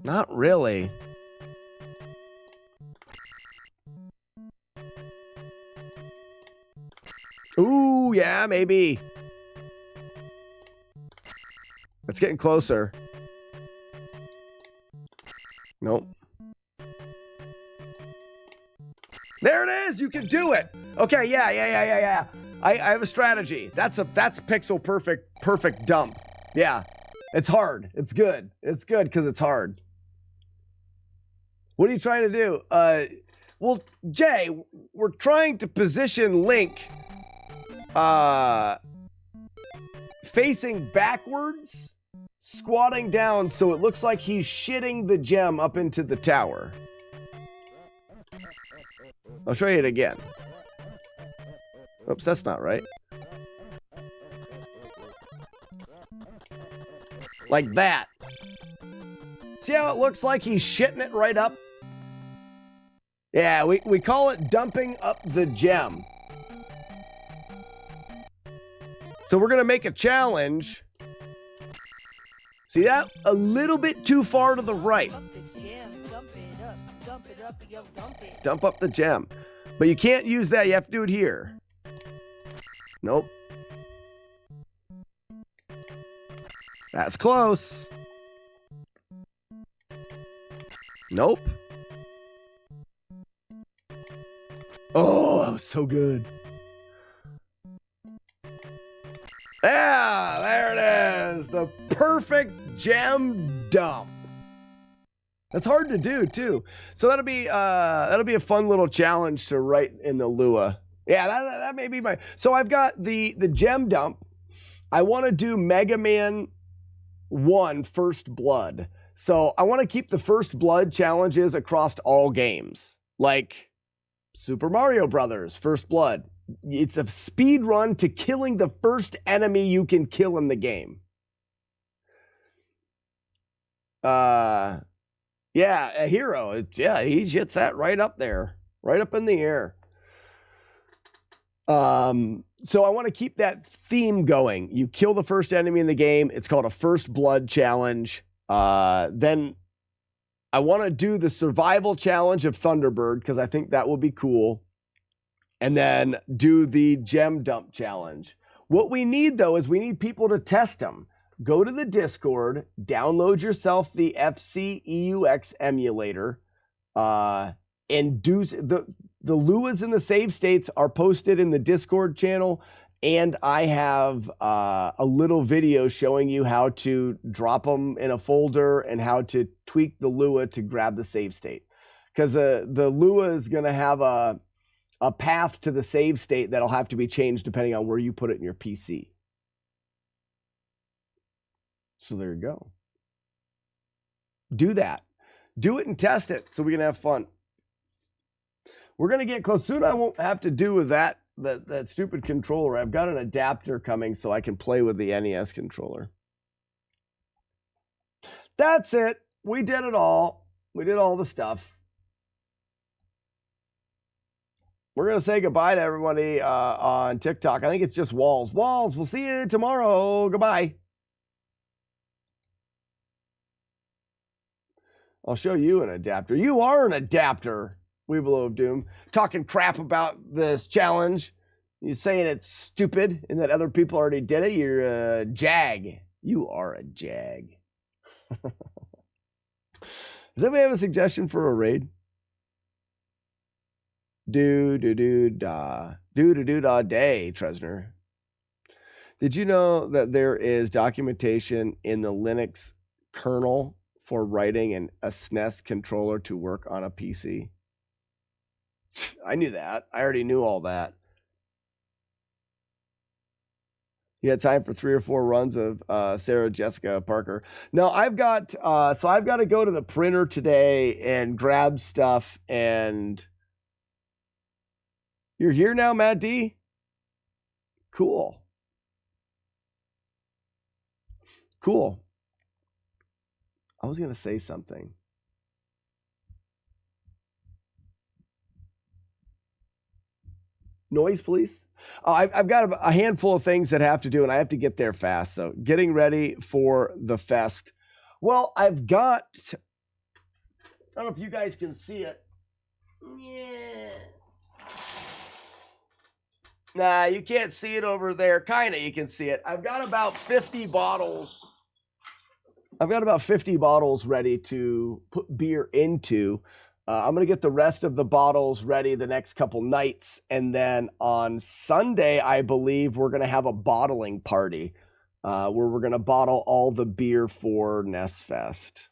Not really. Ooh, yeah, maybe. It's getting closer. Nope. There it is. You can do it. Okay, yeah. I have a strategy. That's pixel perfect dump. Yeah. It's hard. It's good. It's good because it's hard. What are you trying to do? Well, Jay, we're trying to position Link facing backwards, squatting down so it looks like he's shitting the gem up into the tower. I'll show you it again. Oops, that's not right. Like that. See how it looks like he's shitting it right up? Yeah, we call it dumping up the gem. So we're going to make a challenge. See that? A little bit too far to the right. Dump up the gem. But you can't use that. You have to do it here. Nope. That's close. Nope. Oh, that was so good. Yeah, there it is. The perfect gem dump. That's hard to do too. So that'll be a fun little challenge to write in the Lua. Yeah, that may be my. So I've got the gem dump. I want to do Mega Man 1 First Blood. So I want to keep the First Blood challenges across all games, like Super Mario Brothers First Blood. It's a speed run to killing the first enemy you can kill in the game. Yeah, a hero. Yeah, he hits that right up there, right up in the air. So I want to keep that theme going. You kill the first enemy in the game. It's called a First Blood challenge. Then I want to do the survival challenge of Thunderbird because I think that will be cool. And then do the gem dump challenge. What we need, though, is we need people to test them. Go to the Discord, download yourself the FCEUX emulator, and do the Luas and the save states are posted in the Discord channel. And I have a little video showing you how to drop them in a folder and how to tweak the Lua to grab the save state. Because the Lua is going to have a path to the save state that'll have to be changed depending on where you put it in your PC. So there you go. Do that. Do it and test it so we can have fun. We're going to get close. Soon I won't have to do with that stupid controller. I've got an adapter coming so I can play with the NES controller. That's it. We did it all. We did all the stuff. We're going to say goodbye to everybody on TikTok. I think it's just Walls. Walls, we'll see you tomorrow. Goodbye. I'll show you an adapter. You are an adapter. Weeblo of Doom, talking crap about this challenge. You're saying it's stupid and that other people already did it. You're a jag. You are a jag. Does anybody have a suggestion for a raid? Do-do-do-da. Do-do-do-da day, Tresner. Did you know that there is documentation in the Linux kernel for writing a SNES controller to work on a PC? I knew that. I already knew all that. You had time for 3 or 4 runs of Sarah Jessica Parker. No, I've got to go to the printer today and grab stuff. And you're here now, Matt D? Cool. Cool. I was going to say something. Noise, please. I've got a handful of things that have to do, and I have to get there fast. So getting ready for the fest. Well, I've got, I don't know if you guys can see it. Yeah. Nah, you can't see it over there. Kind of, you can see it. I've got about 50 bottles. I've got about 50 bottles ready to put beer into. I'm going to get the rest of the bottles ready the next couple nights. And then on Sunday, I believe we're going to have a bottling party where we're going to bottle all the beer for Nest Fest.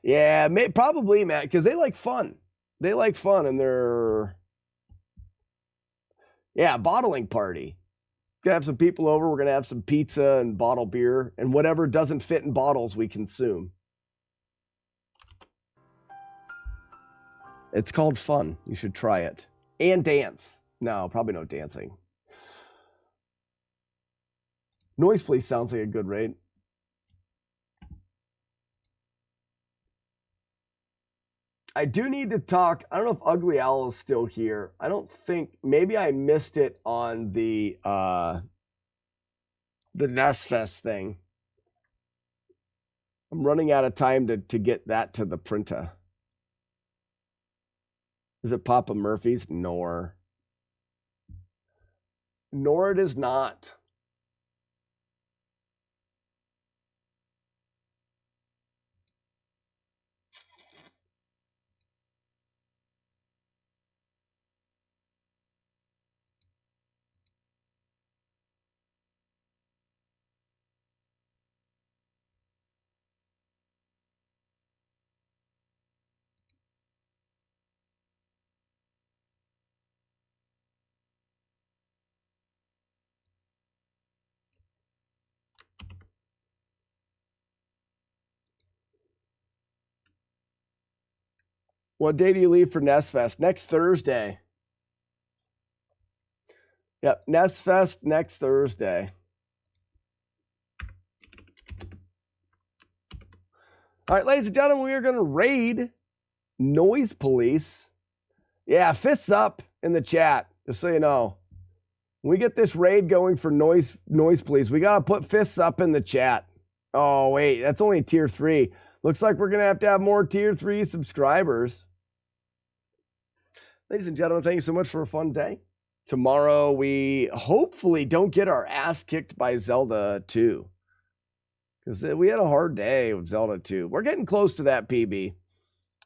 Yeah, probably, Matt, because they like fun. They like fun, and they're... Yeah, bottling party. Gonna have some people over. We're gonna have some pizza and bottle beer and whatever doesn't fit in bottles we consume. It's called fun. You should try it. And dance. No, probably no dancing. Noise Police sounds like a good raid. I do need to talk. I don't know if Ugly Owl is still here. I don't think. Maybe I missed it on the Nest Fest thing. I'm running out of time to get that to the printer. Is it Papa Murphy's? Nor it is not. What day do you leave for Nest Fest? Next Thursday. Yep, Nest Fest next Thursday. All right, ladies and gentlemen, we are going to raid Noise Police. Yeah, fists up in the chat, just so you know. When we get this raid going for Noise Police, we got to put fists up in the chat. Oh, wait, that's only tier 3. Looks like we're going to have more tier 3 subscribers. Ladies and gentlemen, thank you so much for a fun day. Tomorrow, we hopefully don't get our ass kicked by Zelda 2. Because we had a hard day with Zelda 2. We're getting close to that PB.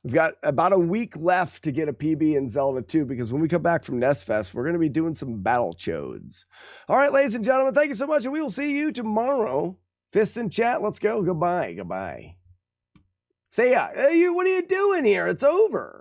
We've got about a week left to get a PB in Zelda 2, because when we come back from Nest Fest, we're going to be doing some battle chodes. All right, ladies and gentlemen, thank you so much, and we will see you tomorrow. Fists in chat, let's go. Goodbye. Goodbye. Say ya. Hey, what are you doing here? It's over.